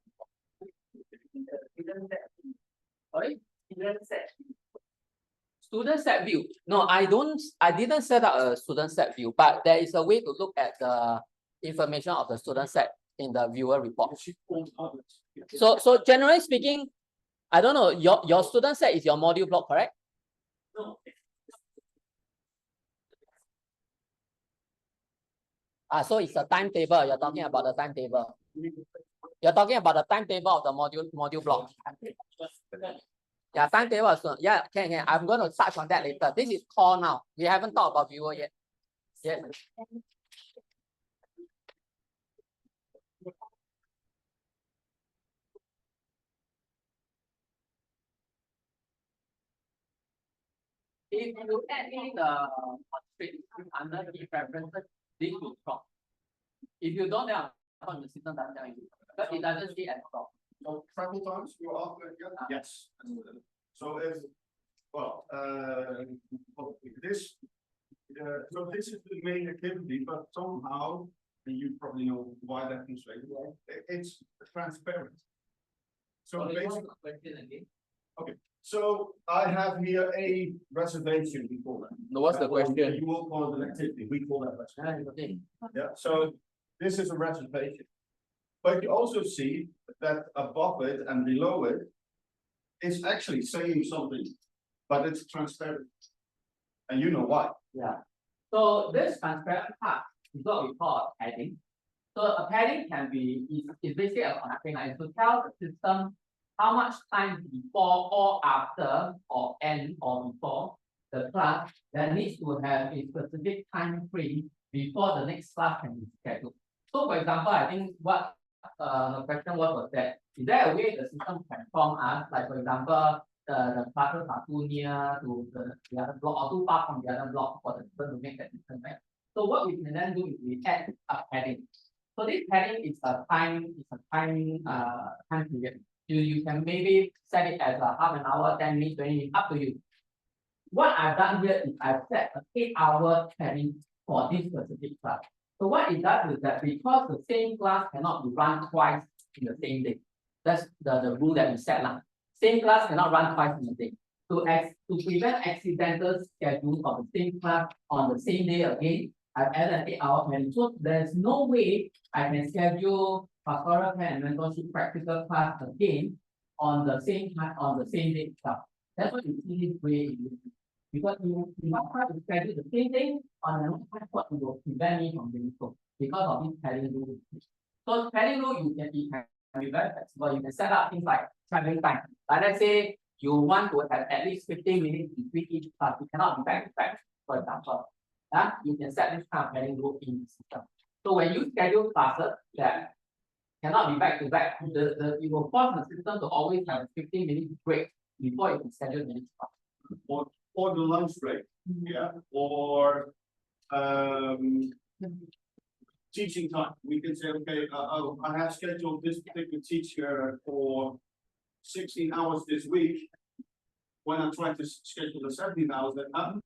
Sorry? Student set view. No, I didn't set up a student set view, but there is a way to look at the information of the student set in the viewer report. So generally speaking, I don't know, your student set is your module block, correct? No. So it's a timetable. You're talking about the timetable. You're talking about the timetable of the module block. Yeah, timetable. Yeah, can. I'm going to touch on that later. This is core now. We haven't talked about viewer yet. Yes. If you add in the constraint under key preferences, this will drop. If you don't have the system doesn't tell you, but it doesn't see at all. So travel times you're after again? Yes. So if this so this is the main activity, but somehow, and you probably know why that constraint, it's transparent. So basically, okay. So I have here a reservation before that. No, what's the question? You will call it an activity. We call that reservation. Okay. Yeah. So this is a reservation. But you also see that above it and below it is actually saying something, but it's transparent. And you know why. Yeah. So this transparent part is what we call a padding. So a padding can be is basically a connecting line to tell the system how much time before or after or end or before the class that needs to have a specific time frame before the next class can be scheduled. So for example, I think what the question was that, is there a way the system can inform us, like for example, the classes are too near to the other block or too far from the other block for the system to make that decision, right? So what we can then do is we add a padding. So this padding is a time period. You can maybe set it as a half an hour, 10 minutes, 20 minutes, up to you. What I've done here is I've set an 8-hour padding for this specific class. So what it does is that because the same class cannot be run twice in the same day. That's the rule that we set now. Same class cannot run twice in a day. To prevent accidental scheduling of the same class on the same day again, I've added an 8-hour padding. So there's no way I can schedule pastoral care and mentorship practical class again on the same time on the same day itself. That's what you see this way. Because you must try to schedule the same thing on another time, what will prevent me from doing so because of this padding rule. So padding rule you can be very flexible. You can set up things like traveling time. Like let's say you want to have at least 15 minutes between each class. You cannot be back to back, for example. You can set this kind of padding rule in the system. So when you schedule classes that cannot be back to back, you will force the system to always have a 15-minute break before you can schedule the next class. Or the lunch break, yeah, or teaching time. We can say, okay, I have scheduled this particular teacher for 16 hours this week. When I'm trying to schedule the 17 hours, then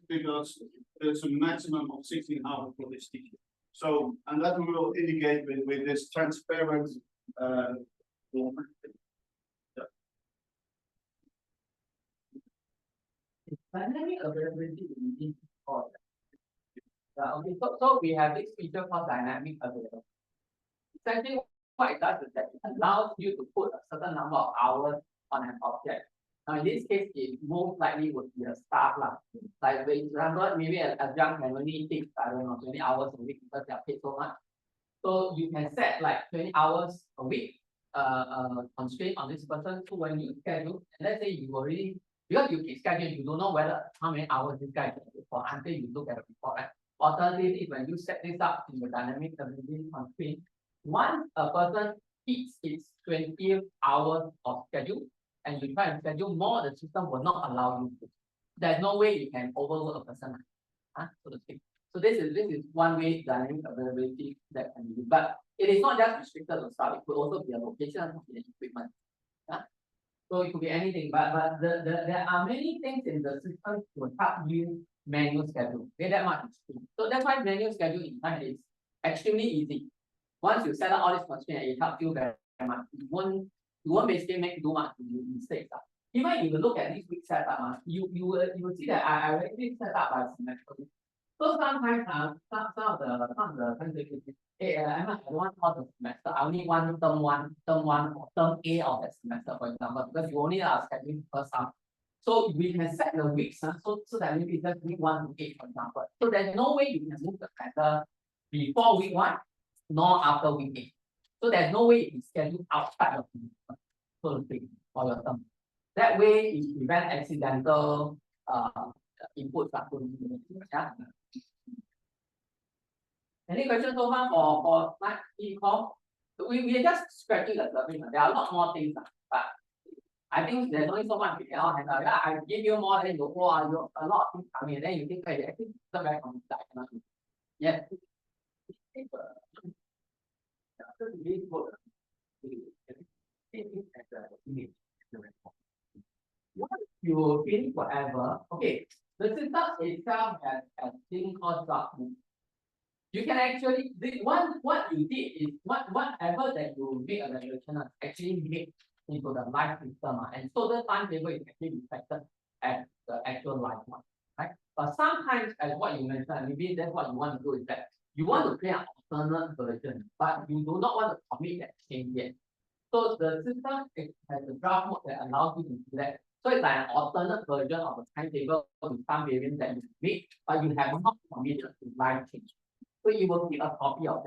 because there's a maximum of 16 hours for this teacher. So, and that we will indicate with this transparent format. Dynamic availability within all. Okay, so we have this feature called dynamic availability. Essentially, what it does is that it allows you to put a certain number of hours on an object. Now, in this case, it most likely would be a staff. Like, for example, maybe a young can only take, I don't know, 20 hours a week because they are paid so much. So you can set like 20 hours a week constraint on this person. So when you schedule, and let's say you already because you keep scheduling, you don't know how many hours this guy can do report until you look at the report, right? Alternatively, when you set this up in the dynamic availability constraint, once a person hits its 20th hour of schedule and you try and schedule more, the system will not allow you to. There's no way you can overwork a person, so to speak. So this is one way dynamic availability that can be, but it is not just restricted to staff, it could also be a location, it could be an equipment. So it could be anything, but there are many things in the system to help you manual schedule. Okay, that much is true. So that's why manual schedule in time is extremely easy. Once you set up all these constraints, it helps you very much. You won't basically make too much mistakes. Even if you look at this week setup, you will see that I already set up by semester. So sometimes some of the countries, hey, I don't want all the semester. I only want term one, or term A of that semester, for example, because you only are scheduling first half. So we can set the weeks, so that maybe just week 1 to 8, for example. So there's no way you can move the calendar before week 1, nor after week 8. So there's no way you can schedule outside of week 1, so to speak, for your term. That way it prevents accidental inputs. Yeah. Any questions so far for call? We are just scratching the surface. There are a lot more things, but I think there's only so much we can all handle. Yeah, I give you more, then you go, you a lot of things coming, and then you think, hey, actually it's not very complicated. Yeah. You finish whatever. Okay, the system itself has a thing called drop. You can actually what you did is whatever that you make a regulation actually make into the live system, and so the timetable is actually reflected at the actual live one, right? But sometimes, as what you mentioned, maybe that's what you want to do is that you want to create an alternate version, but you do not want to commit that change yet. So the system has a draft mode that allows you to do that. So it's like an alternate version of the timetable with some variants that you make, but you have not committed to live change. So you will keep a copy of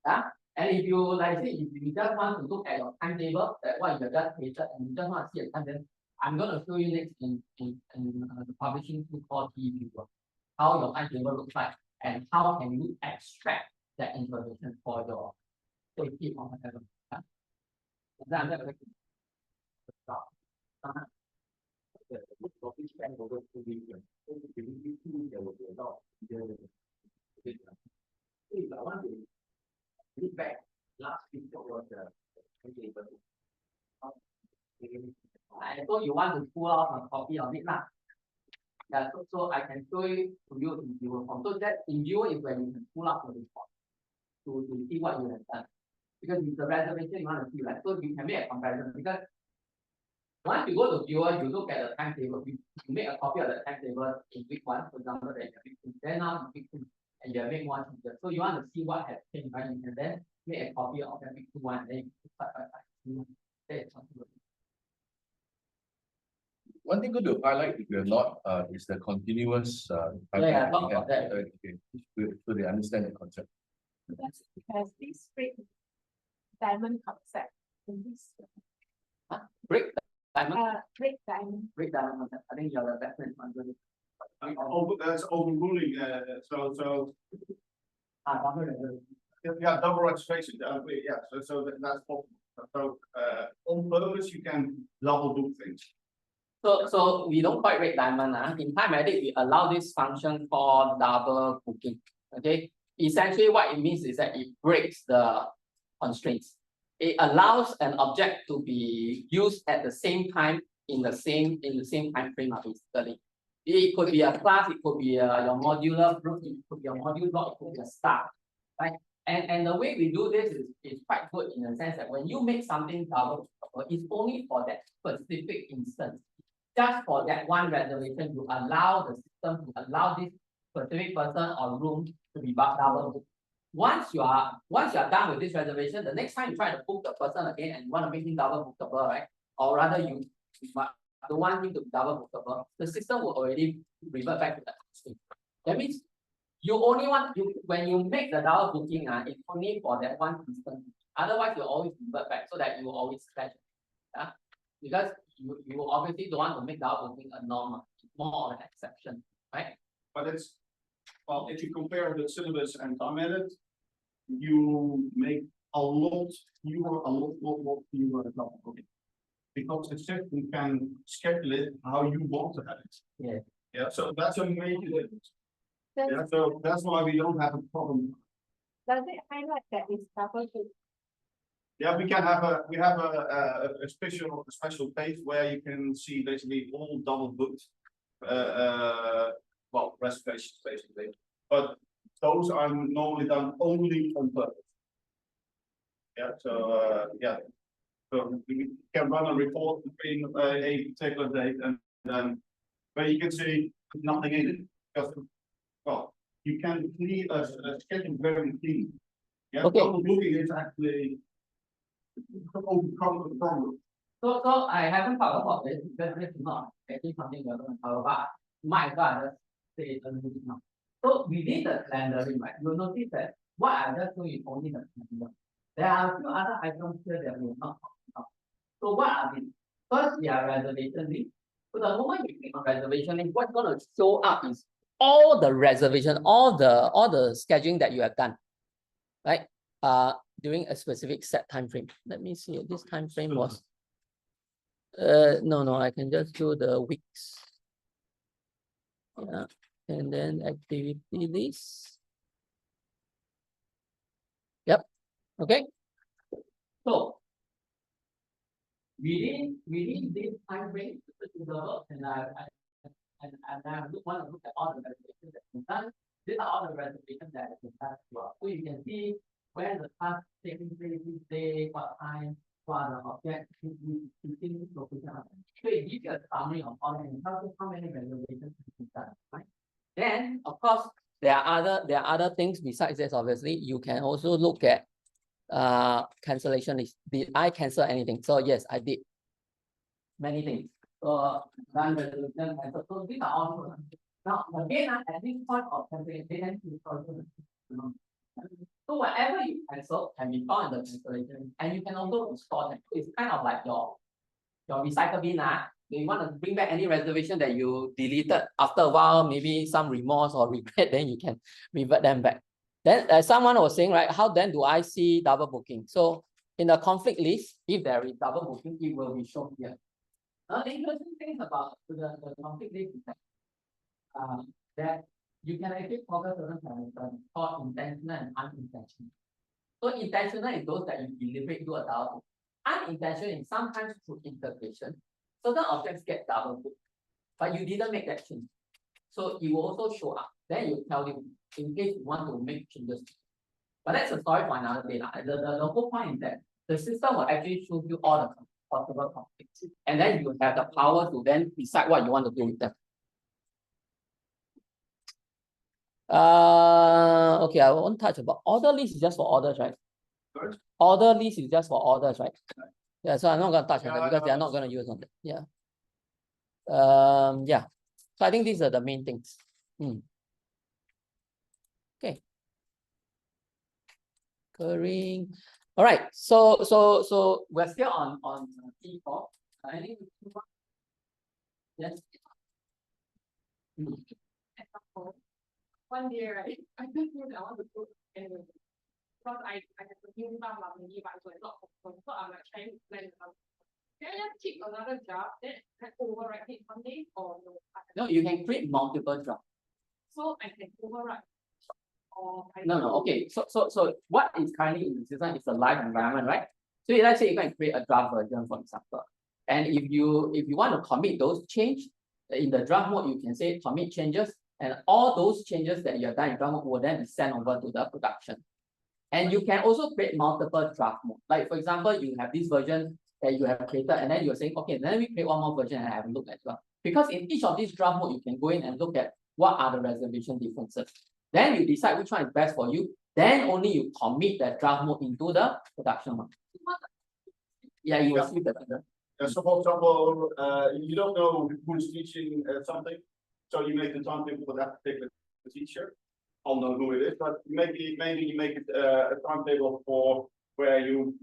that. And if you like say, if you just want to look at your timetable, that what you just created, and you just want to see a timetable, I'm going to show you next in the publishing tool called Trevor, how your timetable looks like and how can you extract that information for your safety on whatever. I want to look back last week was the I told you want to pull out a copy of it lah. Yeah, so I can show it to you in viewer form. So that in viewer is when you can pull out the report to see what you have done. Because with the reservation you want to see, right? So you can make a comparison because once you go to viewer, you look at the timetable, you make a copy of the timetable in week 1, for example, that you week 2, then now in week 2, and you make one changes. So you want to see what has changed, right? You can then make a copy of that week 2 one, and then you start by One thing good to highlight, if you're not, is the continuous Yeah, talk about that. Okay, so they understand the concept. Has this great diamond concept in this break diamond. great diamond. Break diamond concept. I think you're the best one to do. That's overruling. So yeah, double registration. Yeah, so that's possible. So on purpose, you can double book things. So we don't quite rate diamond. In Timeedit, we allow this function called double booking. Okay. Essentially, what it means is that it breaks the constraints. It allows an object to be used at the same time in the same time frame, basically. It could be a class, it could be your modular group, it could be a module block, it could be a star, right? And the way we do this is quite good in the sense that when you make something double, it's only for that specific instance. Just for that one reservation, you allow the system to allow this specific person or room to be double booked. Once you are done with this reservation, the next time you try to book the person again and you want to make him double bookable, right? Or rather you don't want him to be double bookable, the system will already revert back to that state. That means you only want when you make the double booking, it's only for that one instance. Otherwise, you always revert back so that you will always clash. Because you obviously don't want to make double booking a norm, more of an exception, right? but it's, well, if you compare the syllabus and Timeedit, you make a lot fewer double booking. Because the system can schedule it how you want to have it. Yeah. Yeah, so that's a major difference. Does, Yeah, so that's why we don't have a problem. does it highlight that it's double book? Yeah, we have a special page where you can see basically all double booked, well, reservations basically, but those are normally done only on purpose. Yeah, so, yeah. So we can run a report between a particular date and then where you can see nothing in it. Because, well, you can clean a schedule very clean. Yeah, Okay. double booking is actually overcome the problem. So I haven't talked about this because this is not actually something we're going to talk about. Might as well just say it a little bit now. So within the calendaring, right, you'll notice that what I just showed is only the calendar. There are a few other items here that we will not talk about. So what are these? First, we are reservation link. So the moment you click on reservation link, what's going to show up is all the reservation, all the scheduling that you have done, right? During a specific set time frame. Let me see. This time frame was. No, I can just do the weeks. Yeah, and then activity list. Yep. Okay. So within this time frame, and I want to look at all the reservations that have been done. These are all the reservations that have been done as well. So you can see where the task taking place, which day, what time, what are the objects, location. So it gives you a summary of all and how many reservations have been done, right? Then of course there are other things besides this. Obviously, you can also look at cancellation list. Did I cancel anything? So yes, I did many things. So done resolution, so these are all. Now again, at this point of cancellation, so whatever you cancel can be found in the cancellation, and you can also restore them. It's kind of like your recycle bin. You want to bring back any reservation that you deleted after a while, maybe some remorse or regret, then you can revert them back. Then as someone was saying, right, how then do I see double booking? So in the conflict list, if there is double booking, it will be shown here. The interesting things about the conflict list is that you can actually focus on certain called intentional and unintentional. So intentional is those that you deliberately do a double book. Unintentional is sometimes through integration. Certain objects get double booked, but you didn't make that change. So it will also show up. Then you tell you in case you want to make changes. But that's a story for another day. The whole point is that the system will actually show you all the possible conflicts. And then you have the power to then decide what you want to do with them. Okay, I won't touch about order list is just for orders, right? Sorry? Order list is just for orders, right? Yeah, so I'm not gonna touch on that because they are not gonna use on that. Yeah. Yeah. So I think these are the main things. Okay. Curring. All right. So we're still on T4. I think yes. One day, right? I just knew that I want to go anyway. Because I have to new time maybe but it's not open. So I'm like trying to plan it out. Can I just pick another job then I overwrite it one day or no? No, you can create multiple drafts. So I can overwrite. Or I No, okay. So what is currently in the system is a live environment, right? So let's say you can create a draft version, for example. And if you want to commit those changes in the draft mode, you can say commit changes, and all those changes that you have done in draft mode will then be sent over to the production. And you can also create multiple draft mode. Like for example, you have this version that you have created, and then you're saying, okay, then we create one more version and have a look as well. Because in each of these draft mode, you can go in and look at what are the reservation differences. Then you decide which one is best for you. Then only you commit that draft mode into the production mode. Yeah, you will see that. So for example, you don't know who's teaching something, so you make the timetable for that particular teacher. I'll know who it is, but maybe you make it a timetable for where you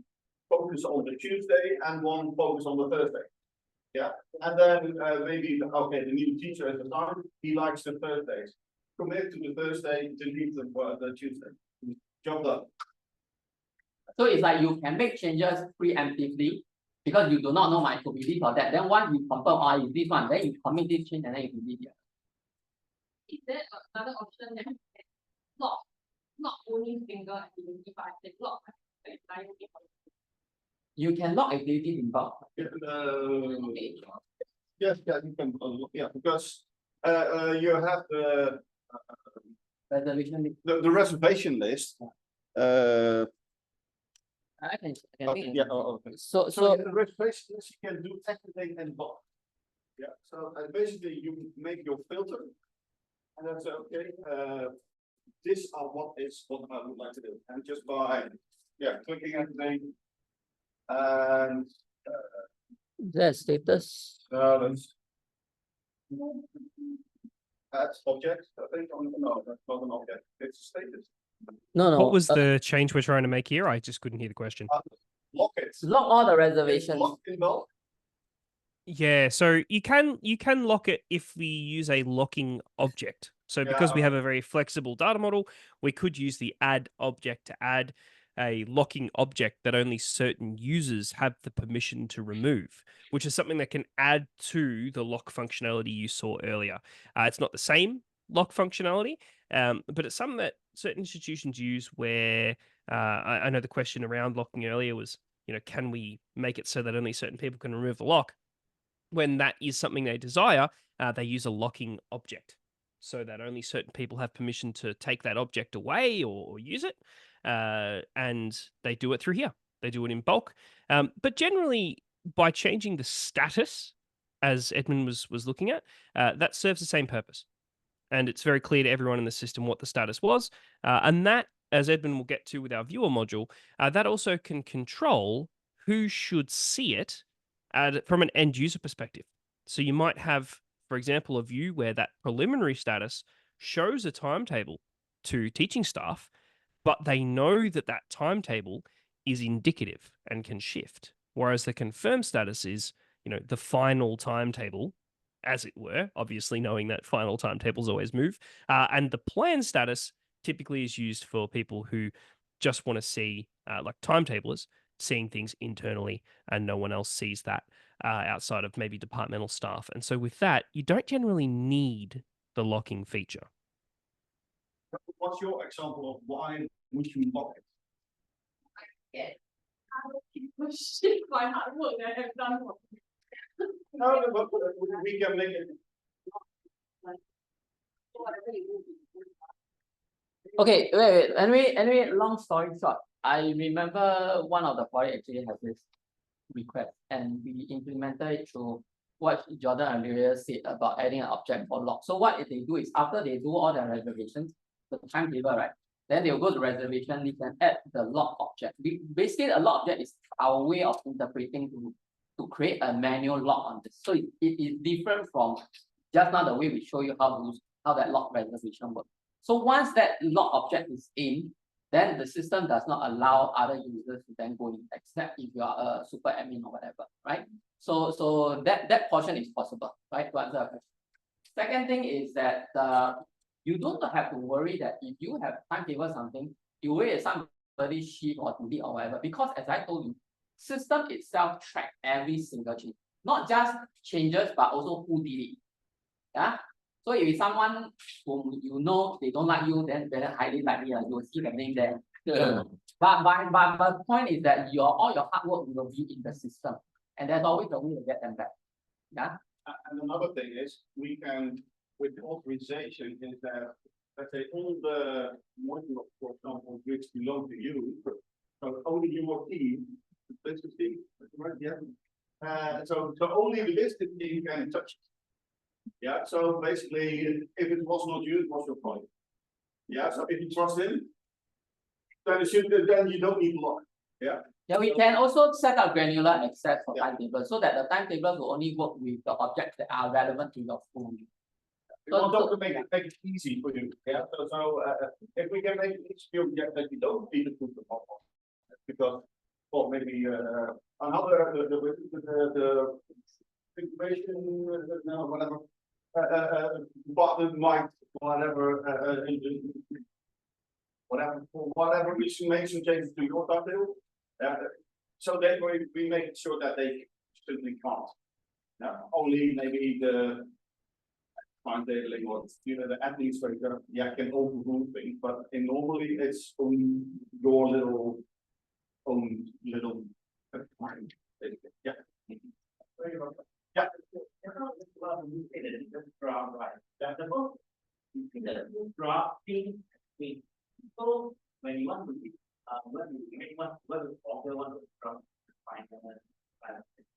focus on the Tuesday and one focus on the Thursday. Yeah, and then maybe okay, the new teacher at the time he likes the Thursdays. commit to the Thursday, delete the Tuesday. Job done. So it's like you can make changes preemptively because you do not know my to be this or that. Then once you confirm, is this one, then you commit this change and then you delete it. Is there another option that you can lock, not only single activity, but I can lock the entire thing? You can lock activities in bulk. Yes, you can because you have Reservation list. the reservation list. I can Okay, make- yeah, okay. So So in the reservation list, you can do everything in bulk. Yeah, so basically you make your filter. And that's okay, this are what I would like to do, and just by, clicking everything. And, the status. that's. That's object, I think, no, that's not an object, it's a status. No, What was the change we're trying to make here? I just couldn't hear the question. Lock it. lock all the It's reservations? locked in bulk. Yeah, so you can lock it if we use a locking object. So because we Yeah. have a very flexible data model, we could use the add object to add a locking object that only certain users have the permission to remove, which is something that can add to the lock functionality you saw earlier. It's not the same lock functionality, but it's something that certain institutions use where I know the question around locking earlier was, can we make it so that only certain people can remove the lock? When that is something they desire, they use a locking object so that only certain people have permission to take that object away or use it. And they do it through here. They do it in bulk. But generally, by changing the status, as Edmund was looking at, that serves the same purpose. And it's very clear to everyone in the system what the status was. And that, as Edmund will get to with our viewer module, that also can control who should see it from an end user perspective. So you might have, for example, a view where that preliminary status shows a timetable to teaching staff, but they know that that timetable is indicative and can shift. Whereas the confirmed status is, the final timetable, as it were, obviously knowing that final timetables always move. And the plan status typically is used for people who just want to see, like timetablers, seeing things internally and no one else sees that outside of maybe departmental staff. And so with that, you don't generally need the locking feature. What's your example of why would you lock it? I will keep pushing my hard work that I have done for you. No, but we can make it. Okay, wait. Anyway, long story short, I remember one of the project actually has this request, and we implemented it through what Jordan earlier said about adding an object for lock. So what they do is after they do all their reservations, the timetable, right? Then they'll go to reservation list and add the lock object. Basically, a lock object is our way of interpreting to create a manual lock on this. So it is different from just now the way we show you how that lock reservation works. So once that lock object is in, then the system does not allow other users to then go in, except if you are a super admin or whatever, right? So that portion is possible, right? To answer the question. Second thing is that you don't have to worry that if you have timetable something, you worry that somebody shift or delete or whatever, because as I told you, system itself track every single change, not just changes, but also who did it. Yeah. So if it's someone whom you know they don't like you, then very highly likely you will see the name there. But the point is that all your hard work will be in the system, and there's always a way to get them back. Yeah. And another thing is we can, with the authorization, is that let's say all the modules, for example, which belong to you, so only your team, the listed team, right? Yeah. So only the listed team can touch it. Yeah, so basically, if it was not you, it was your problem. Yeah, so if you trust him, then you don't need lock. Yeah. Yeah, we can also set up granular access for timetables so that the timetables will only work with the objects that are relevant to your school. We want to make it easy for you. Yeah. So if we can make it easy, that you don't need to put the pop on, because, or maybe another the information, whatever. But it might whatever, whatever information changes to your timetable. So that we make sure that they simply can't. Only maybe the timetabling or the administrator, can overrule things, but normally it's on your little own little. Yeah. Yeah. Drafting. So when you want to make one order one from find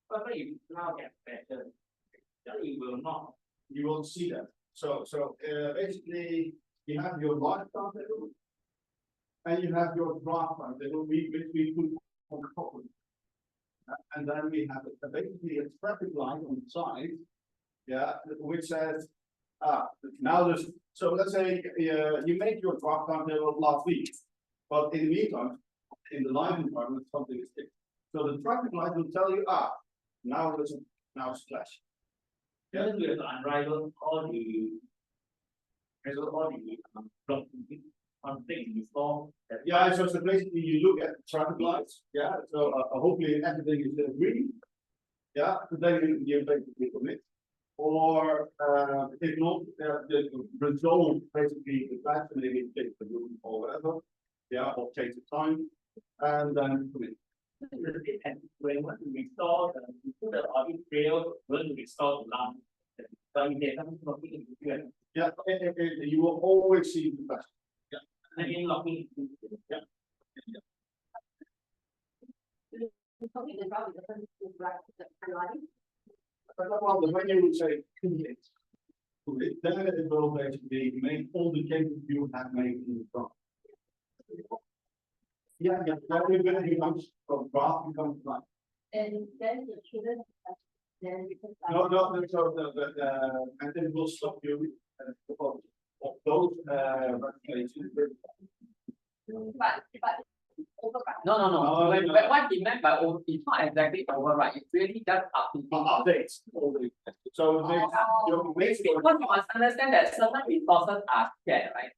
but if now get better, you will not. You won't see that. So basically you have your live timetable and you have your draft timetable which we put on top of it. And then we have basically a traffic light on the side, which says, now there's, so let's say you make your draft timetable last week, but in the meantime, in the live environment, something is fixed. So the traffic light will tell you, now there's now splash. Then we have to unravel all the things before. Yeah, so basically you look at traffic lights, so hopefully everything is green. So then you basically commit. Or if not, the resolve basically the class, maybe take the room or whatever, or take the time, and then commit. And when we restore the audit trail, when we restore the lamp, You will always see the class. Again, logging. Well, when you would say commit, then it will basically make all the changes you have made in the draft. That becomes from draft becomes line. And then the children, then because. No, so and then we'll stop you of those regulations. But override. No. But what he meant by it's not exactly override. It's really just Updates. So Because you must understand that certain resources are shared, right?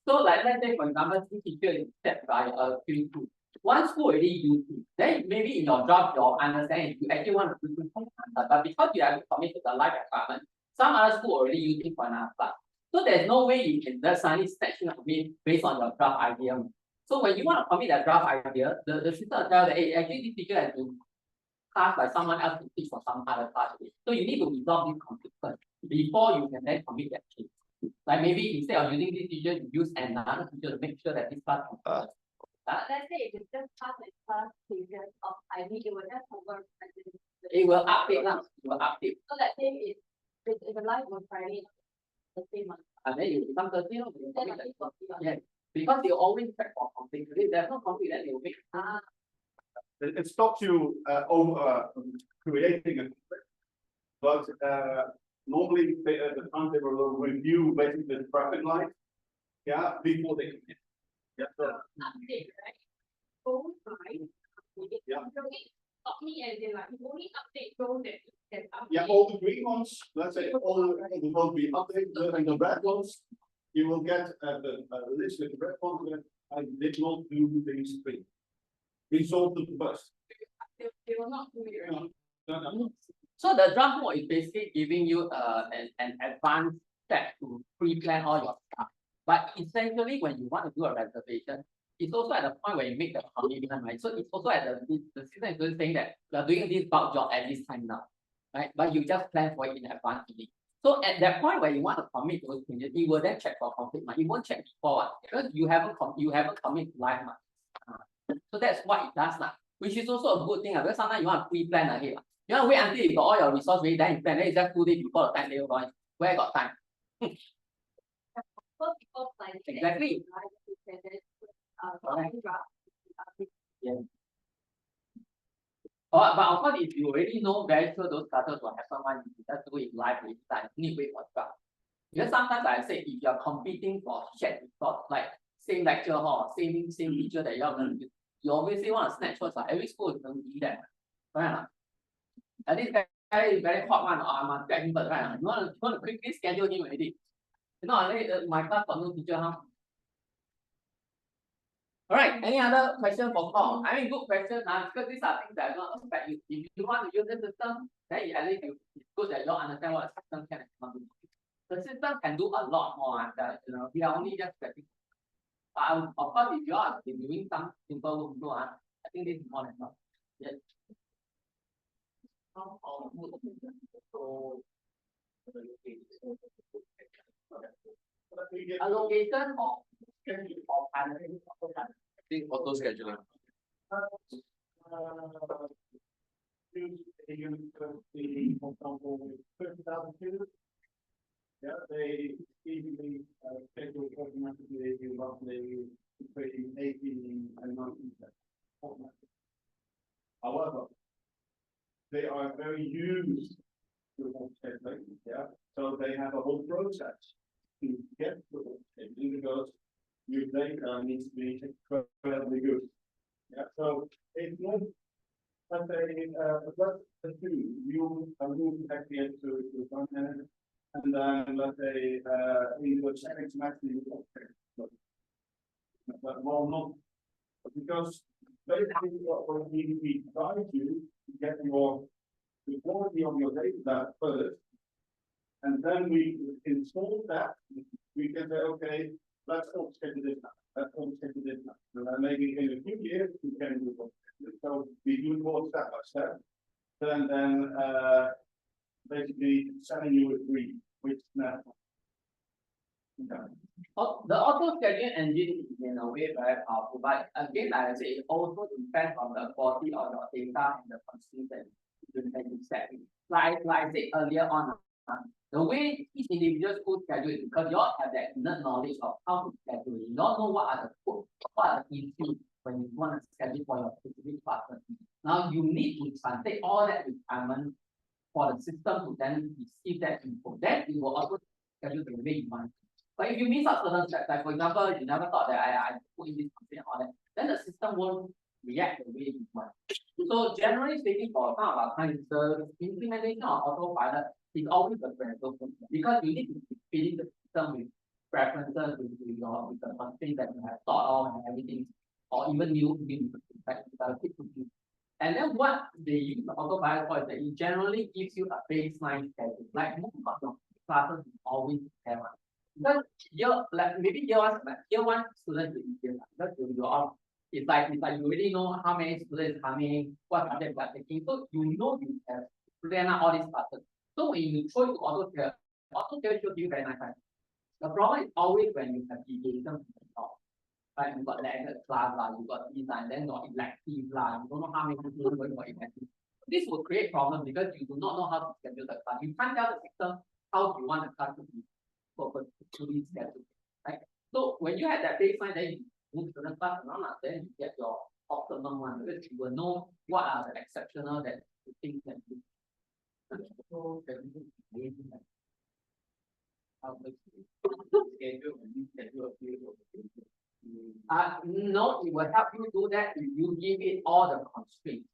So like let's say for example, this teacher is set by a Q2. One school already use it. Then maybe in your job, your understanding, you actually want to do something, but because you have committed the life requirement, some other school already use it for another class. So there's no way you can just suddenly snatch it away based on your draft idea. So when you want to commit that draft idea, the system will tell that, hey, actually this teacher has been classed by someone else to teach for some other class. So you need to resolve this conflict first before you can then commit that change. Like maybe instead of using this teacher, you use another teacher to make sure that this class Let's say if it's just past the class period of ID, it will just over. It will update now. It will update. So let's say if the live was Friday, the same month. And then you become 13. Then at least 40. Yeah. Because they always check for conflict. If there's no conflict, then they will make. it stops you over creating a conflict. But normally the timetable will review basically the traffic light, before they commit. So Update, right? Override. Yeah. Stop me as in like you only update those that you can update. all the green ones, let's say all will be updated, and the red ones, you will get the list with the red ones that I did not do these three. Resolve the first. They will not do it, right? No. So the draft mode is basically giving you an advanced step to pre-plan all your stuff. But essentially, when you want to do a reservation, it's also at the point where you make the commitment, right? So it's also at the system is saying that you are doing this bulk job at this time now, right? But you just plan for it in advance. So at that point where you want to commit those changes, you will then check for conflict. You won't check before because you haven't committed live. So that's what it does now, which is also a good thing because sometimes you want to pre-plan ahead. You want to wait until you got all your resources ready, then you plan. Then it's just 2 days before the time they will go. Where got time? Exactly. But of course, if you already know very sure those classes will have someone, you just do it live with time. You need to wait for draft. Because sometimes I say if you are competing for shared resource, like same lecture hall, same teacher that you are going to use, you obviously want to snatch first. Every school is going to do that. Right? And this guy is very hot one, or I must get him first, right? You want to quickly schedule him already. No, my class got no teacher, huh? All right, any other question for Paul? I mean, good question, because these are things that I don't expect you. If you want to use the system, then at least it's good that you all understand what the system can and cannot do. The system can do a lot more than, we are only just getting. Of course, if you are doing some simple work, I think this is more than enough. Yes. Allocation of primary. I think auto scheduling. For example, 30,000 students. Yeah, they easily schedule automatically roughly between 18 and 19. However, they are very used to home scheduling, yeah. So they have a whole process to get to home scheduling because your data needs to be incredibly good. Yeah, so it's not, let's say, plus the two, you move actually into front end, and then let's say in the second semester you but well not because basically what we try to get your the quality of your data first, and then we install that. We can say, okay, let's all schedule this now. Let's all schedule this now. And then maybe in a few years we can do it. So we do it more step by step. Then basically selling you a brief, which now. The auto scheduling engine is in a way very powerful, but again, like I say, it also depends on the quality of your data and the constraints that you set. Like I said earlier on, the way each individual school schedule is because you all have that inner knowledge of how to schedule. You all know what are the code, what are the issues when you want to schedule for your specific classes. Now you need to translate all that requirement for the system to then receive that info. Then it will also schedule the way you want. But if you miss out certain steps, like for example, you never thought that I put in this constraint or that, then the system won't react the way you want. So generally speaking, for some of our clients, the implementation of autopilot is always a critical process because you need to feed the system with preferences, with the constraints that you have thought of and everything, or even new like and then what they use the autopilot for is that it generally gives you a baseline schedule. Like most of your classes always have one. Because maybe year one students will be easier because you all it's like you already know how many students coming, what subjects are taking, so you have plan out all these classes. So when you throw it to auto schedule should be very nice. The problem is always when you have deviation from the top. Right, you got landed class you got design, then got elective you don't know how many people going for elective. This will create problems because you do not know how to schedule the class. You can't tell the system how you want the class to be purposefully scheduled. Right? So when you have that baseline, then you move to the class around, then you get your optimum one because you will know what are the exceptional that you think can do. So no, it will help you do that if you give it all the constraints.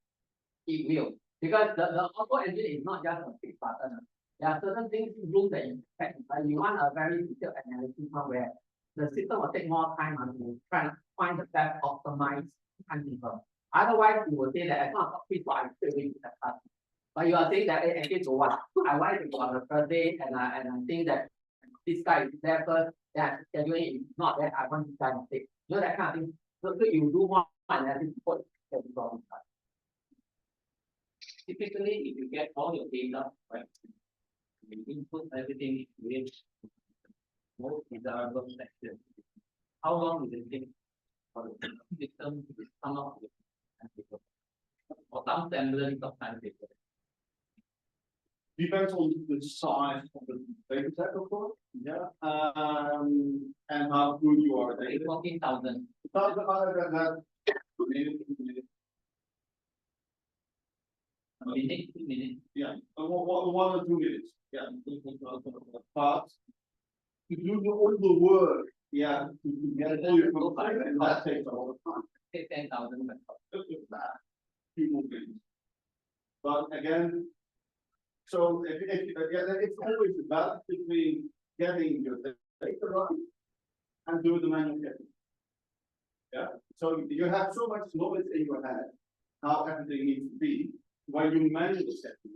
It will. Because the auto engine is not just a fixed button. There are certain things, rules that you expect. Like you want a very detailed analysis where the system will take more time to try to find the best optimized timetable. Otherwise, you will say that as long as I fit what I still will the task. But you are saying that actually so what? I want it to go on the first day and I think that this guy is there first, then I schedule it. If not, then I want this guy to take. You know that kind of thing. So you do more analysis before you solve this. Typically, if you get all your data, right, you input everything with most desirable section. How long will it take for the system to come up with timetable? Or some standard of timetable? Depends on the size of the data set, of course. Yeah. And how good you are. 14,000. Minute, 2 minutes. Yeah, 1 or 2 minutes. Yeah, but to do all the work, yeah, to get all your information, that takes a lot of time. 10,000. Few more minutes. But again, so it's always the balance between getting your run and do the manual checking. Yeah, so you have so much knowledge in your head how everything needs to be when you manually set it.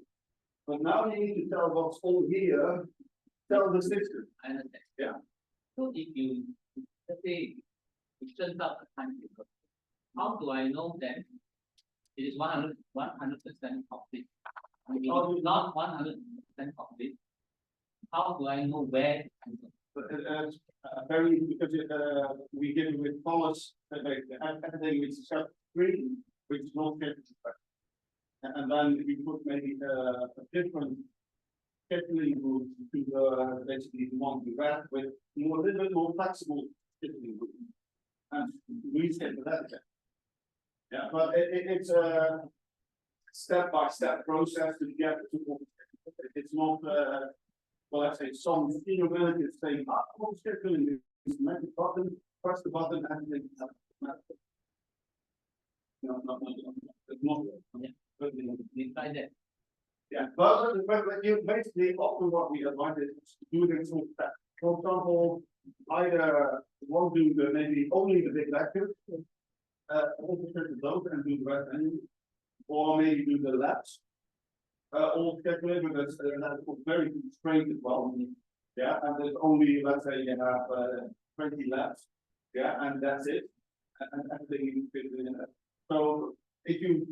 But now you need to tell what's all here, tell the system. I understand. Yeah. So if you, let's say, it turns out a timetable, how do I know that it is 100% complete? If it is not 100% complete, how do I know where to go? But very because we give it with polish everything which is set free, which is not fit. And then we put maybe a different scheduling route to basically the one we read with more a little bit more flexible scheduling route. And we schedule that again. Yeah, but it's a step-by-step process to get to. It's not well, let's say some inability to say, oh, scheduling is magic button, press the button, and then no, it's not. We try that. Yeah, but you basically often what we advise is to do them through steps. For example, either one do the maybe only the big lectures, also certain those and do the rest anyway, or maybe do the labs. All scheduling because that's very constrained as well. Yeah, and there's only let's say you have 20 labs. Yeah, and that's it, and everything you can fit in there. So if you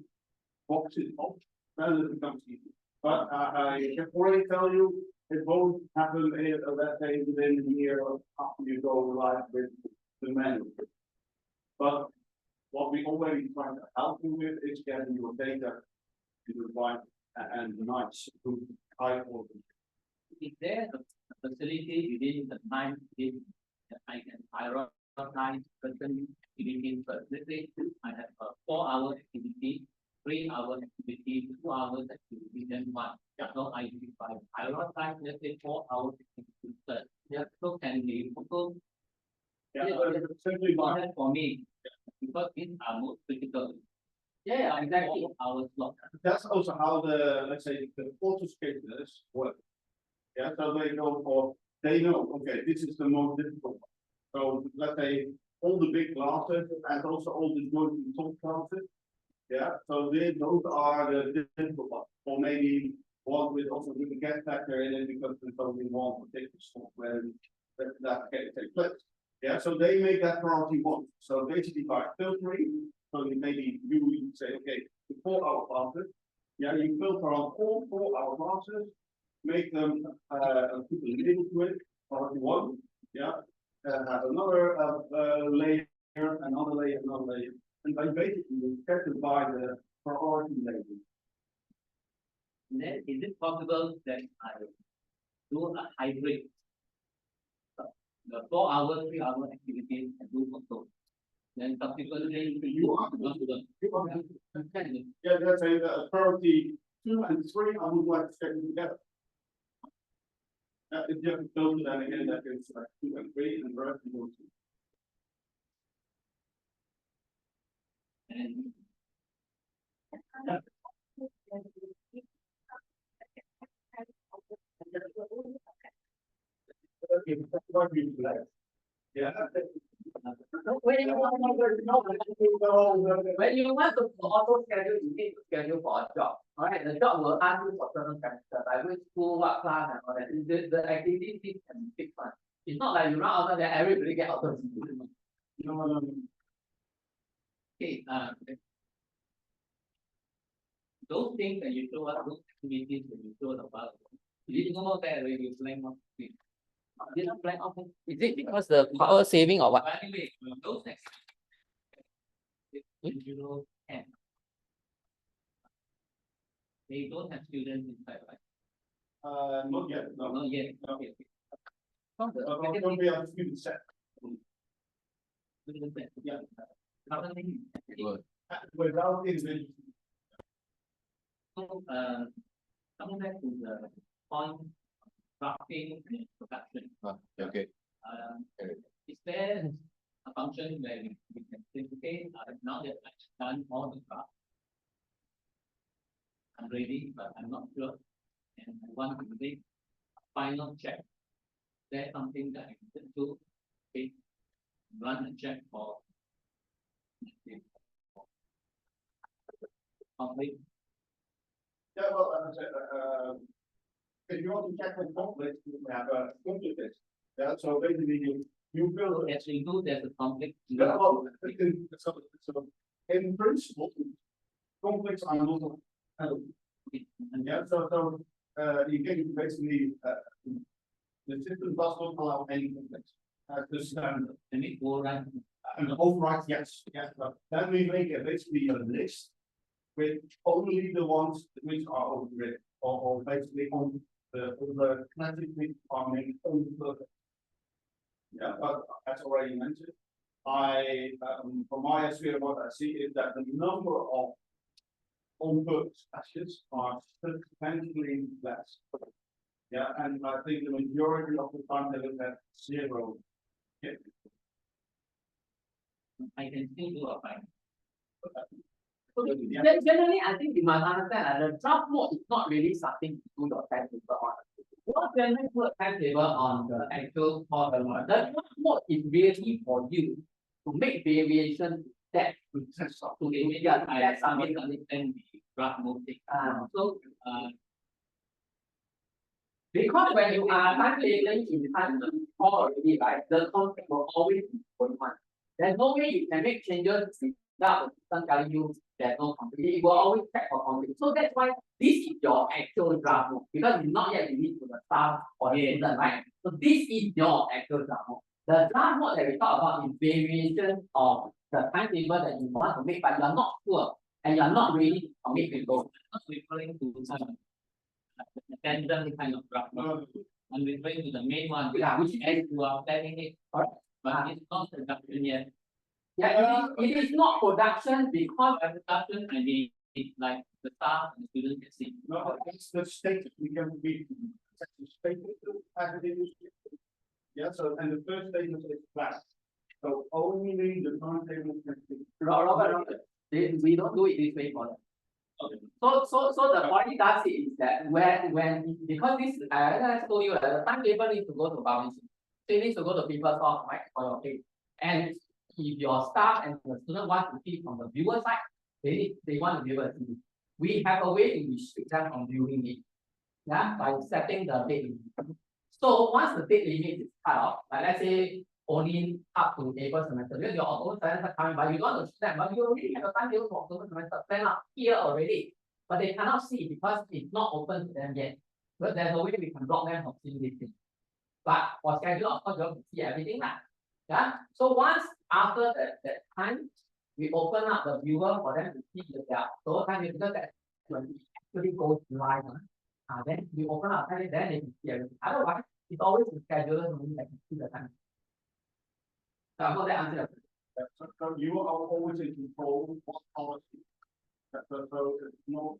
box it up, then it becomes easy. But I can already tell you it won't happen let's say within a year after you go live with the manual. But what we already try to help you with is getting your data to the right and nice to high quality. Is there a facility within the time that I can prioritize certain activities? But let's say I have a 4-hour activity, 3-hour activity, 2 hours activity, then 1. Yeah. So I prioritize, let's say 4 hours activity first. Yeah. So can the also Simply by that for me because these are most critical. Yeah, exactly. 4 hours slot. that's also how the let's say the auto schedulers work. Yeah, so they know okay, this is the most difficult one. So let's say all the big classes and also all the joint and top classes. Yeah, so those are the difficult ones. Or maybe one with also with the get factor in it because there's only one particular spot where that can take place. Yeah, so they make that priority one. So basically by filtering, so maybe you say, okay, the 4-hour classes, yeah, you filter on all 4-hour classes, make them put a label to it, priority one, yeah, have another layer, another layer, another layer, and then basically you schedule by the priority label. Then is it possible that I do a hybrid? The 4-hour, 3-hour activities and do also. Then subsequently You are- you Yeah, let's say the priority 2 and 3, I would like to schedule together. If you have to filter that again, that is like 2 and 3 and the rest you go to. and Yeah. when you want to auto schedule, you need to schedule for a job. Alright, the job will ask you for certain factors, like which school, what class, and all that. The activity things can be fixed one. It's not like you run out there, everybody get auto. No. Okay, those things that you show us, those activities that you showed about, you didn't know that when you plan off. You didn't plan off. Is it because the power saving or what? But anyway, those activities, you know, and they don't have students inside, right? Not yet, no. Not yet. No. Okay. So the But second don't thing be on student set. is that, Yeah. currently, Without individual. so, coming back to the point, drafting and production. Okay. Is there a function where we can say, okay, now that I've done all the draft, I'm ready, but I'm not sure, and I want to make a final check. there something that you can do? Okay, run a check for. Conflict. Yeah, well, if you want to check with conflict, you have a conflict list. Yeah, so basically you build. Actually, do there's a conflict. Yeah, well, so in principle, conflicts are not. And yeah, so you can basically the system does not allow any conflicts. The standard. And it will run. And the override, yes, but then we make basically a list with only the ones which are overridden, or basically on the classic farming on purpose. Yeah, but as already mentioned, from my experience, what I see is that the number of on-purpose actions are substantially less. Yeah, and I think the majority of the time they look at zero. Yeah. I can still do a fine. Yeah. Generally, I think you must understand that the draft mode is not really something to do your timetable on. What generally put timetable on the actual course, the draft mode is really for you to make variation that to that somebody understand the draft mode thing. Because when you are timelabeling in time already, right, the conflict will always be going on. There's no way you can make changes without the system telling you there's no conflict. It will always check for conflict. So that's why this is your actual draft mode, because it's not yet released to the staff or the student, right? So this is your actual draft mode. The draft mode that we talk about is variation of the timetable that you want to make, but you're not sure and you're not ready to commit to go. Not referring to some tandem kind of draft mode. I'm referring to the main one, which as you are planning it, correct? But it's not production yet. Yeah, it is not production because production I mean it's like the staff and the students can see. No, it's the status we can be status as it is. Yeah, so and the first statement is flat. So only the timetable can be. Robert, we don't do it this way for them. Okay. So the party does it is that when because this I told you that the timetable needs to go to publishing. So it needs to go to people's off, right, for your page. And if your staff and the student want to see from the viewer side, they want to be able to see. We have a way to restrict them from viewing it. Yeah, by setting the date limit. So once the date limit is cut off, like let's say only up to April semester, because your October semester coming, but you don't want to them, but you already have a timetable for October semester planned out here already. But they cannot see because it's not open to them yet. But there's a way we can block them from seeing this thing. But for schedule, of course, you have to see everything. Yeah. So once after that time, we open up the viewer for them to see their October time, because that's when it actually goes live. Then we open up time, then they can see everything. Otherwise, it's always the scheduler who can see the time. So I hope that answers. So you are always in control of what policy. So it's not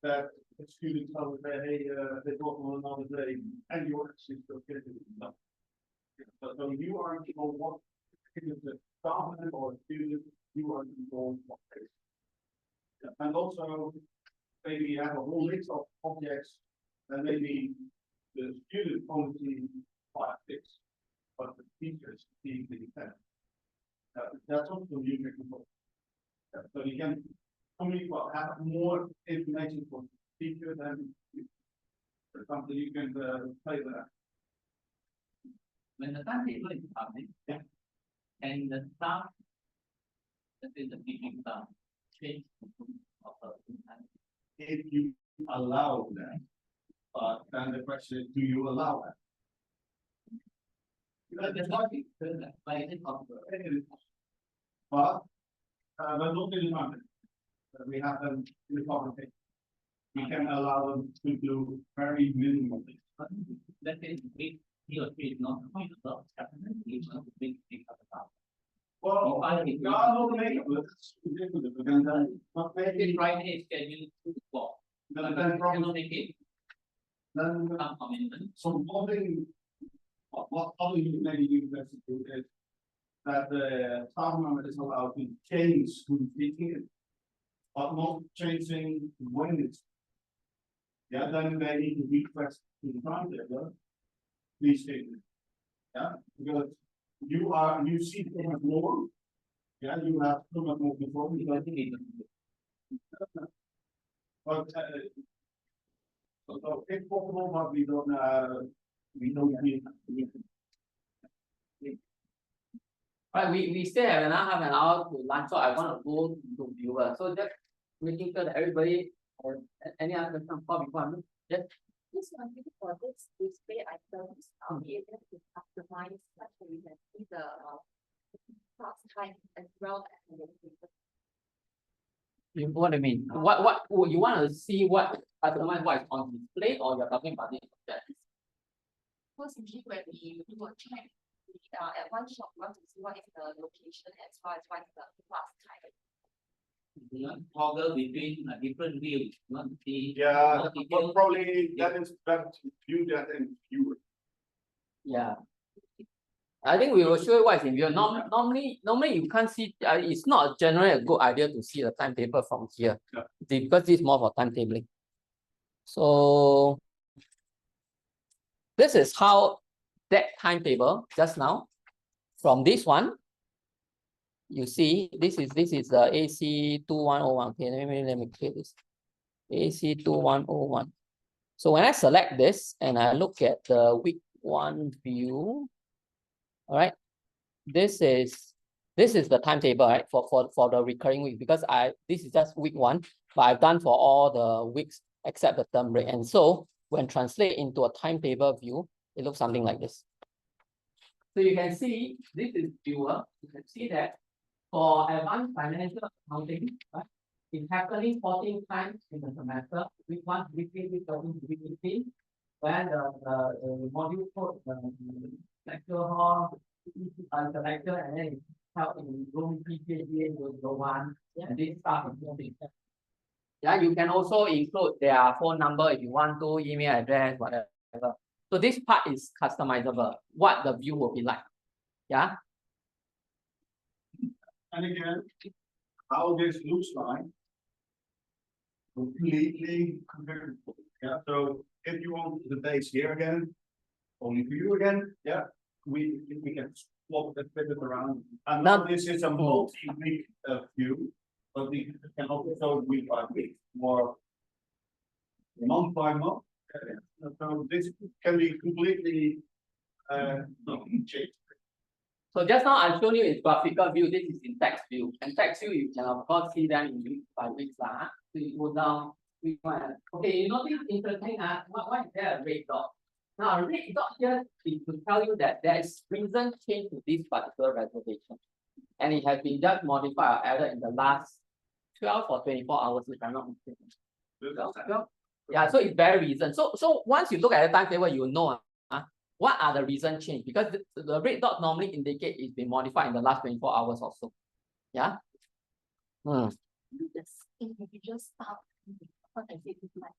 that the students over there, hey, they talk on another day, and you actually still get it done. So you are in control of what is the staff or student, you are in control of what is. And also maybe have a whole list of objects that maybe the student only see 5, 6, but the teachers see the 10. That's also you can control. So you can have more information for teachers and for example you can play with that. When the timetable is public, and the staff, that is the teaching staff, change of the time. If you allow that, then the question is, do you allow that? Because there's not by any of But not in the market. We have them in the public. We can allow them to do very minimal things. That is big, he or she is not going to love happening, he's not a big thing of the time. Well, God will make it, but it's ridiculous. We're gonna done. Not Maybe maybe Friday is scheduled to walk. then Cannot make it, then some commitment. so what other many universities do is that the staff member is allowed to change who's teaching it, but not changing when it's. Yeah, then they need to request to the timetable. Please take it. Yeah, because you see so much more. Yeah, you have so much more control. But so if possible, but we don't need. Right, we still have another half an hour to lunch, so I want to go to viewer. So just making sure that everybody or any other question before just This one, really for this display items, I'll be able to customize, like we can see the class time as well as the location. what do you mean? What you want to see what customize what is on display or you're talking about this object? Because usually when we do a check, at one shop, we want to see what is the location as well as what is the class time. Toggle between different views, not the Yeah, but probably that is better to view that and view it. yeah. I think we will show you what is in view. Normally you can't see. It's not generally a good idea to see the timetable from here. Yeah. Because this is more for timetabling. So this is how that timetable just now from this one. You see, this is the AC 2101. Okay, let me clear this. AC 2101. So when I select this and I look at the week 1 view, all right, this is the timetable, right, for the recurring week, because this is just week 1, but I've done for all the weeks except the term break. And so when translate into a timetable view, it looks something like this. So you can see this is viewer. You can see that for advanced financial accounting, right, it's happening 14 times in the semester. Week 1, week 3, week 13, week 15. When the module code, the lecture hall, the lecture, and then it's held in room PKGA 01, and this stuff is moving. Yeah, you can also include their phone number if you want to, email address, whatever. So this part is customizable, what the view will be like. Yeah. And again, how this looks like completely comparable. Yeah, so if you want the dates here again, only for you again, yeah, we can swap that pivot around. And now this is a multi-week view, but we can also week by week, more month by month. So this can be completely changed. So just now I showed you in graphical view, this is in text view. And text view, you can of course see them in week by week. So you go down, okay, you notice interesting, why is there a red dot? Now a red dot here is to tell you that there is reason change to this particular reservation. And it has been just modified or added in the last 12 or 24 hours, if I'm not mistaken. 12? Yeah, so it's very recent. So once you look at the timetable, you know what are the reason change, because the red dot normally indicate it's been modified in the last 24 hours or so. Yeah. This individual stuff, what I say is like.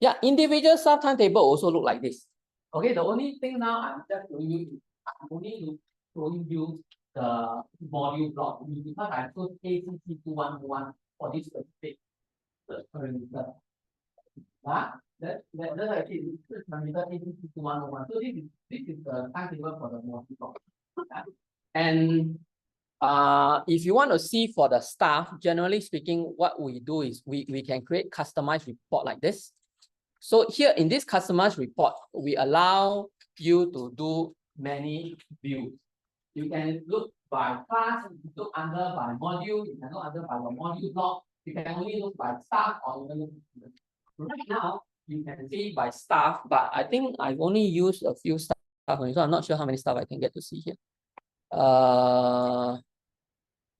Yeah, individual sub timetable also look like this. Okay, the only thing now I'm just showing you, I'm only showing you the module block because I chose ACC 2101 for this specific parameter. That's actually this parameter ACC 2101. So this is the timetable for the module block. And if you want to see for the staff, generally speaking, what we do is we can create customized report like this. So here in this customized report, we allow you to do many views. You can look by class, you can look under by module, you can look under by the module block, you can only look by staff or even right now you can see by staff, but I think I've only used a few staff, so I'm not sure how many staff I can get to see here. I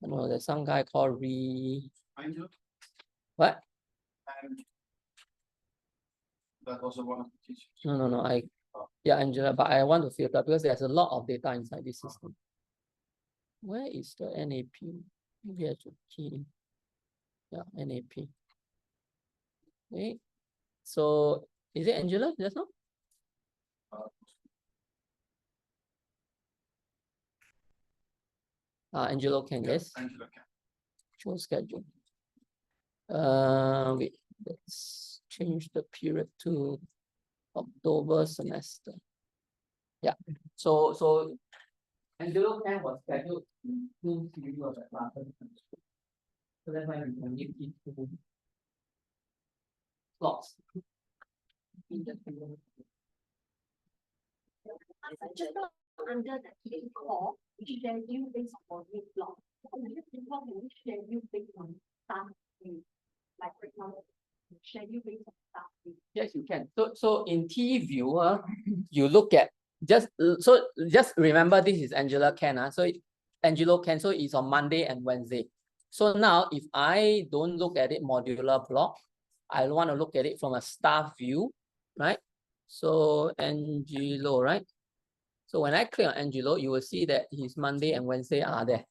know there's some guy called what? That was one of the teachers. No. Yeah, Angela, but I want to filter because there's a lot of data inside this system. Where is the NAP? Maybe I should key. Yeah, NAP. Okay. So is it Angela just now? Angelo can, yes. Angela can. Show schedule. Wait, let's change the period to October semester. Yeah. So Angelo Ken was scheduled in June series of the classes. So that's why we can give it two slots. Just under the key core, we schedule based on this block. Because we schedule based on staff view. Like for example, schedule based on staff view. Yes, you can. So in T viewer, you look at just remember this is Angela Ken. So Angelo Ken, so it's on Monday and Wednesday. So now if I don't look at it modular block, I want to look at it from a staff view, right? So Angelo, right? So when I click on Angelo, you will see that his Monday and Wednesday are there.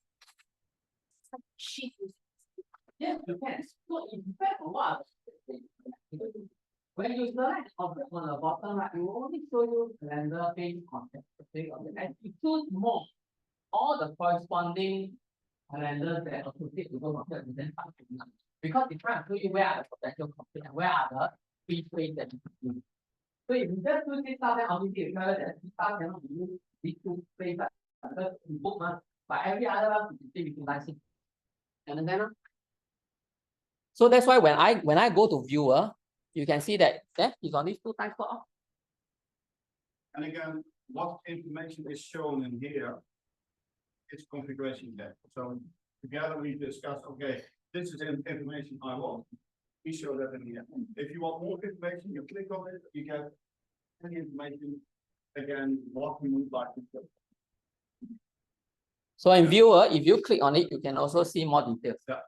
Yes, you can. So in fact, what? When you select on the bottom right, you only show you calendar page content. And you choose more. All the corresponding calendars that associate with those content then start to be. Because it tries to show you where are the potential conflicts and where are the free space that you can use. So if you just do this stuff, then obviously you realize that this stuff cannot be used these two spaces because you book one, but every other one is still utilizing. And then so that's why when I go to viewer, you can see that it's on these two time slot. And again, what information is shown in here is configuration data. So together we discuss, okay, this is the information I want. We show that in here. If you want more information, you click on it, you get any information, again, what we would like to show. So in viewer, if you click on it, you can also see more details. Yeah.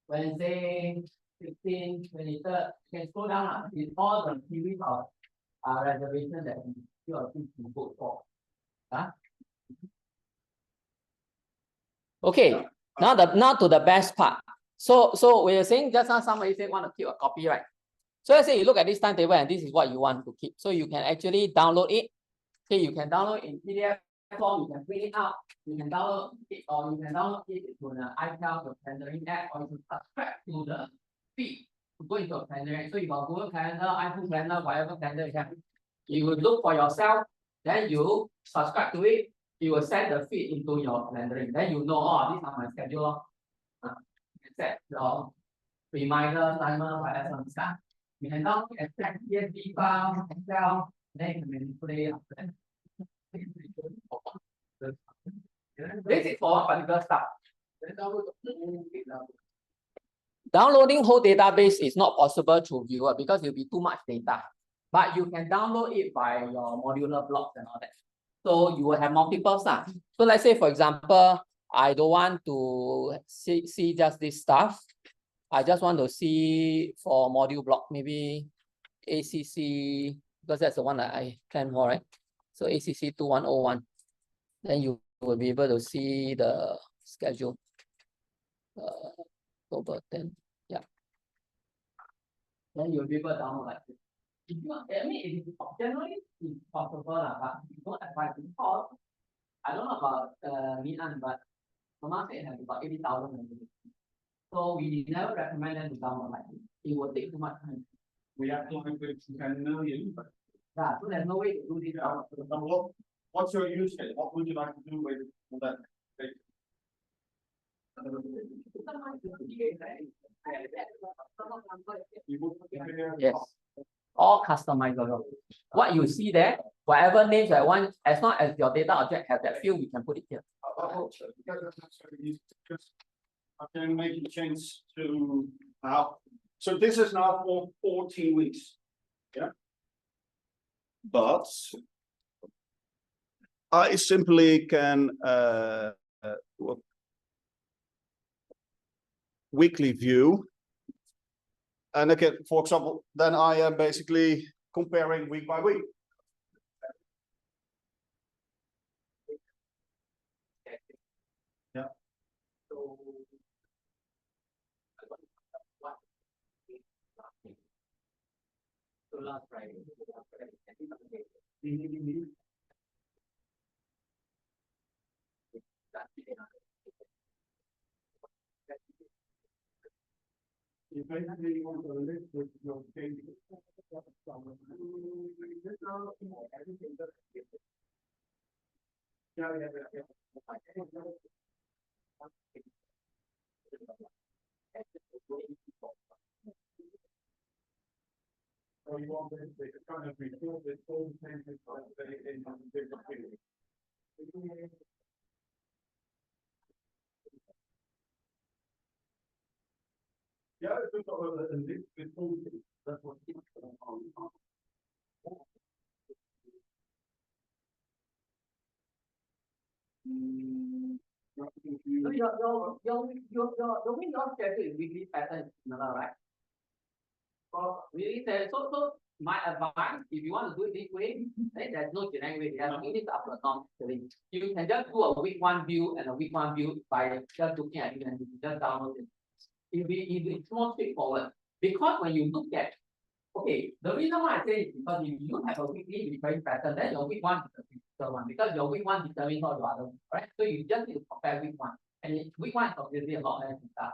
Wednesday, 15, 23rd, you can scroll down with all the series of reservations that you are to book for. Okay, now to the best part. So we are saying just now somebody said want to keep a copy, right? So let's say you look at this timetable and this is what you want to keep. So you can actually download it. Okay, you can download in PDF form, you can print it out, you can download it, or you can download it to the iCloud or calendaring app, or you can subscribe to the feed to go into a calendar. So you got Google Calendar, iPhone Calendar, whatever calendar you have. You will look for yourself, then you subscribe to it, you will send the feed into your calendaring. Then you know, oh, these are my schedule. You can set your reminder, timer, whatever stuff. You can download and set CSV file, Excel, then you can manipulate after that. This is for particular stuff. Downloading whole database is not possible through viewer because it will be too much data. But you can download it by your modular blocks and all that. So you will have multiple stuff. So let's say, for example, I don't want to see just this stuff. I just want to see for module block, maybe ACC, because that's the one that I plan for, right? So ACC 2101. Then you will be able to see the schedule. October 10. Yeah. Then you'll be able to download like this. If you want, I mean, it is generally it's possible, but you don't advise it because I don't know about Mian, but Mama said it has about 80,000 members. So we never recommend them to download like this. It will take too much time. We have to with 10 million, but Yeah, so there's no way to do this. what's your use case? What would you like to do with that? Yes. All customizable. What you see there, whatever names I want, as long as your data object has that field, we can put it here. I can make a change to how. So this is now for 14 weeks. Yeah. But I simply can weekly view. And again, for example, then I am basically comparing week by week. Yeah. basically you want to list with your changes. So you want to kind of record this all the changes in different fields. Yeah, it's just a list with all the things. That's what. So your way your schedule is weekly pattern is similar, right? So really, so my advice, if you want to do it this way, then there's no generic way. There's no need to upload actually. You can just do a week one view and a week one view by just looking at it and you just download it. It's more straightforward because when you look at, okay, the reason why I say is because if you have a weekly recurring pattern, then your week one is the critical one because your week one determines all your other, right? So you just need to compare week one, and week one is obviously a lot less data.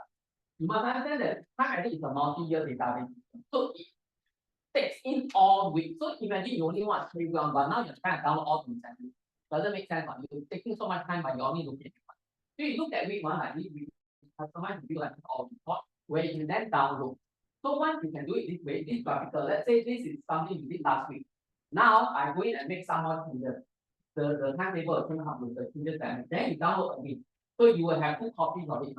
You must understand that Timeedit is a multi-year database, so it takes in all weeks. So imagine you only want 3 weeks, but now you're trying to download all 27 weeks. Doesn't make sense. You're taking so much time, but you're only looking at one. So you look at week one, like this week, customize view like all report, where you can then download. So once you can do it this way, this graphical, let's say this is something you did last week. Now I go in and make some more changes. The timetable came up with the changes, and then you download again. So you will have 2 copies of it.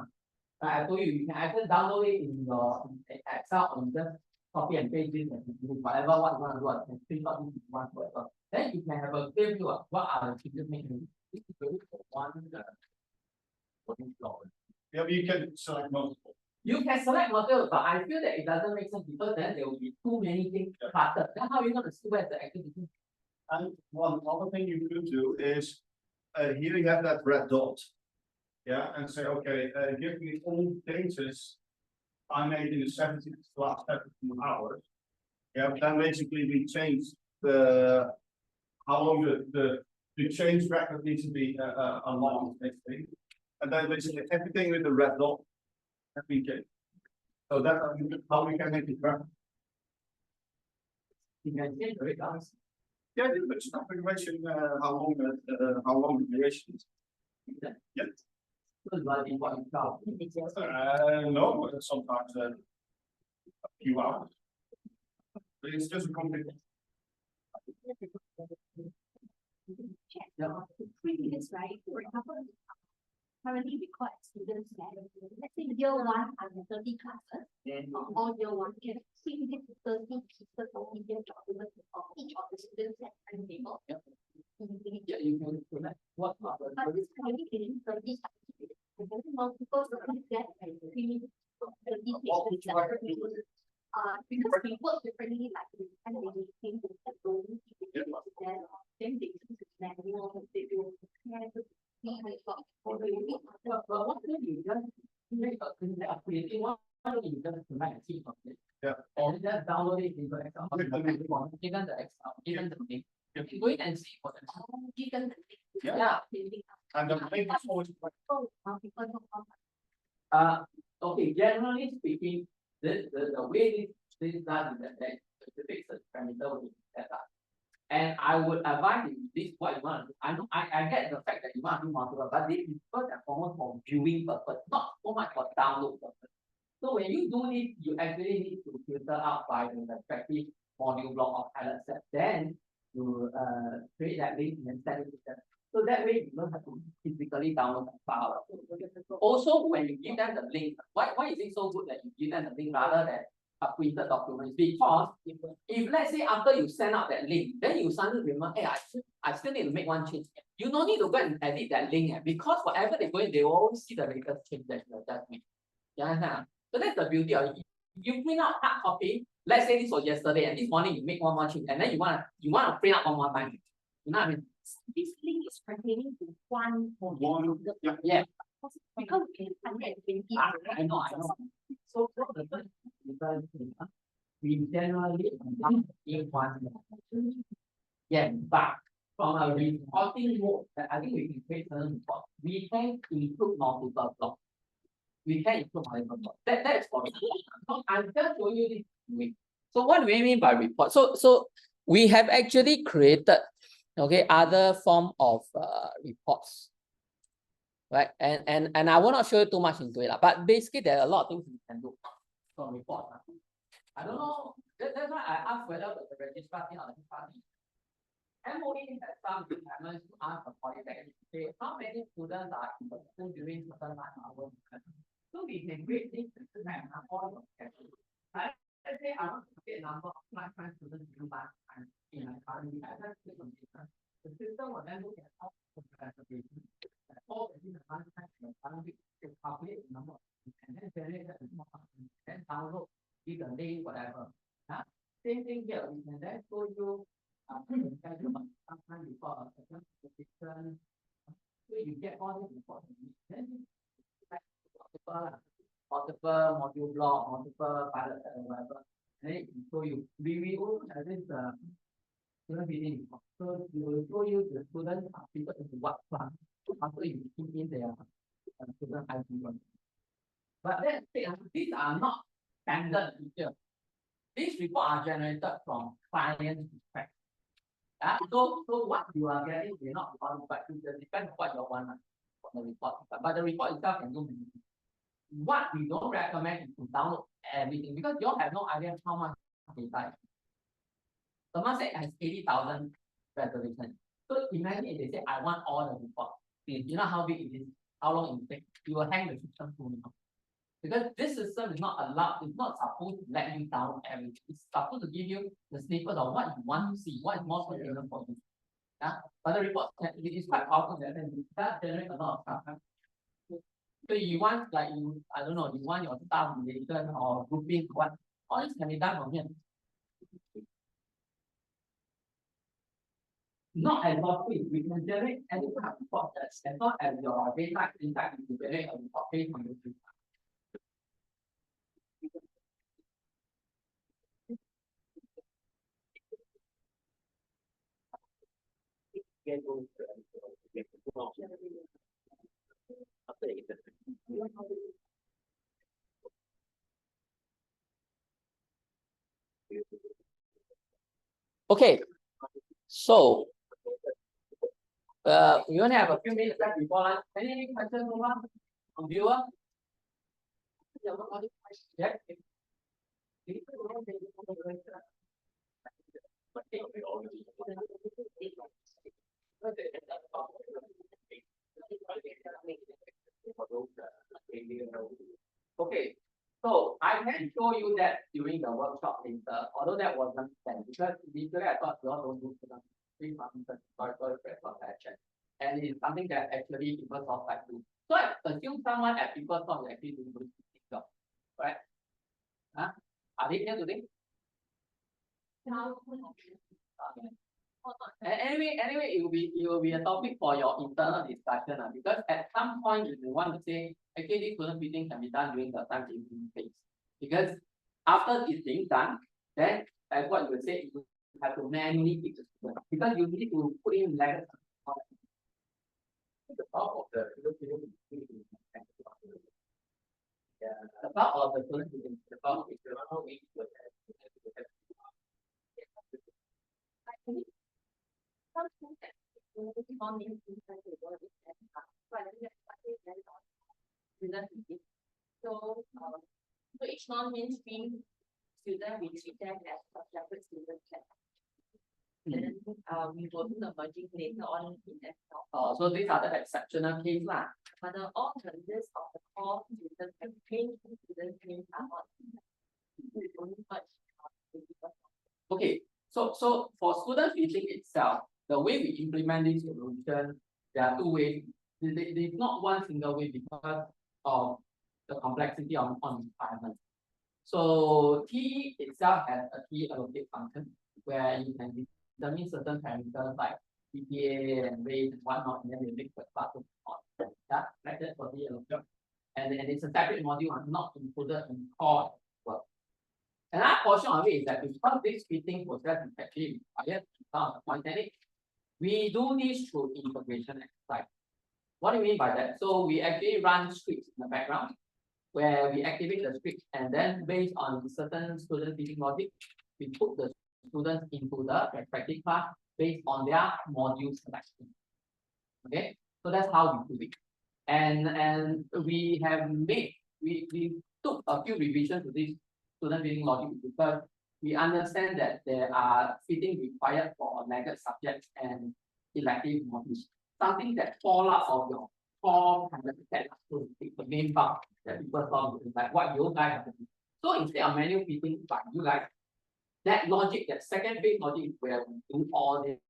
I told you can either download it in your Excel or just copy and paste this and whatever what you want to do, and screenshot this one whatever. Then you can have a clear view of what are the changes made. This is really one Yeah, but you can select multiple. You can select multiple, but I feel that it doesn't make sense because then there will be too many things cluttered. Then how are you going to see where's the activity? And one other thing you could do is, here you have that red dot. Yeah, and say, okay, give me all changes I made in the last 72 hours. Yeah, but then basically we change the, how long the change record needs to be along, basically. And then basically everything with the red dot, every change. So that's how we can make it work. You can change the results. Yeah, but it's not regulation, how long the duration is. Yeah. No, but sometimes a few hours. But it's just a complicated. Check the previous, right? For example, currently we call students level. Let's say year 1 are 30 classes, or year 1 can see this 30 pieces of media documents of each of the students at timetable. Yeah, you can select what are the But this currently is 30 activities. And then multiple students get 30 pages. Because we work differently, like and they came to the room, then they use the manual, they will prepare the what can you just make a creating one you just select a of it. Yeah. And just download it into Excel. Given the Excel, given the link. You can go in and see what the given the Yeah. And the link is always. Okay, generally speaking, the way this is done is that the fixed parameter will be set up. And I would advise you this what you want. I know I get the fact that you want to do multiple, but this is first and foremost for viewing purpose, not so much for download purpose. So when you do this, you actually need to filter out by the respective module block or pilot set. Then you create that link and send it to them. So that way you don't have to physically download the file. Also, when you give them the link, why is it so good that you give them the link rather than a printed document? Because if let's say after you send out that link, then you suddenly remember, hey, I still need to make one change. You don't need to go and edit that link because whatever they go in, they will always see the latest change that you have just made. You understand? So that's the beauty of it. You print out hard copy. Let's say this was yesterday, and this morning you make one more change, and then you wanna print out one more time. You know what I mean? this link is pertaining to one One, yeah. Yeah. because we have 120. I know. So the first we generally in one. Yeah, but from a reporting mode, I think we can create certain report. We can include multiple blocks. we can include multiple report. That is for report. So I'm just showing you this. So what do we mean by report? So we have actually created, okay, other form of reports, right? And I will not show you too much into it, but basically there are a lot of things we can do from report. I don't know. That's why I asked whether the registrar thing or the party. MOE has some requirements to ask the polytechnic, say how many students are in the school during certain time hours. So we can create this system and all of that. Let's say I want to get a number of lifetime students during that time in a current year. The system will then look at all the reservation, all within the lifetime and the current week to calculate the number of students and then generate that more and then download, give the name, whatever. Same thing here, we can then show you sometimes before a certain position. So you get all these reports, then multiple module block, multiple pilot and whatever. And then it will show you. We also have this student meeting report. So we will show you the students are people into what class after you put in their student ID one. But let's say these are not standard features. These reports are generated from client perspective. So what you are getting may not be all, but it depends on what you want for the report. But the report itself can do many things. What we don't recommend is to download everything because you all have no idea how much data. Temasek has 80,000 reservations. So imagine if they say, I want all the reports. You know how big it is, how long it takes. You will hang the system too long. Because this system is not allowed, it's not supposed to let you download everything. It's supposed to give you the snippet of what you want to see, what is more relevant for you. But the report is quite powerful that that generates a lot of stuff. So you want, like I don't know, you want your staff related or grouping, what all this can be done from here. Not as often, we can generate any kind of report that's as long as your data is intact, you generate a report based on your data. Okay, so we only have a few minutes left before lunch. Any questions from viewer? Yeah. Okay, so I can show you that during the workshop later, although that wasn't planned because initially I thought you all don't do historical action. And it's something that actually PeopleSoft like do. So I assume someone at PeopleSoft is actually doing this job, right? Are they here today? Anyway, it will be a topic for your internal discussion because at some point if you want to say actually this student meeting can be done during the time taking phase. Because after it's being done, then as what you would say, you have to manually pick the student because you need to put in letters. The bulk of the the bulk of the student meeting, the bulk is the way to So each non-mainstream student, we treat them as a separate student class. And then we will do the merging later on in that. So these are the exceptional cases lah. But all the list of the core students and trained students are not. We only merge. Okay, so for student meeting itself, the way we implement this solution, there are two ways. There's not one single way because of the complexity on requirements. So T itself has a T allocate function where you can determine certain parameters like PPA and rate and whatnot, and then you make the class of that. Like that for T allocate. And it's a separate module and not included in core work. Another portion of it is that because this fitting process is actually required to count the polytechnic, we do this through integration exercise. What do you mean by that? So we actually run scripts in the background where we activate the switch, and then based on certain student teaching logic, we put the students into the respective class based on their module selection. Okay, so that's how we do it. And we have made, we took a few revisions to this student teaching logic because we understand that there are fitting required for negative subjects and elective modules. Something that fall out of your core kind of set, so to speak, the main bulk that people saw, like what you guys have to do. So instead of manual fitting by you guys, that logic, that second phase logic is where we do all this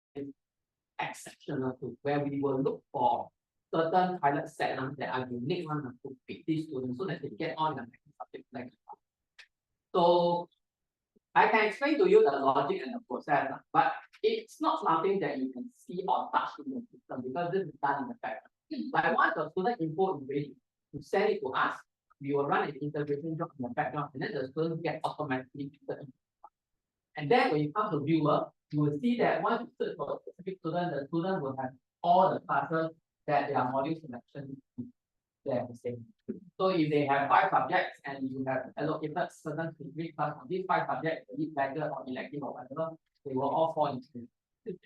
exceptional tools, where we will look for certain pilot segments that are unique one to fit these students so that they get on the next subject like. So I can explain to you the logic and the process, but it's not something that you can see or touch in the system because this is done in the background. But once the student input is ready to send it to us, we will run an integration job in the background, and then the student get automatically fitted. And then when you come to viewer, you will see that once you search for a specific student, the student will have all the classes that their module selection they have the same. So if they have 5 subjects and you have allocated certain specific class on these 5 subjects, be regular or elective or whatever, they will all fall into it.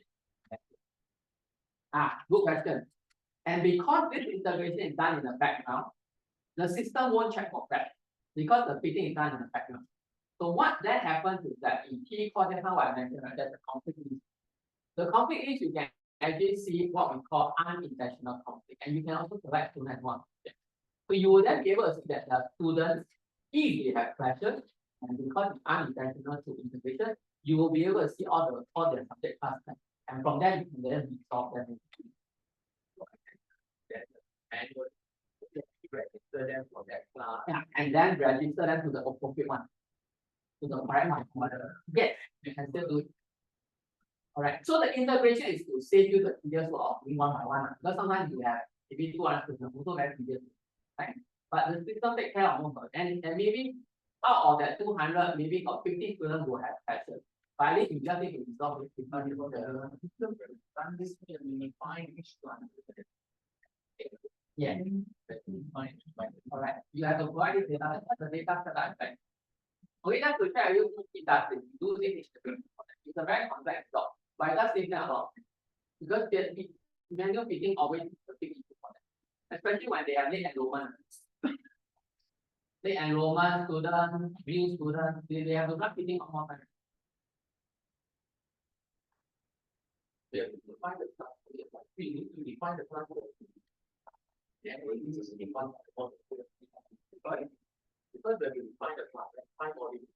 Good question. And because this integration is done in the background, the system won't check for that because the fitting is done in the background. So what then happens is that in P core, that's how I mentioned, right, there's a conflict list. The conflict list, you can actually see what we call unintentional conflict, and you can also select student as one. So you will then be able to see that the students, if they have clashes, and because it's unintentional to integration, you will be able to see all the subject classes, and from there you can then resolve them. Register them for that class, and then register them to the appropriate one, to the correct one. Yes, you can still do it. All right. So the integration is to save you the tedious work of doing one by one. Because sometimes you have maybe 200 students, also very tedious. Right? But the system takes care of most of it. And maybe out of that 200, maybe got 50 students who have passion. But at least you just need to resolve it because the system run this and find each one. Yeah. All right. You have to provide this data, the data set that effect. Okay, just to share you, it does this. Do this. It's a very complex job. But it does take a lot. Because the manual fitting always is a big issue for them. Especially when they have late enrollment. Late enrollment students, new students, they have to run fitting on more time. Yeah, define the class. We need to define the class. Yeah, we need to define the class. Because when you define the class, define volume.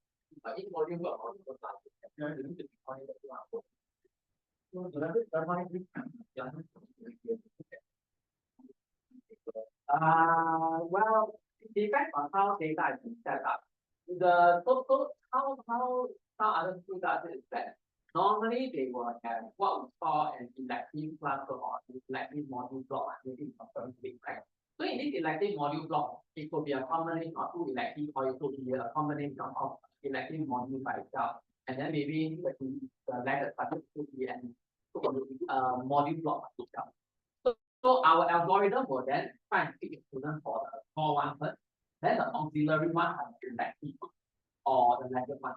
But each volume will on the class. You need to define the class. Well, it depends on how data is set up. The total how other schools does it is that normally they will have what we call an elective class or elective module block, maybe right? So in this elective module block, it could be a combination of 2 elective, or it could be a combination of elective module by itself, and then maybe the latter subject could be an module block by itself. So our algorithm will then try and pick a student for the core one first, then the auxiliary one has the elective or the latter one,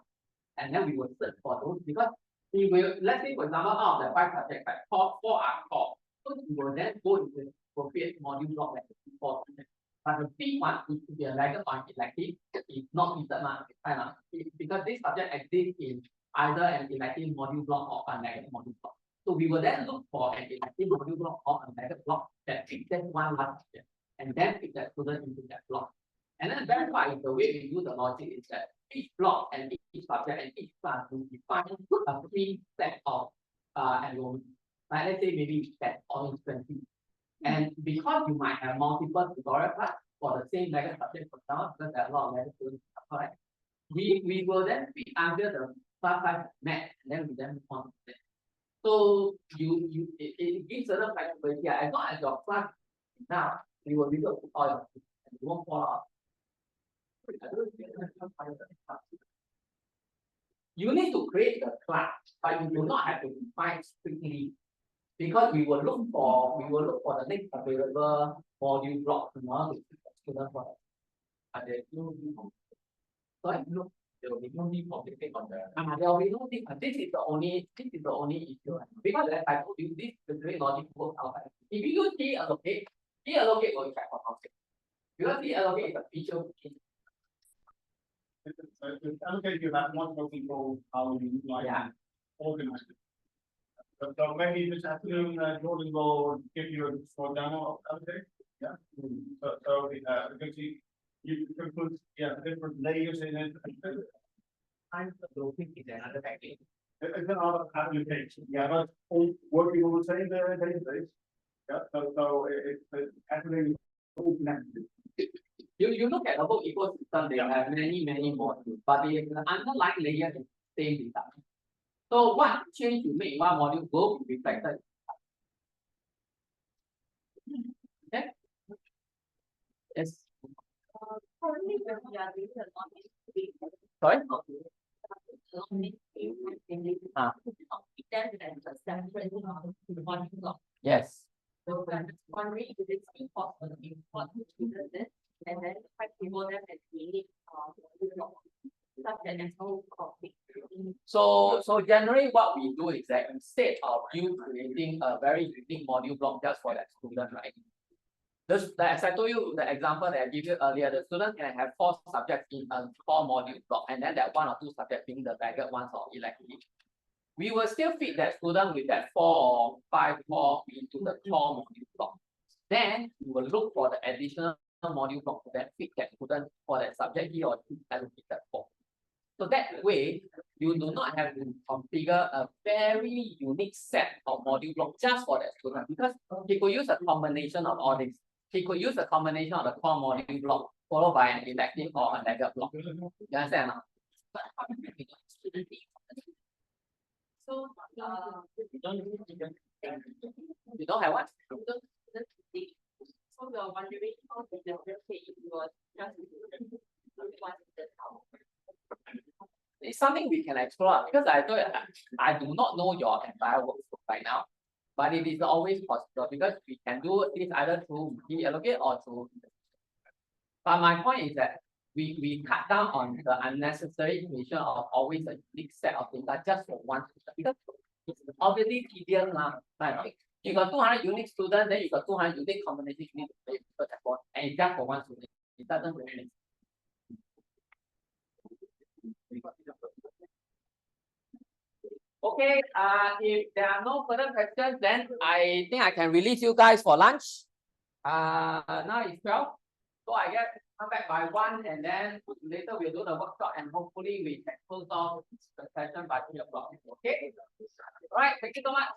and then we will search for those because we will, let's say for example, out of the 5 subjects, like 4 are core, so we will then go into the appropriate module block like the 4 subjects. But the big one, which could be a latter or elective, is not needed because this subject exists in either an elective module block or a negative module block. So we will then look for an elective module block or a negative block that fits that one last subject, and then pick that student into that block. And then verify the way we do the logic is that each block and each subject and each class will define a free set of enrollment. Like let's say maybe 10 or 20. And because you might have multiple tutorial class for the same negative subject, for example, because there are a lot of negative students, correct? We will then be under the class size met, and then we then move on to that. So it gives certain flexibility. As long as your class now, we will be able to all your students and you won't fall out. You need to create the class, but you do not have to define strictly because we will look for the next available module block in order to pick the student for that. There will be no need for picking on the. There will be no need. This is the only issue. Because as I told you, this specific logic works outside. If you use deallocate will check for function. Because deallocate is a feature. Allocate you have much more control how you like Yeah. organize it. So maybe this afternoon, Jordan will give you a short demo of allocate. Yeah. So because you can put different layers in it. I'm looking is another package. It's another application. Yeah, but all working on the same database. Yeah. So it's happening all connected. You look at the whole ecosystem, they have many modules, but the underlying layer is same data. So what change you make one module will be reflected. Okay. Yes. Currently, when we are doing the Sorry. Yes. So I'm just wondering if it's important for this, and then timetable them as we such that there's no conflict. So generally what we do is that instead of you creating a very unique module block just for that student, right? As I told you, the example that I gave you earlier, the student can have 4 subjects in a 4 module block, and then that 1 or 2 subjects being the bagged ones or elective. We will still feed that student with that 4 or 5 more into the core module block. Then we will look for the additional module block that fit that student for that subject he or she allocated for. So that way, you do not have to configure a very unique set of module blocks just for that student, because he could use a combination of all these. He could use a combination of the core module block followed by an elective or a ladder block. You understand? So, You don't have what? so we are wondering how to differentiate if you are just It's something we can explore because I told you, I do not know your entire workflow right now, but it is always possible because we can do this either through deallocate or through. But my point is that we cut down on the unnecessary creation of always a unique set of data just for one student, because it's obviously tedious now. Right? You got 200 unique students, then you got 200 unique combinations you need to play with that one, and it's just for one student. It doesn't really make sense. Okay, if there are no further questions, then I think I can release you guys for lunch. Now it's 12. So I guess come back by 1 and then later we'll do the workshop and hopefully we can close off the session by 3 o'clock. Okay? All right, thank you so much.